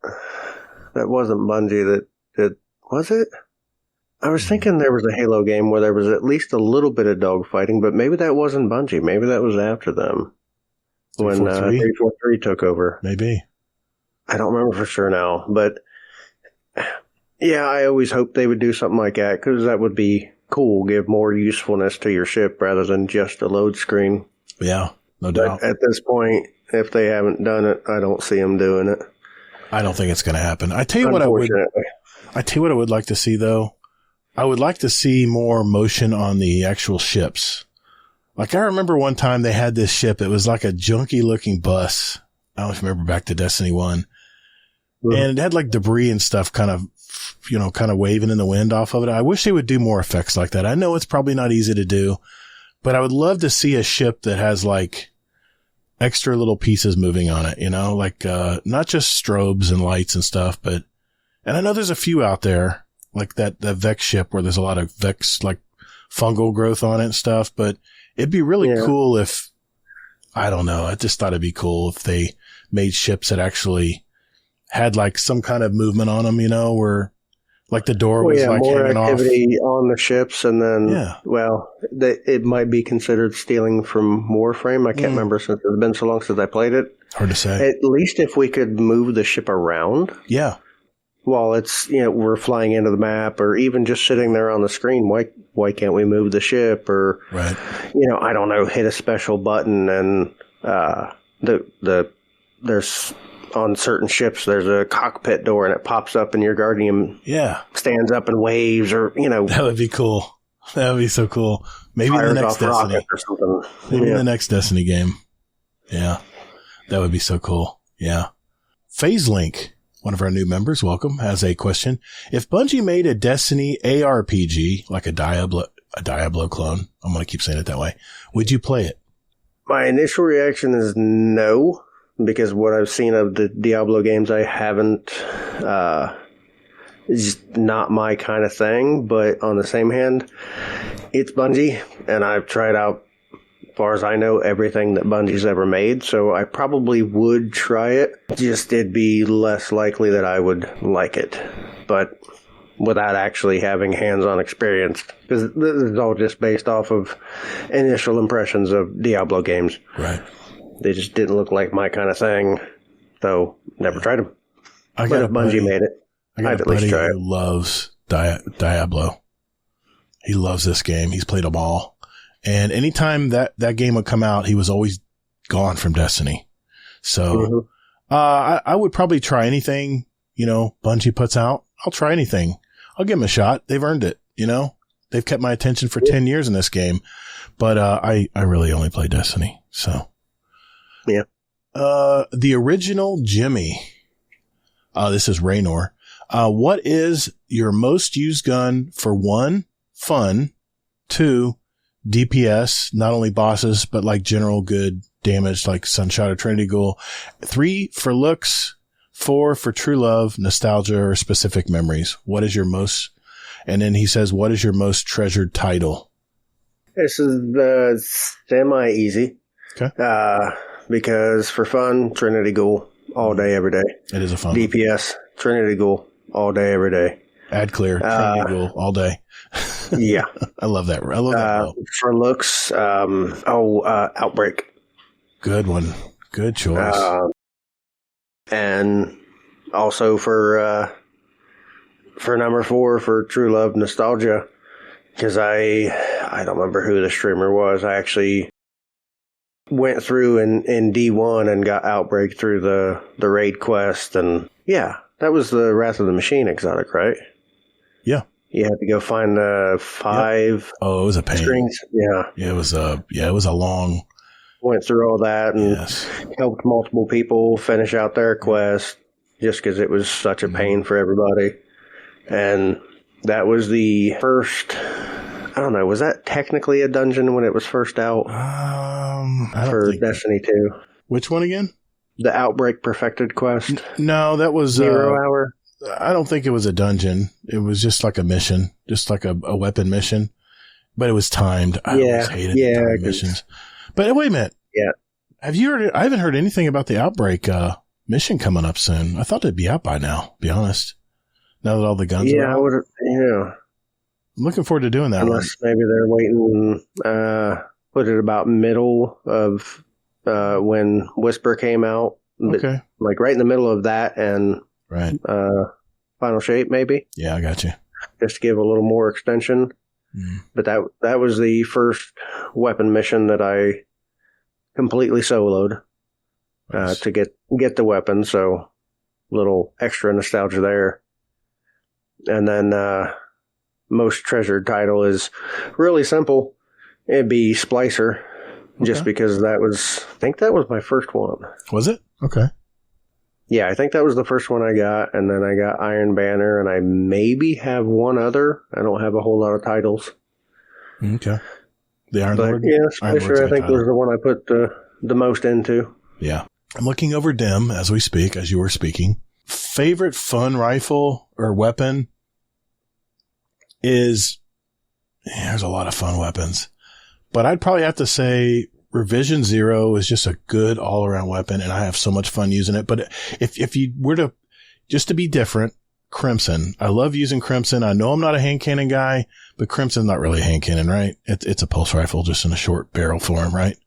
wasn't Bungie. That was it. I was thinking there was a Halo game where there was at least a little bit of dogfighting, but maybe that wasn't Bungie. Maybe that was after them when 343 took over. Maybe. I don't remember for sure now, but yeah, I always hoped they would do something like that, because that would be cool, give more usefulness to your ship rather than just a load screen. Yeah, no doubt. But at this point, if they haven't done it, I don't see them doing it. I don't think it's going to happen. I tell you what I would like to see, though. I would like to see more motion on the actual ships. Like, I remember one time they had this ship. It was like a junky looking bus. I don't remember back to Destiny 1. Mm-hmm. And it had like debris and stuff kind of waving in the wind off of it. I wish they would do more effects like that. I know it's probably not easy to do, but I would love to see a ship that has like extra little pieces moving on it, like, not just strobes and lights and stuff, and I know there's a few out there like that Vex ship where there's a lot of Vex, like fungal growth on it and stuff, but it'd be really cool if, I don't know, I just thought it'd be cool if they made ships that actually had like some kind of movement on them, where like the door was like more hanging activity off on the ships, and then it might be considered stealing from Warframe. I can't remember, since it's been so long since I played it. Hard to say. At least if we could move the ship around, while it's, we're flying into the map, or even just sitting there on the screen, why can't we move the ship? Or, right. I don't know, hit a special button and there's on certain ships, there's a cockpit door and it pops up and your Guardian stands up and waves, or, That would be cool. That would be so cool. Maybe in the next Destiny. Or something. Maybe in the next Destiny game. Yeah. That would be so cool. Yeah. PhaseLink, one of our new members, welcome, has a question. If Bungie made a Destiny ARPG, like a Diablo clone, I'm going to keep saying it that way, would you play it? My initial reaction is no, because what I've seen of the Diablo games, I haven't, it's just not my kind of thing. But on the same hand, it's Bungie, and I've tried out, as far as I know, everything that Bungie's ever made. So I probably would try it. Just it'd be less likely that I would like it. But without actually having hands-on experience, because this is all just based off of initial impressions of Diablo games. Right. They just didn't look like my kind of thing, so never tried them. But if Bungie made it, I'd at least try it. Who loves Diablo. He loves this game. He's played them all. And anytime that game would come out, he was always gone from Destiny. So I would probably try anything, Bungie puts out. I'll try anything. I'll give them a shot. They've earned it, They've kept my attention for 10 years in this game. But I really only play Destiny, so. Yeah. The original Jimmy. This is Raynor. What is your most used gun for 1, fun, 2, DPS, not only bosses, but like general good damage like Sunshot or Trinity Ghoul, 3 for looks, 4 for true love, nostalgia, or specific memories? What is your most, and then he says, what is your most treasured title? This is semi-easy. Okay. Because for fun, Trinity Ghoul all day, every day. It is a fun DPS, Trinity Ghoul all day, every day. Ad clear, Trinity Ghoul all day. Yeah. I love that. I love that. For looks, Outbreak. Good one. Good choice. And also for number 4, for True Love, Nostalgia, because I don't remember who the streamer was. I actually went through in D1 and got Outbreak through the raid quest, and that was the Wrath of the Machine exotic, right? Yeah. You had to go find the 5. Yep. Oh, it was a pain. Strings. Yeah. It was a long. Went through all that and helped multiple people finish out their quest, just because it was such a pain for everybody. And that was the first. I don't know. Was that technically a dungeon when it was first out? For Destiny 2. Which one again? The Outbreak Perfected quest. No, that was 0 hour. I don't think it was a dungeon. It was just like a mission, just like a weapon mission, but it was timed. I always hated the timed missions. But wait a minute. Yeah. Have you heard? I haven't heard anything about the Outbreak mission coming up soon. I thought it'd be out by now, to be honest. Now that all the guns are out. I would. Yeah. I'm looking forward to doing that. Unless maybe they're waiting, put it about middle of when Whisper came out. Okay. Like right in the middle of that and Final Shape, maybe. Yeah, I got you. Just to give a little more extension. But that was the first weapon mission that I completely soloed to get the weapon. So little extra nostalgia there. And then most treasured title is really simple. It'd be Splicer, just because I think that was my first one. Was it? Okay. Yeah, I think that was the first one I got, and then I got Iron Banner, and I maybe have one other. I don't have a whole lot of titles. Okay. The Iron Lord? Yeah, Splicer, I think was the one I put the most into. Yeah. I'm looking over Dim as we speak, as you were speaking. Favorite fun rifle or weapon is, there's a lot of fun weapons, but I'd probably have to say Revision Zero is just a good all around weapon, and I have so much fun using it. But if you were to, just to be different, Crimson. I love using Crimson. I know I'm not a hand cannon guy, but Crimson's not really a hand cannon, right? It's a pulse rifle just in a short barrel form, right?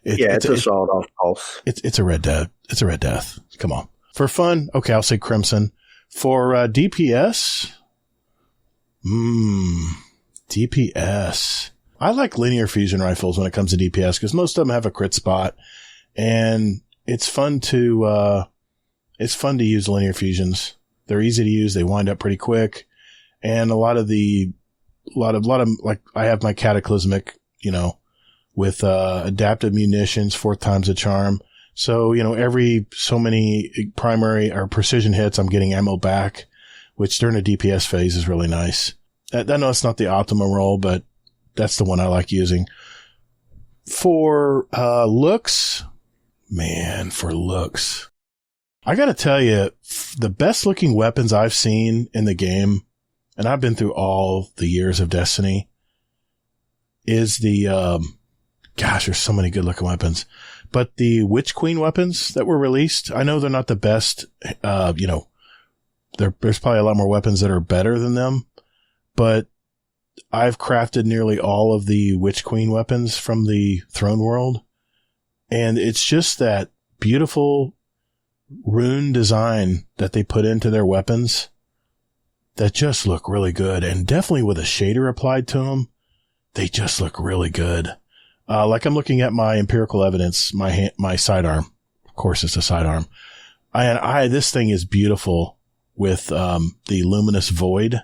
It's a sawed-off pulse. It's a red death. It's a red death. Come on. For fun, okay, I'll say Crimson. For DPS, DPS. I like linear fusion rifles when it comes to DPS because most of them have a crit spot, and it's fun to use linear fusions. They're easy to use. They wind up pretty quick, and a lot of like I have my cataclysmic, with adaptive munitions, 4 times the charm. So, every so many primary or precision hits, I'm getting ammo back, which during a DPS phase is really nice. I know it's not the optimum roll, but that's the one I like using. For looks, I got to tell you, the best looking weapons I've seen in the game, and I've been through all the years of Destiny, is the, there's so many good looking weapons, but the Witch Queen weapons that were released, I know they're not the best, there's probably a lot more weapons that are better than them, but I've crafted nearly all of the Witch Queen weapons from the Throne World, and it's just that beautiful rune design that they put into their weapons that just look really good, and definitely with a shader applied to them, they just look really good. Like I'm looking at my empirical evidence, my sidearm. Of course, it's a sidearm. This thing is beautiful with the luminous void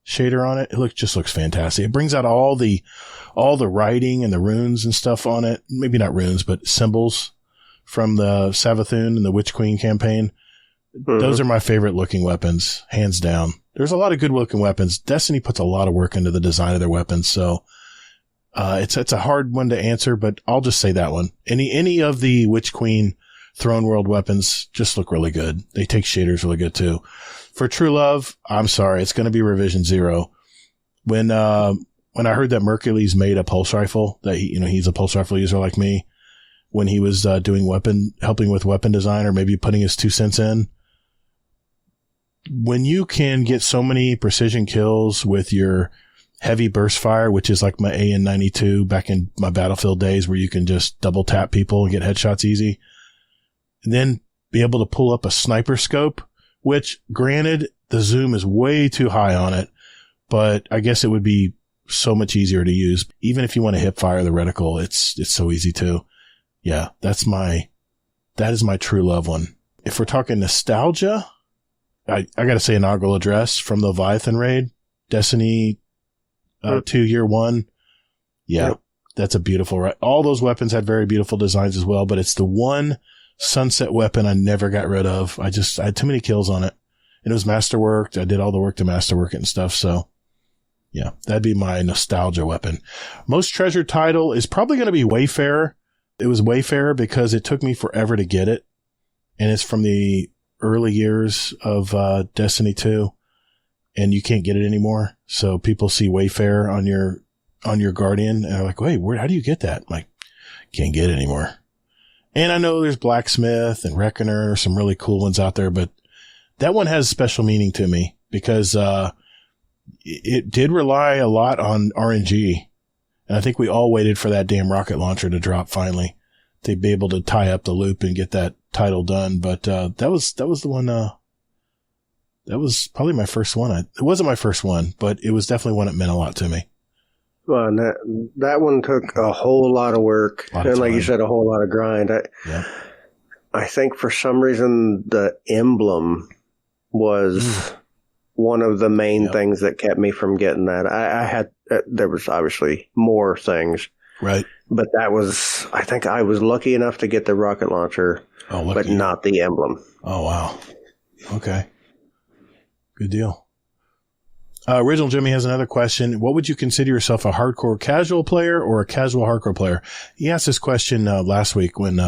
shader on it. It just looks fantastic. It brings out all the writing and the runes and stuff on it. Maybe not runes, but symbols from the Savathun and the Witch Queen campaign. Mm-hmm. Those are my favorite looking weapons, hands down. There's a lot of good looking weapons. Destiny puts a lot of work into the design of their weapons, so it's a hard one to answer, but I'll just say that one. Any of the Witch Queen Throne World weapons just look really good. They take shaders really good too. For True Love, I'm sorry, it's going to be Revision 0. When I heard that Mercules made a pulse rifle, that he's a pulse rifle user like me, when he was helping with weapon design or maybe putting his 2 cents in, when you can get so many precision kills with your heavy burst fire, which is like my AN-92 back in my Battlefield days where you can just double tap people and get headshots easy, and then be able to pull up a sniper scope, which granted the zoom is way too high on it, but I guess it would be so much easier to use. Even if you want to hip fire the reticle, it's so easy too. Yeah, that is my True Love one. If we're talking nostalgia, I gotta say Inaugural Address from the Leviathan raid, Destiny 2 Year 1. Yeah, yep. That's a beautiful, right? All those weapons had very beautiful designs as well, but it's the one sunset weapon I never got rid of. I had too many kills on it. And it was masterworked. I did all the work to masterwork it and stuff. So yeah, that'd be my nostalgia weapon. Most treasured title is probably going to be Wayfarer. It was Wayfarer because it took me forever to get it. And it's from the early years of Destiny 2. And you can't get it anymore. So people see Wayfarer on your Guardian and they're like, wait, how do you get that? I'm like, can't get it anymore. And I know there's Blacksmith and Reckoner, some really cool ones out there, but that one has special meaning to me because it did rely a lot on RNG. And I think we all waited for that damn rocket launcher to drop finally to be able to tie up the loop and get that title done. But that was the one. That was probably my first one. It wasn't my first one, but it was definitely one that meant a lot to me. Well, and that one took a whole lot of work, and like you said, a whole lot of grind. I think for some reason the emblem was one of the main things that kept me from getting that. I had there was obviously more things, right? But I think I was lucky enough to get the rocket launcher, but not the emblem. Oh wow, okay, good deal. Original Jimmy has another question. What would you consider yourself, a hardcore casual player or a casual hardcore player? He asked this question last week when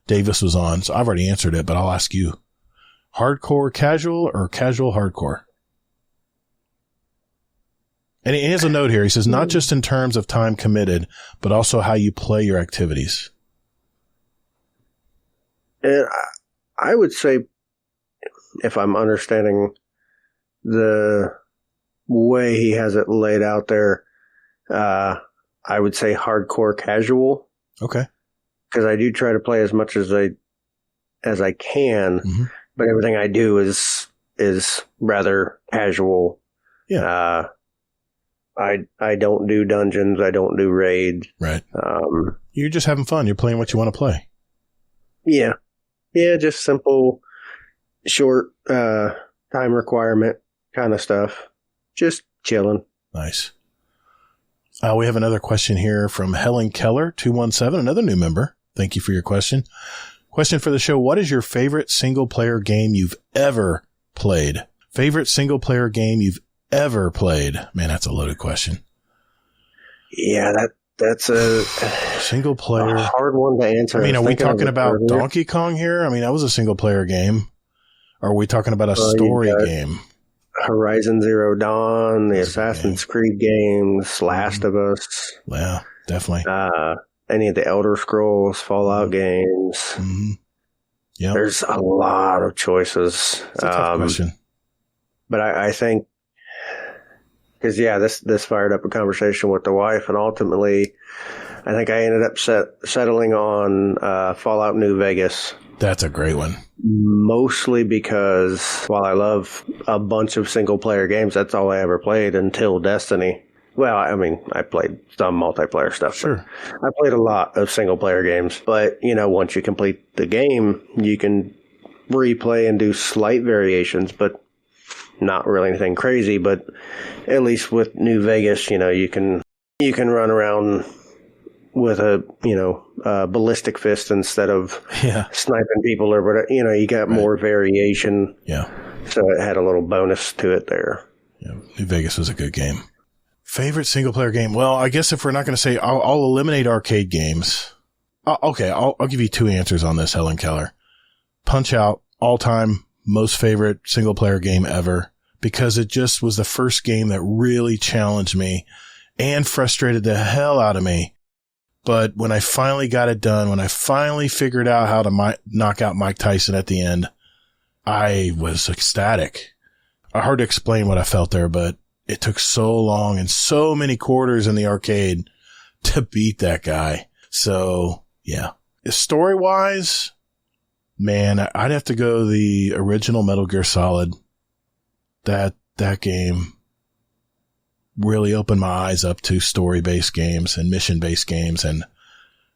Davis was on, so I've already answered it, but I'll ask you. Hardcore casual or casual hardcore? And he has a note here. He says, not just in terms of time committed, but also how you play your activities. And I would say, if I'm understanding the way he has it laid out there, I would say hardcore casual. Okay. Because I do try to play as much as I can, but everything I do is is rather casual. Yeah. I don't do dungeons. I don't do raids. Right. You're just having fun. You're playing what you want to play. Yeah. Yeah, just simple, short time requirement kind of stuff. Just chilling. Nice. We have another question here from Helen Keller, 217, another new member. Thank you for your question. Question for the show. What is your favorite single-player game you've ever played? Favorite single-player game you've ever played? Man, that's a loaded question. Yeah, that's a single player hard one to answer. I mean, are we talking about Donkey Kong here? I mean, that was a single player game. Or are we talking about a story game? Horizon Zero Dawn, the Assassin's Creed games, Last of Us. Yeah, definitely. Any of the Elder Scrolls, Fallout games. Mm-hmm. Yeah, there's a lot of choices. That's a tough question. But I think, because this fired up a conversation with the wife, and ultimately, I think I ended up settling on Fallout New Vegas. That's a great one. Mostly because while I love a bunch of single player games, that's all I ever played until Destiny. Well, I mean, I played some multiplayer stuff. Sure. I played a lot of single player games, but once you complete the game, you can replay and do slight variations, but not really anything crazy. But at least with New Vegas, you can run around with a ballistic fist instead of sniping people or whatever. You got more variation. Yeah. So it had a little bonus to it there. Yeah. New Vegas was a good game. Favorite single player game? Well, I guess if we're not going to say, I'll eliminate arcade games. Okay. I'll give you two answers on this, Helen Keller. Punch-Out, all time most favorite single player game ever, because it just was the first game that really challenged me and frustrated the hell out of me. But when I finally got it done, when I finally figured out how to knock out Mike Tyson at the end, I was ecstatic. Hard to explain what I felt there, but it took so long and so many quarters in the arcade to beat that guy. So, yeah. Story-wise, man, I'd have to go the original Metal Gear Solid. That game really opened my eyes up to story-based games and mission-based games. And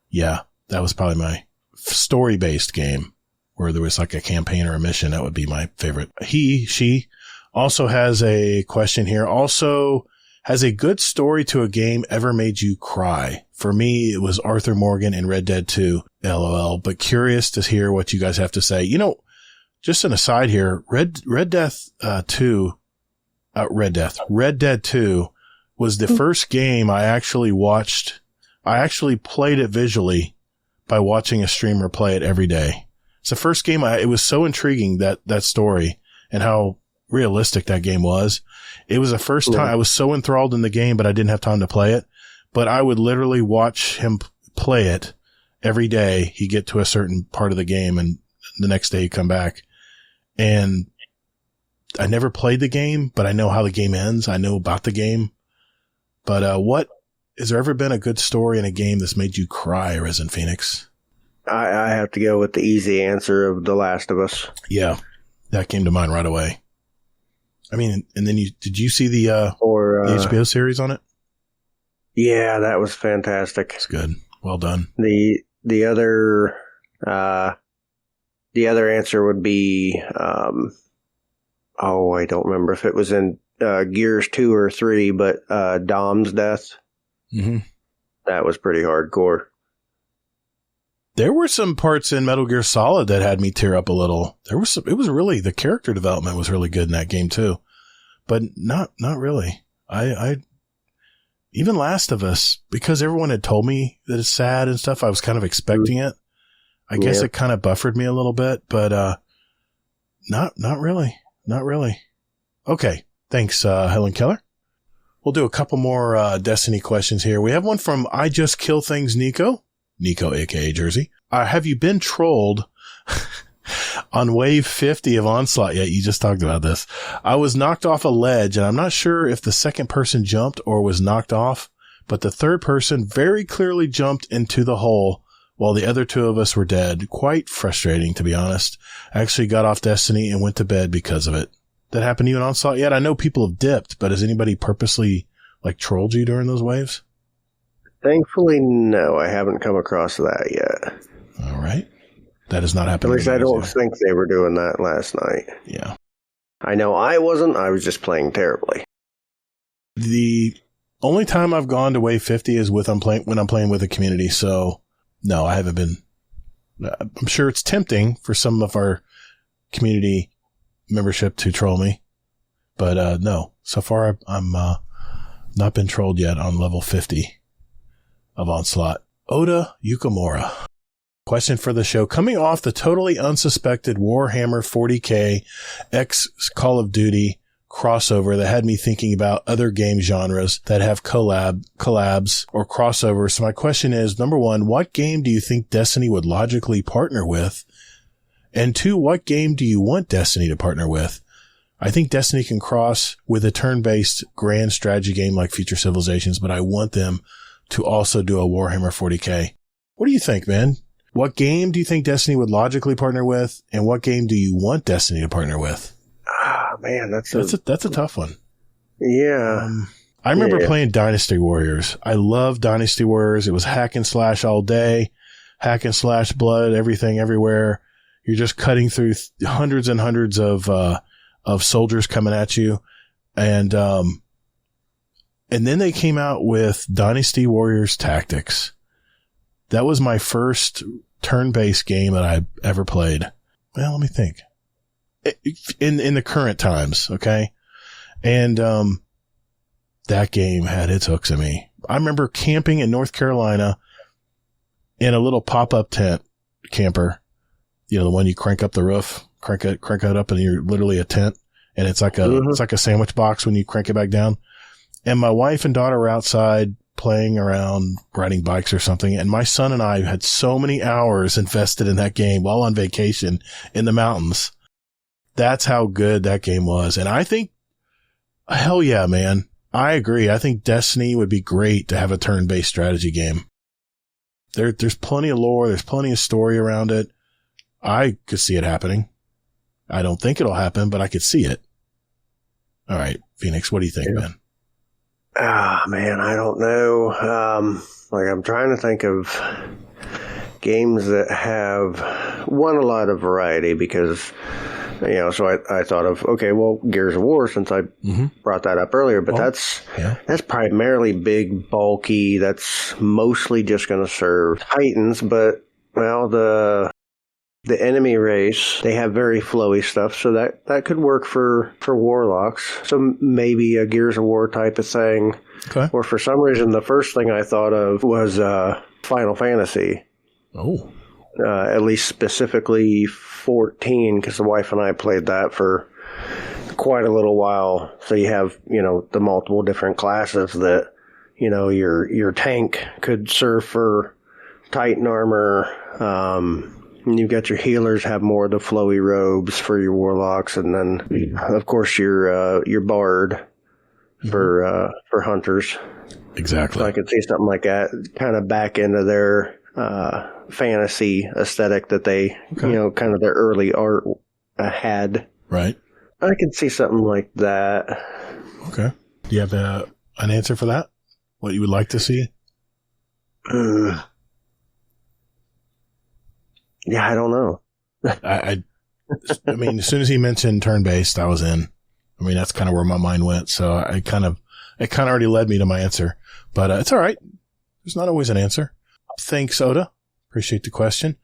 yeah, that was probably my story-based game where there was like a campaign or a mission. That would be my favorite. She also has a question here. Also, has a good story to a game ever made you cry? For me, it was Arthur Morgan in Red Dead 2, LOL, but curious to hear what you guys have to say. Just an aside here, Red Dead 2 was the first game I actually watched. I actually played it visually by watching a streamer play it every day. It's the first game it was so intriguing, that story and how realistic that game was. It was the first time I was so enthralled in the game, but I didn't have time to play it. But I would literally watch him play it every day. He'd get to a certain part of the game and the next day he'd come back. And I never played the game, but I know how the game ends. I know about the game. But has there ever been a good story in a game that's made you cry, Arisenphoenix? I have to go with the easy answer of The Last of Us. Yeah, that came to mind right away. I mean, and then did you see the HBO series on it? Yeah, that was fantastic. It's good. Well done. The other answer would be I don't remember if it was in Gears 2 or 3, but Dom's death. Mm-hmm. That was pretty hardcore. There were some parts in Metal Gear Solid that had me tear up a little. It was really, the character development was really good in that game too, but not really. I even Last of Us, because everyone had told me that it's sad and stuff, I was kind of expecting it. I guess it kind of buffered me a little bit, but not really. Not really. Okay. Thanks, Helen Keller. We'll do a couple more Destiny questions here. We have one from I Just Kill Things Nico, aka Jersey. Have you been trolled on wave 50 of Onslaught yet? You just talked about this. I was knocked off a ledge, and I'm not sure if the second person jumped or was knocked off, but the third person very clearly jumped into the hole while the other two of us were dead. Quite frustrating, to be honest. I actually got off Destiny and went to bed because of it. that happened to you in Onslaught yet? I know people have dipped, but has anybody purposely like trolled you during those waves? Thankfully, no. I haven't come across that yet. All right. That has not happened. At least I don't think they were doing that last night. Yeah. I know I wasn't. I was just playing terribly. The only time I've gone to wave 50 is when I'm playing with a community. So no, I haven't been. I'm sure it's tempting for some of our community membership to troll me, but no. So far, I'm not been trolled yet on level 50 of Onslaught. Oda Yukamura. Question for the show. Coming off the totally unsuspected Warhammer 40K X Call of Duty crossover that had me thinking about other game genres that have collabs or crossovers. So my question is, number one, what game do you think Destiny would logically partner with? And two, what game do you want Destiny to partner with? I think Destiny can cross with a turn-based grand strategy game like Future Civilizations, but I want them to also do a Warhammer 40K. What do you think, man? What game do you think Destiny would logically partner with? And what game do you want Destiny to partner with? Ah, man, that's a tough one. Yeah. I remember playing Dynasty Warriors. I love Dynasty Warriors. It was hack and slash all day, hack and slash blood, everything, everywhere. You're just cutting through hundreds and hundreds of soldiers coming at you. And then they came out with Dynasty Warriors Tactics. That was my first turn-based game that I ever played. Well, let me think. In the current times, okay? And that game had its hooks in me. I remember camping in North Carolina in a little pop-up tent camper. You know, the one you crank up the roof, crank it up, and you're literally a tent. And it's like a sandwich box when you crank it back down. And my wife and daughter were outside playing around, riding bikes or something. And my son and I had so many hours invested in that game while on vacation in the mountains. That's how good that game was. And I think, hell yeah, man. I agree. I think Destiny would be great to have a turn-based strategy game. There's plenty of lore. There's plenty of story around it. I could see it happening. I don't think it'll happen, but I could see it. All right, Phoenix, what do you think, man? Ah, man, I don't know. I'm trying to think of games that have won a lot of variety because, so I thought of, okay, well, Gears of War, since I brought that up earlier, but that's primarily big, bulky. That's mostly just going to serve Titans, but, well, the enemy race, they have very flowy stuff, so that could work for Warlocks. So maybe a Gears of War type of thing. Okay. Or for some reason, the first thing I thought of was Final Fantasy. Oh. At least specifically 14, because the wife and I played that for quite a little while. So you have, the multiple different classes that, your tank could serve for Titan armor. You've got your healers have more of the flowy robes for your warlocks, and then, of course, your bard for hunters. Exactly. So I could see something like that, kind of back into their fantasy aesthetic that they, kind of their early art had. Right. I could see something like that. Okay. Do you have an answer for that? What you would like to see? Yeah, I don't know. I mean, as soon as he mentioned turn-based, I was in. I mean, that's kind of where my mind went. So it kind of already led me to my answer, but it's all right. There's not always an answer. Thanks, Oda. Appreciate the question.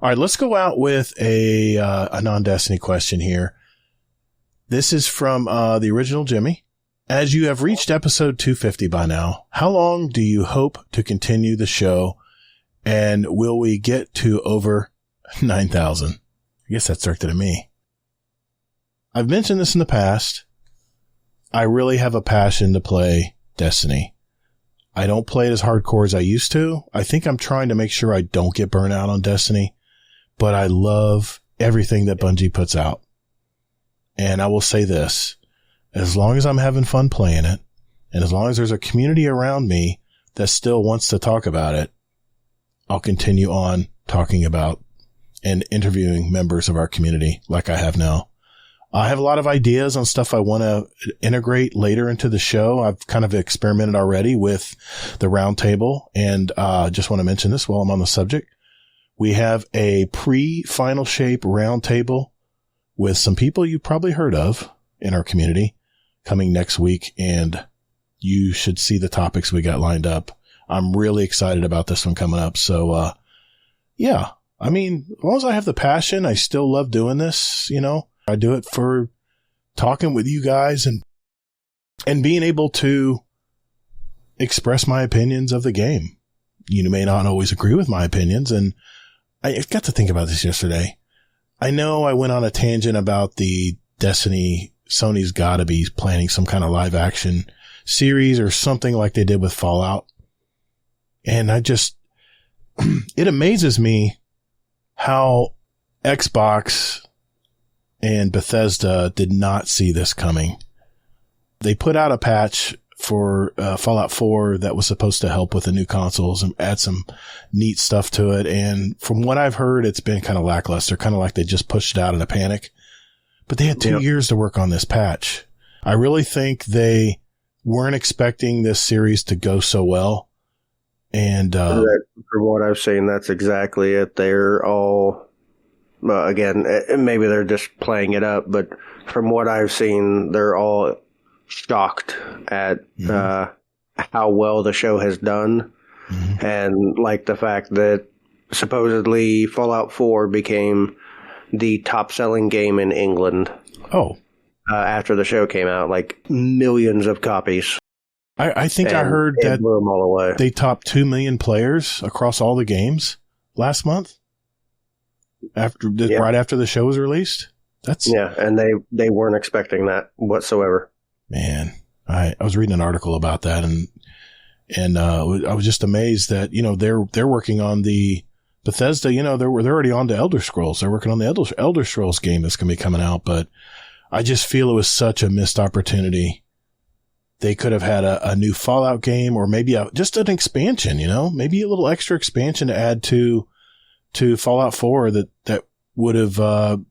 All right, let's go out with a non-Destiny question here. This is from the original Jimmy. As you have reached episode 250 by now, how long do you hope to continue the show? And will we get to over 9,000? I guess that's directed at me. I've mentioned this in the past. I really have a passion to play Destiny. I don't play it as hardcore as I used to. I think I'm trying to make sure I don't get burnt out on Destiny, but I love everything that Bungie puts out. And I will say this, as long as I'm having fun playing it, and as long as there's a community around me that still wants to talk about it, I'll continue on talking about and interviewing members of our community like I have now. I have a lot of ideas on stuff I want to integrate later into the show. I've kind of experimented already with the roundtable, and just want to mention this while I'm on the subject. We have a pre-Final Shape roundtable with some people you've probably heard of in our community coming next week, and you should see the topics we got lined up. I'm really excited about this one coming up. So, yeah, I mean, as long as I have the passion, I still love doing this. You know, I do it for talking with you guys and being able to express my opinions of the game. You may not always agree with my opinions. And I got to think about this yesterday. I know I went on a tangent about the Destiny. Sony's got to be planning some kind of live action series or something like they did with Fallout. And it amazes me how Xbox and Bethesda did not see this coming. They put out a patch for Fallout 4 that was supposed to help with the new consoles and add some neat stuff to it. And from what I've heard, it's been kind of lackluster, kind of like they just pushed it out in a panic. But they had 2 years to work on this patch. I really think they weren't expecting this series to go so well. And from what I've seen, that's exactly it. They're all, again, maybe they're just playing it up, but from what I've seen, they're all shocked at how well the show has done. Mm-hmm. And like the fact that supposedly Fallout 4 became the top-selling game in England. Oh. After the show came out, like millions of copies. I think I heard that blew them all away. They topped 2 million players across all the games last month. Right after the show was released. And they weren't expecting that whatsoever. Man, I was reading an article about that, and I was just amazed that they're working on the Bethesda. They're already on to Elder Scrolls. They're working on the Elder Scrolls game that's going to be coming out, but I just feel it was such a missed opportunity. They could have had a new Fallout game, or maybe just an expansion, maybe a little extra expansion to add to Fallout 4 that would have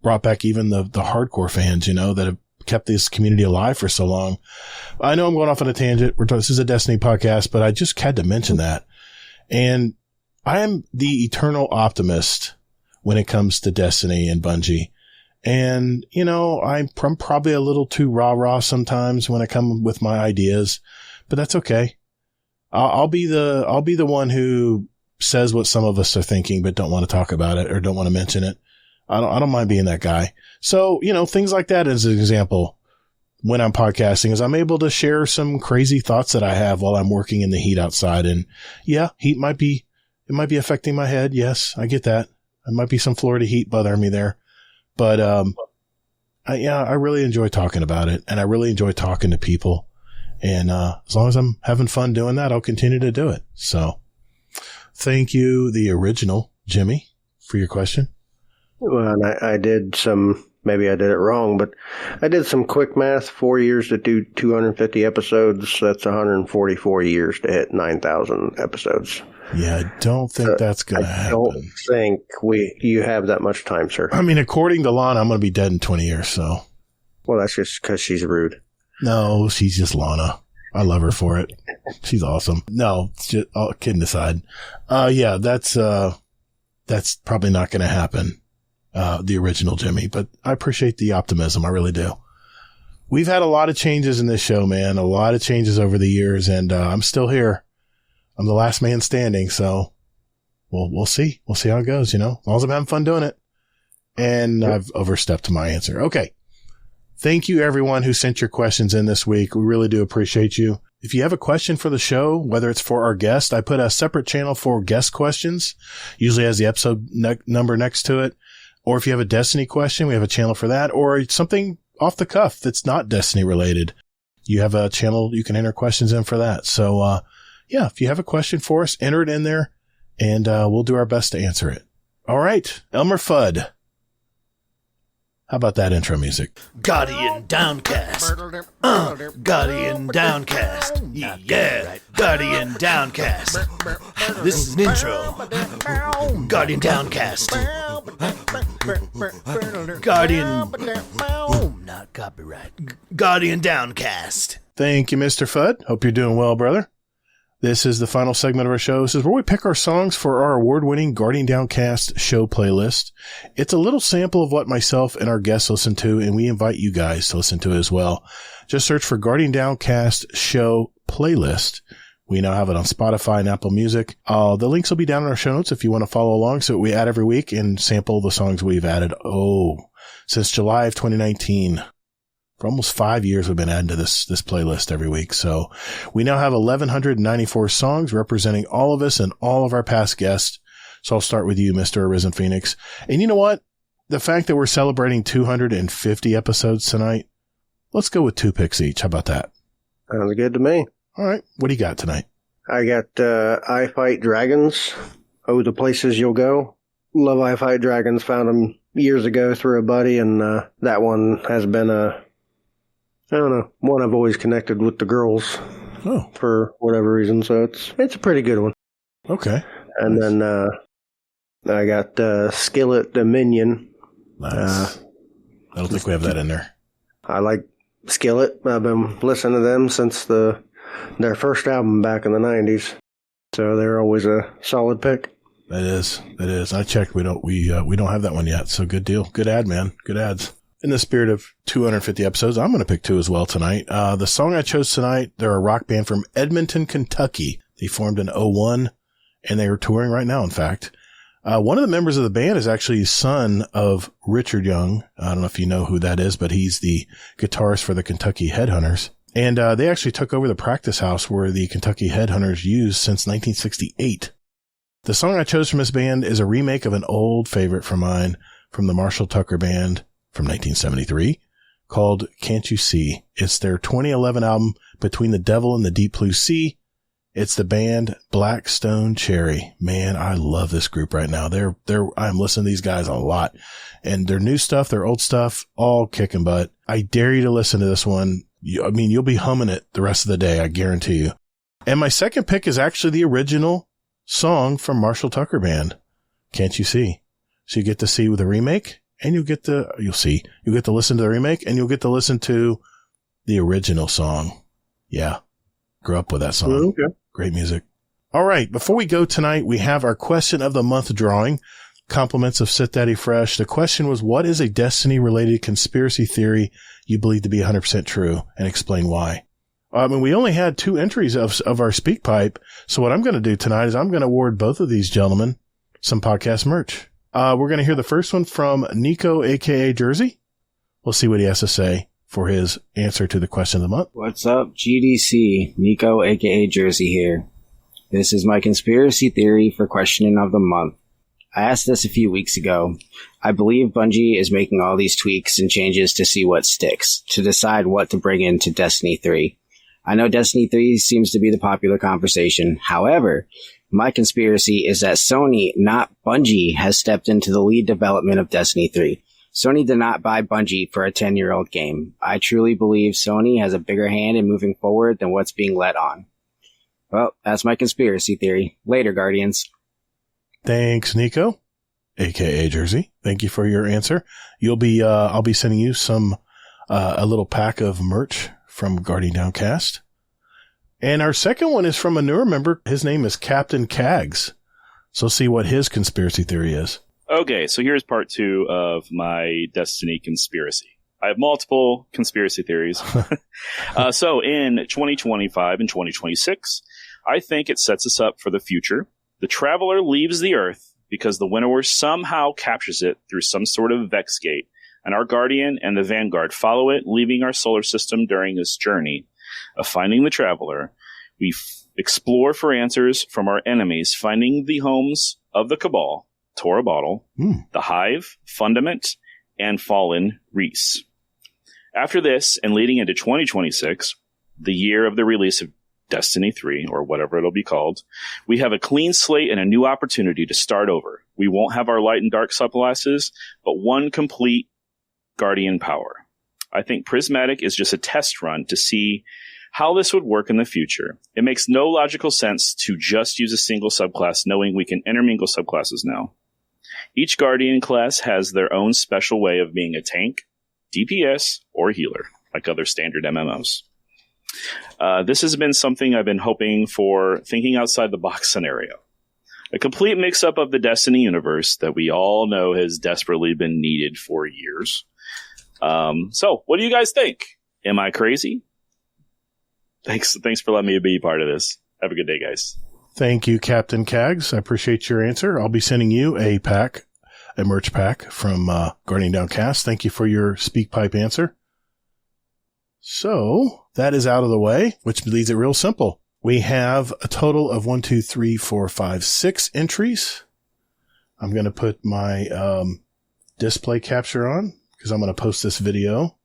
brought back even the hardcore fans, that have kept this community alive for so long. I know I'm going off on a tangent. This is a Destiny podcast, but I just had to mention that. And I am the eternal optimist when it comes to Destiny and Bungie. And, I'm probably a little too rah-rah sometimes when I come with my ideas, but that's okay. I'll be the one who says what some of us are thinking, but don't want to talk about it or don't want to mention it. I don't mind being that guy. So, things like that as an example when I'm podcasting is I'm able to share some crazy thoughts that I have while I'm working in the heat outside. And yeah, heat might be affecting my head. Yes, I get that. There might be some Florida heat bothering me there. But, I really enjoy talking about it, and I really enjoy talking to people. And, as long as I'm having fun doing that, I'll continue to do it. So thank you, the original Jimmy, for your question. Well, and I did maybe I did it wrong, but I did some quick math. 4 years to do 250 episodes. That's 144 years to hit 9,000 episodes. Yeah, I don't think that's going to happen. I don't think you have that much time, sir. I mean, according to Lana, I'm going to be dead in 20 years, so. Well, that's just because she's rude. No, she's just Lana. I love her for it. She's awesome. No, just, kidding aside. Yeah, that's probably not going to happen. The original Jimmy, but I appreciate the optimism. I really do. We've had a lot of changes in this show, man. A lot of changes over the years, and I'm still here. I'm the last man standing, so we'll see. We'll see how it goes, As long as I'm having fun doing it. And I've overstepped my answer. Okay. Thank you, everyone who sent your questions in this week. We really do appreciate you. If you have a question for the show, whether it's for our guest, I put a separate channel for guest questions, usually has the episode number next to it. Or if you have a Destiny question, we have a channel for that, or something off the cuff that's not Destiny related. You have a channel you can enter questions in for that. So, yeah, if you have a question for us, enter it in there, and we'll do our best to answer it. All right, Elmer Fudd. How about that intro music? Guardian Downcast. Guardian Downcast. Yeah, Guardian Downcast. This is an intro. Guardian Downcast. Guardian. Not copyright. Guardian Downcast. Thank you, Mr. Fudd. Hope you're doing well, brother. This is the final segment of our show. This is where we pick our songs for our award-winning Guardian Downcast show playlist. It's a little sample of what myself and our guests listen to, and we invite you guys to listen to it as well. Just search for Guardian Downcast show playlist. We now have it on Spotify and Apple Music. The links will be down in our show notes if you want to follow along. So we add every week and sample the songs we've added. Since July of 2019. For almost 5 years, we've been adding to this playlist every week. So we now have 1,194 songs representing all of us and all of our past guests. So I'll start with you, Mr. Arisenphoenix. And you know what? The fact that we're celebrating 250 episodes tonight, let's go with 2 picks each. How about that? Sounds good to me. All right. What do you got tonight? I got I Fight Dragons. Oh, the Places You'll Go. Love I Fight Dragons. Found them years ago through a buddy, and that one has been one I've always connected with the girls for whatever reason, so it's a pretty good one. Okay. And then I got Skillet Dominion. Nice. I don't think we have that in there. I like Skillet. I've been listening to them since their first album back in the 90s, so they're always a solid pick. It is. I checked. We don't have that one yet, so good deal. Good ad, man. Good ads. In the spirit of 250 episodes, I'm going to pick 2 as well tonight. The song I chose tonight, they're a rock band from Edmonton, Kentucky. They formed in 2001, and they are touring right now, in fact. One of the members of the band is actually son of Richard Young. I don't know if you know who that is, but he's the guitarist for the Kentucky Headhunters. And they actually took over the practice house where the Kentucky Headhunters used since 1968. The song I chose from this band is a remake of an old favorite from mine from the Marshall Tucker Band from 1973 called Can't You See? It's their 2011 album Between the Devil and the Deep Blue Sea. It's the band Black Stone Cherry. Man, I love this group right now. I'm listening to these guys a lot, and their new stuff, their old stuff, all kicking butt. I dare you to listen to this one. You'll be humming it the rest of the day. I guarantee you. And my second pick is actually the original song from Marshall Tucker Band. Can't You See? So you get to see with the remake. And you'll get to listen to the remake, and you'll get to listen to the original song. Yeah. Grew up with that song. Okay. Great music. All right. Before we go tonight, we have our question of the month drawing. Compliments of Sit Daddy Fresh. The question was, what is a Destiny-related conspiracy theory you believe to be 100% true, and explain why? We only had 2 entries of our speak pipe. So what I'm going to do tonight is I'm going to award both of these gentlemen some podcast merch. We're going to hear the first one from Nico, a.k.a. Jersey. We'll see what he has to say for his answer to the question of the month. What's up, GDC? Nico, a.k.a. Jersey here. This is my conspiracy theory for question of the month. I asked this a few weeks ago. I believe Bungie is making all these tweaks and changes to see what sticks, to decide what to bring into Destiny 3. I know Destiny 3 seems to be the popular conversation. However, my conspiracy is that Sony, not Bungie, has stepped into the lead development of Destiny 3. Sony did not buy Bungie for a 10-year-old game. I truly believe Sony has a bigger hand in moving forward than what's being let on. Well, that's my conspiracy theory. Later, Guardians. Thanks, Nico, a.k.a. Jersey. Thank you for your answer. I'll be sending you a little pack of merch from Guardian Downcast. And our second one is from a newer member. His name is Captain Cags. So see what his conspiracy theory is. Okay, so here's part 2 of my Destiny conspiracy. I have multiple conspiracy theories. So in 2025 and 2026, I think it sets us up for the future. The Traveler leaves the Earth because the Winnower somehow captures it through some sort of Vex gate, and our Guardian and the Vanguard follow it, leaving our solar system during this journey of finding the Traveler. We explore for answers from our enemies, finding the homes of the Cabal, Tora Bottle, the Hive, Fundament, and Fallen Reese. After this, and leading into 2026, the year of the release of Destiny 3, or whatever it'll be called, we have a clean slate and a new opportunity to start over. We won't have our light and dark subclasses, but one complete Guardian power. I think Prismatic is just a test run to see how this would work in the future. It makes no logical sense to just use a single subclass, knowing we can intermingle subclasses now. Each Guardian class has their own special way of being a tank, DPS, or healer, like other standard MMOs. This has been something I've been hoping for, thinking outside the box scenario. A complete mix-up of the Destiny universe that we all know has desperately been needed for years. So, what do you guys think? Am I crazy? Thanks for letting me be part of this. Have a good day, guys. Thank you, Captain Cags. I appreciate your answer. I'll be sending you a merch pack from Guardian Downcast. Thank you for your SpeakPipe answer. So, that is out of the way, which leaves it real simple. We have a total of 6 entries. I'm going to put my display capture on because I'm going to post this video.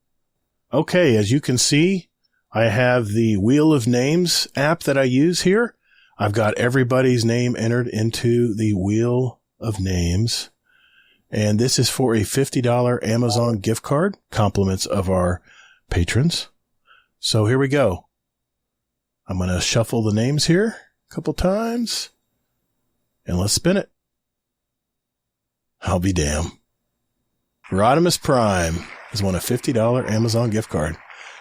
Okay, as you can see, I have the Wheel of Names app that I use here. I've got everybody's name entered into the Wheel of Names. And this is for a $50 Amazon gift card, compliments of our patrons. So here we go. I'm going to shuffle the names here a couple times. And let's spin it. I'll be damned. Rodimus Prime has won a $50 Amazon gift card.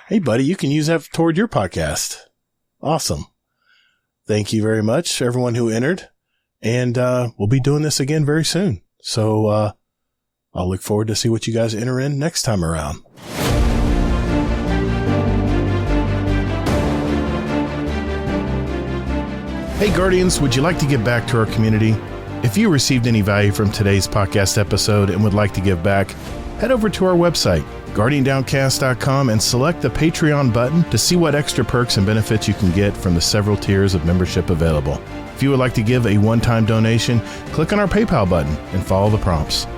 Hey, buddy, you can use that toward your podcast. Awesome. Thank you very much, everyone who entered. And we'll be doing this again very soon. So I'll look forward to see what you guys enter in next time around. Hey, Guardians, would you like to give back to our community? If you received any value from today's podcast episode and would like to give back, head over to our website, GuardianDowncast.com, and select the Patreon button to see what extra perks and benefits you can get from the several tiers of membership available. If you would like to give a one-time donation, click on our PayPal button and follow the prompts.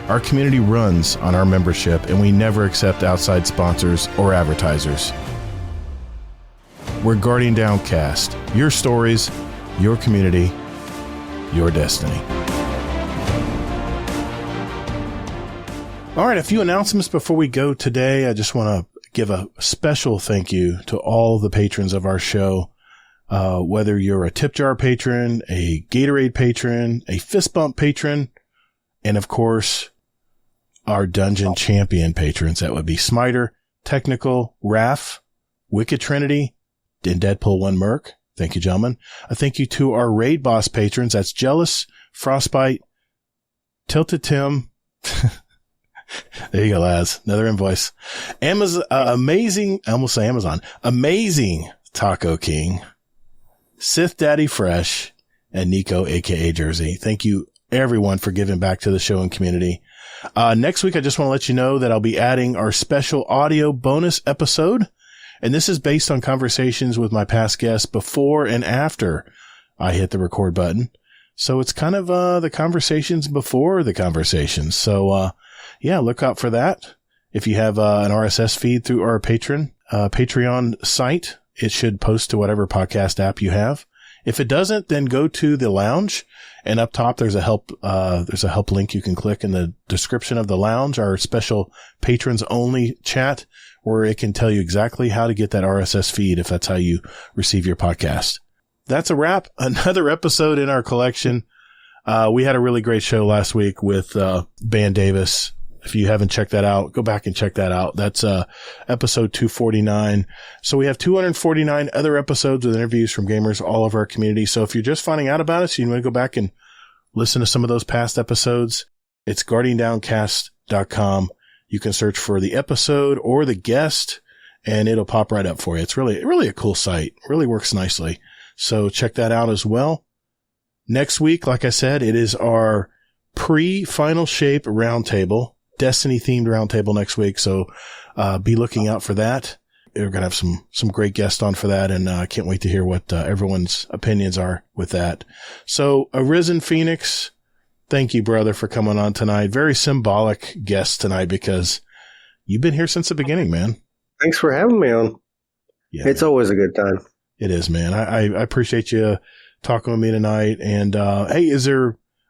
Our community runs on our membership, and we never accept outside sponsors or advertisers. We're Guardian Downcast. Your stories, your community, your destiny. All right, a few announcements before we go today. I just want to give a special thank you to all the patrons of our show. Whether you're a tip jar patron, a Gatorade patron, a fist bump patron, and of course, our dungeon champion patrons. That would be Smiter, Technical, Raph, Wicked Trinity, and Deadpool 1 Merc. Thank you, gentlemen. A thank you to our raid boss patrons. That's Jealous, Frostbite, Tilted Tim. There you go, Laz. Another invoice. Amazon, amazing. I almost say Amazon. Amazing Taco King, Sith Daddy Fresh, and Nico, aka Jersey. Thank you, everyone, for giving back to the show and community. Next week, I just want to let you know that I'll be adding our special audio bonus episode. And this is based on conversations with my past guests before and after I hit the record button. So it's kind of the conversations before the conversations. So yeah, look out for that. If you have an RSS feed through our Patreon site, it should post to whatever podcast app you have. If it doesn't, then go to the lounge, and up top there's a help link you can click in the description of the lounge, our special patrons only chat, where it can tell you exactly how to get that RSS feed if that's how you receive your podcast. That's a wrap. Another episode in our collection. We had a really great show last week with Ban Davis. If you haven't checked that out, go back and check that out. That's episode 249. So we have 249 other episodes with interviews from gamers all over our community. So if you're just finding out about us, you want to go back and listen to some of those past episodes, it's GuardianDowncast.com. You can search for the episode or the guest, and it'll pop right up for you. It's really a cool site. It really works nicely. So check that out as well. Next week, like I said, it is our pre-Final Shape roundtable. Destiny-themed roundtable next week, so be looking out for that. We're going to have some great guests on for that, and I can't wait to hear what everyone's opinions are with that. So, Arisenphoenix, thank you, brother, for coming on tonight. Very symbolic guest tonight because you've been here since the beginning, man. Thanks for having me on. Yeah, it's always a good time. It is, man. I appreciate you talking with me tonight. And hey,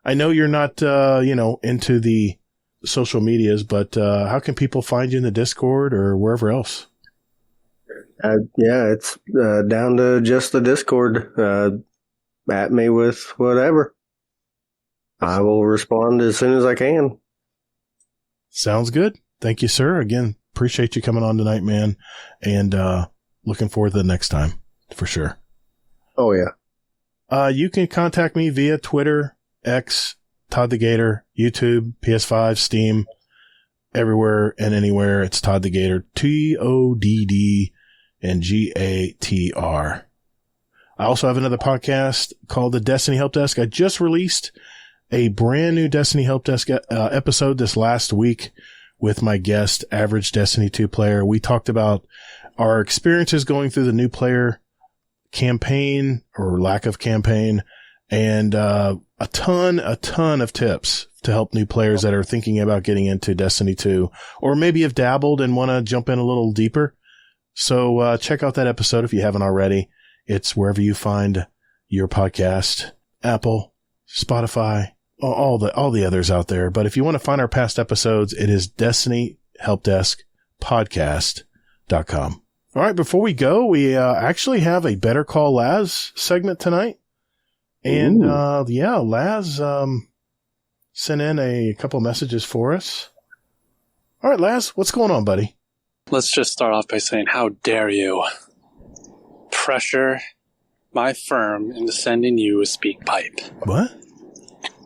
I know you're not into the social medias, but how can people find you in the Discord or wherever else? Yeah, it's down to just the Discord. At me with whatever. I will respond as soon as I can. Sounds good. Thank you, sir. Again, appreciate you coming on tonight, man. And looking forward to the next time for sure. Oh, yeah. You can contact me via Twitter, X, Todd the Gator, YouTube, PS5, Steam, everywhere and anywhere. It's Todd the Gator, TODD and GATR. I also have another podcast called the Destiny Help Desk. I just released a brand new Destiny Help Desk episode this last week with my guest, average Destiny 2 player. We talked about our experiences going through the new player campaign or lack of campaign, and a ton of tips to help new players that are thinking about getting into Destiny 2 or maybe have dabbled and want to jump in a little deeper. So check out that episode if you haven't already. It's wherever you find your podcast, Apple, Spotify, all the others out there. But if you want to find our past episodes, it is destinyhelpdeskpodcast.com. All right, before we go, we actually have a Better Call Laz segment tonight. And Laz sent in a couple messages for us. All right, Laz, what's going on, buddy? Let's just start off by saying, how dare you pressure my firm into sending you a speak pipe? What?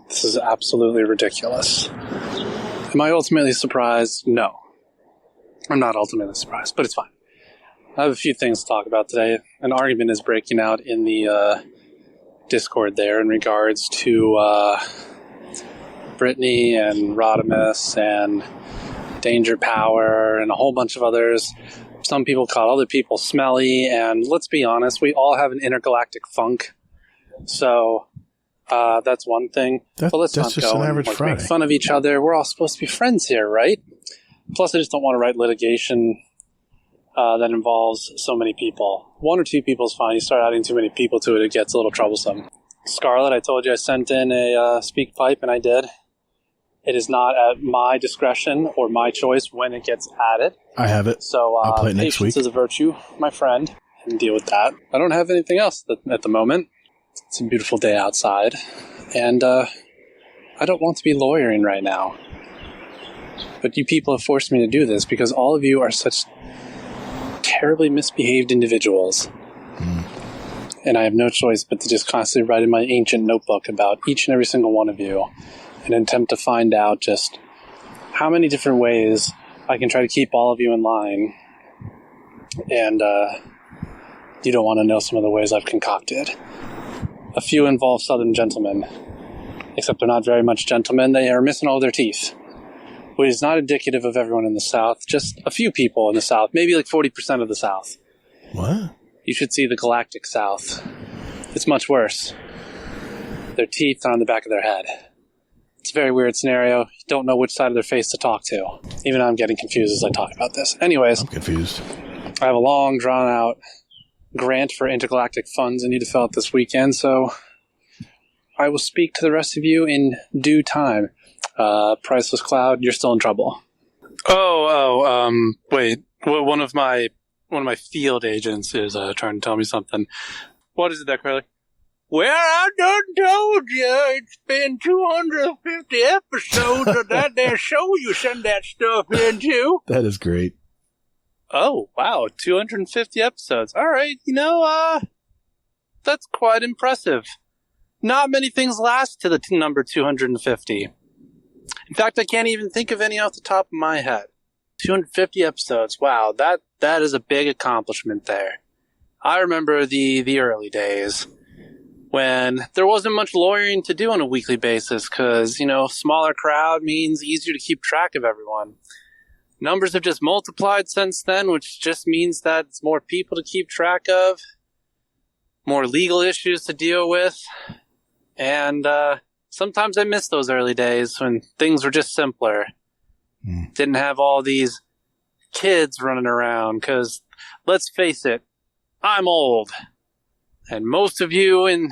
This is absolutely ridiculous. Am I ultimately surprised? No. I'm not ultimately surprised, but it's fine. I have a few things to talk about today. An argument is breaking out in the Discord there in regards to Brittany and Rodimus and Danger Power and a whole bunch of others. Some people call other people smelly, and let's be honest, we all have an intergalactic funk. So that's one thing. But let's not go and make fun of each other. We're all supposed to be friends here, right? Plus, I just don't want to write litigation that involves so many people. One or two people is fine. You start adding too many people to it, it gets a little troublesome. Scarlett, I told you I sent in a speak pipe, and I did. It is not at my discretion or my choice when it gets added. I have it. So I'll play it next week. Patience is a virtue, my friend, and deal with that. I don't have anything else at the moment. It's a beautiful day outside, and I don't want to be lawyering right now. But you people have forced me to do this because all of you are such terribly misbehaved individuals. And I have no choice but to just constantly write in my ancient notebook about each and every single one of you and attempt to find out just how many different ways I can try to keep all of you in line. And you don't want to know some of the ways I've concocted. A few involve Southern gentlemen, except they're not very much gentlemen. They are missing all their teeth, which is not indicative of everyone in the South. Just a few people in the South, maybe like 40% of the South. What? You should see the galactic South. It's much worse. Their teeth are on the back of their head. It's a very weird scenario. You don't know which side of their face to talk to. Even I'm getting confused as I talk about this. Anyways, I'm confused. I have a long, drawn-out grant for intergalactic funds I need to fill out this weekend, so I will speak to the rest of you in due time. Priceless Cloud, you're still in trouble. Wait. One of my field agents is trying to tell me something. What is it there, Curly? Well, I done told you it's been 250 episodes of that there show you send that stuff into. That is great. Oh, wow, 250 episodes. All right, that's quite impressive. Not many things last to the number 250. In fact, I can't even think of any off the top of my head. 250 episodes. Wow, that is a big accomplishment there. I remember the early days when there wasn't much lawyering to do on a weekly basis because, smaller crowd means easier to keep track of everyone. Numbers have just multiplied since then, which just means that it's more people to keep track of, more legal issues to deal with, and sometimes I miss those early days when things were just simpler. Didn't have all these kids running around, because let's face it, I'm old. And most of you in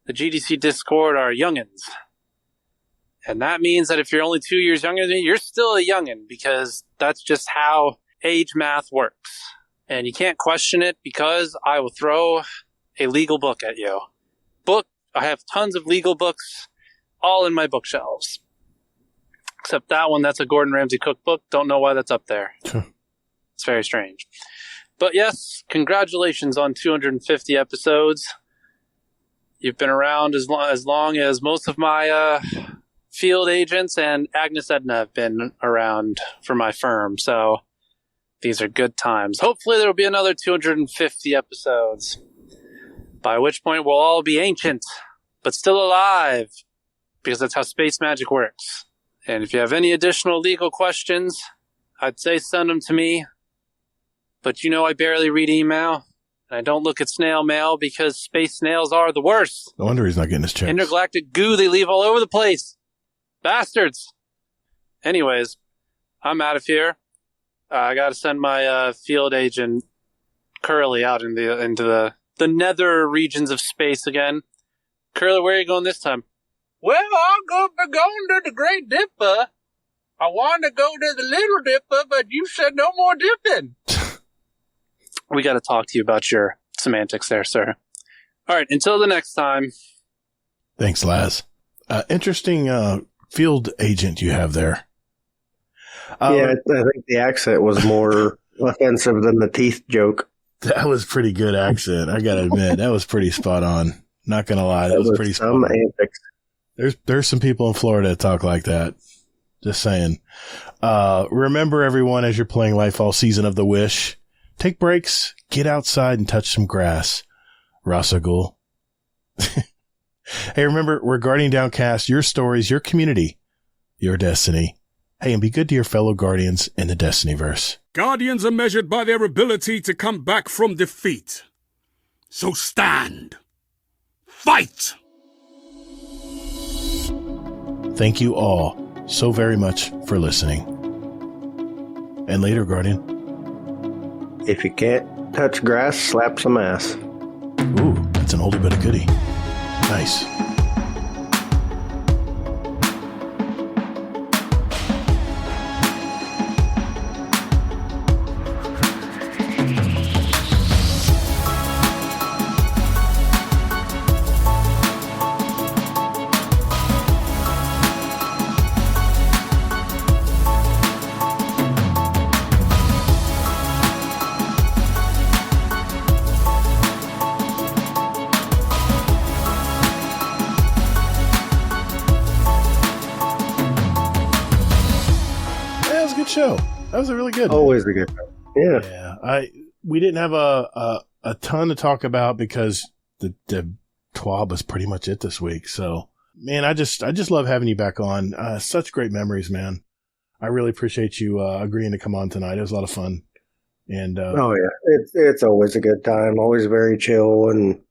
the GDC Discord are youngins. And that means that if you're only 2 years younger than me, you're still a youngin, because that's just how age math works. And you can't question it, because I will throw a legal book at you. I have tons of legal books all in my bookshelves. Except that one, that's a Gordon Ramsay cookbook. Don't know why that's up there. It's very strange. But yes, congratulations on 250 episodes. You've been around as long as most of my field agents and Agnes Edna have been around for my firm. So these are good times. Hopefully there will be another 250 episodes, by which point we'll all be ancient, but still alive, because that's how space magic works. And if you have any additional legal questions, I'd say send them to me. But you know I barely read email, and I don't look at snail mail because space snails are the worst. No wonder he's not getting his checks. Intergalactic goo they leave all over the place. Bastards. Anyways, I'm out of here. I got to send my field agent Curly out into the nether regions of space again. Curly, where are you going this time? Well, I'll be going to the Great Dipper. I wanted to go to the Little Dipper, but you said no more dipping. We got to talk to you about your semantics there, sir. All right, until the next time. Thanks, Interesting field agent you have there. Yeah, I think the accent was more offensive than the teeth joke. That was pretty good accent. I got to admit, that was pretty spot on. Not going to lie, that was pretty spot on. Antics. There's some people in Florida that talk like that. Just saying. Remember, everyone, as you're playing Life All Season of the Wish, take breaks, get outside and touch some grass. Rasagul. Hey, remember, we're Guardian Downcast, your stories, your community, your destiny. Hey, and be good to your fellow Guardians in the Destinyverse. Guardians are measured by their ability to come back from defeat. So stand. Fight! Thank you all so very much for listening. And later, Guardian. If you can't touch grass, slap some ass. Ooh, that's an oldie but a goodie. Nice. Show. That was a really good. Always a good show. Yeah. We didn't have a ton to talk about because the TWAB was pretty much it this week. So, man, I just love having you back on. Such great memories, man. I really appreciate you agreeing to come on tonight. It was a lot of fun. And oh yeah, it's always a good time. Always very chill, and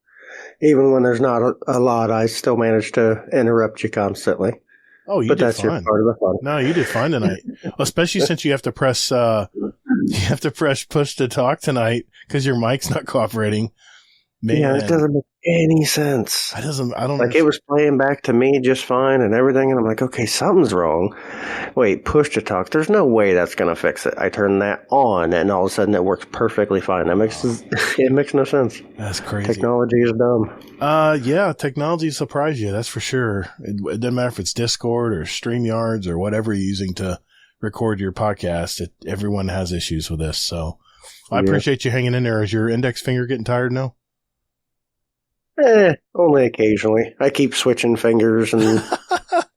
even when there's not a lot, I still manage to interrupt you constantly. Oh, you but did that's fine. Your part of the fun. No, you did fine tonight. Especially since you have to press push to talk tonight because your mic's not cooperating. Man, yeah, it doesn't make any sense. I don't like it was playing back to me just fine and everything, and I'm like, okay, something's wrong. Wait, push to talk. There's no way that's gonna fix it. I turn that on, and all of a sudden it works perfectly fine. It makes no sense. That's crazy. Technology is dumb. Yeah, technology surprised you. That's for sure. It doesn't matter if it's Discord or StreamYards or whatever you're using to record your podcast. Everyone has issues with this, so I appreciate you hanging in there. Is your index finger getting tired now? Only occasionally. I keep switching fingers and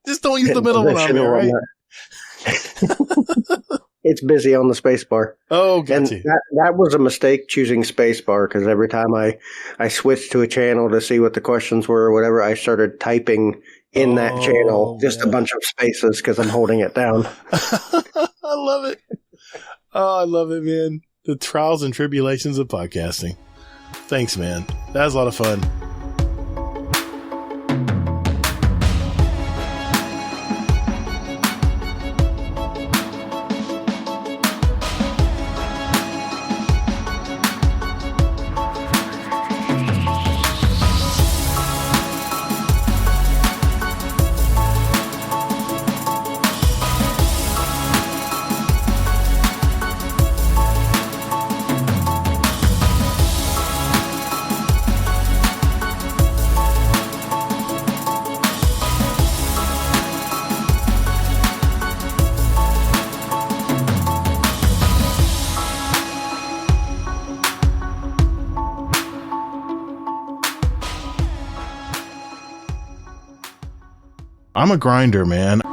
just don't use the middle one on there, right? It's busy on the space bar. Oh, gotcha. And that was a mistake choosing space bar, because every time I switched to a channel to see what the questions were or whatever, I started typing in that channel just a bunch of spaces because I'm holding it down. I love it. Oh, I love it, man. The trials and tribulations of podcasting. Thanks, man. That was a lot of fun. I'm a grinder, man.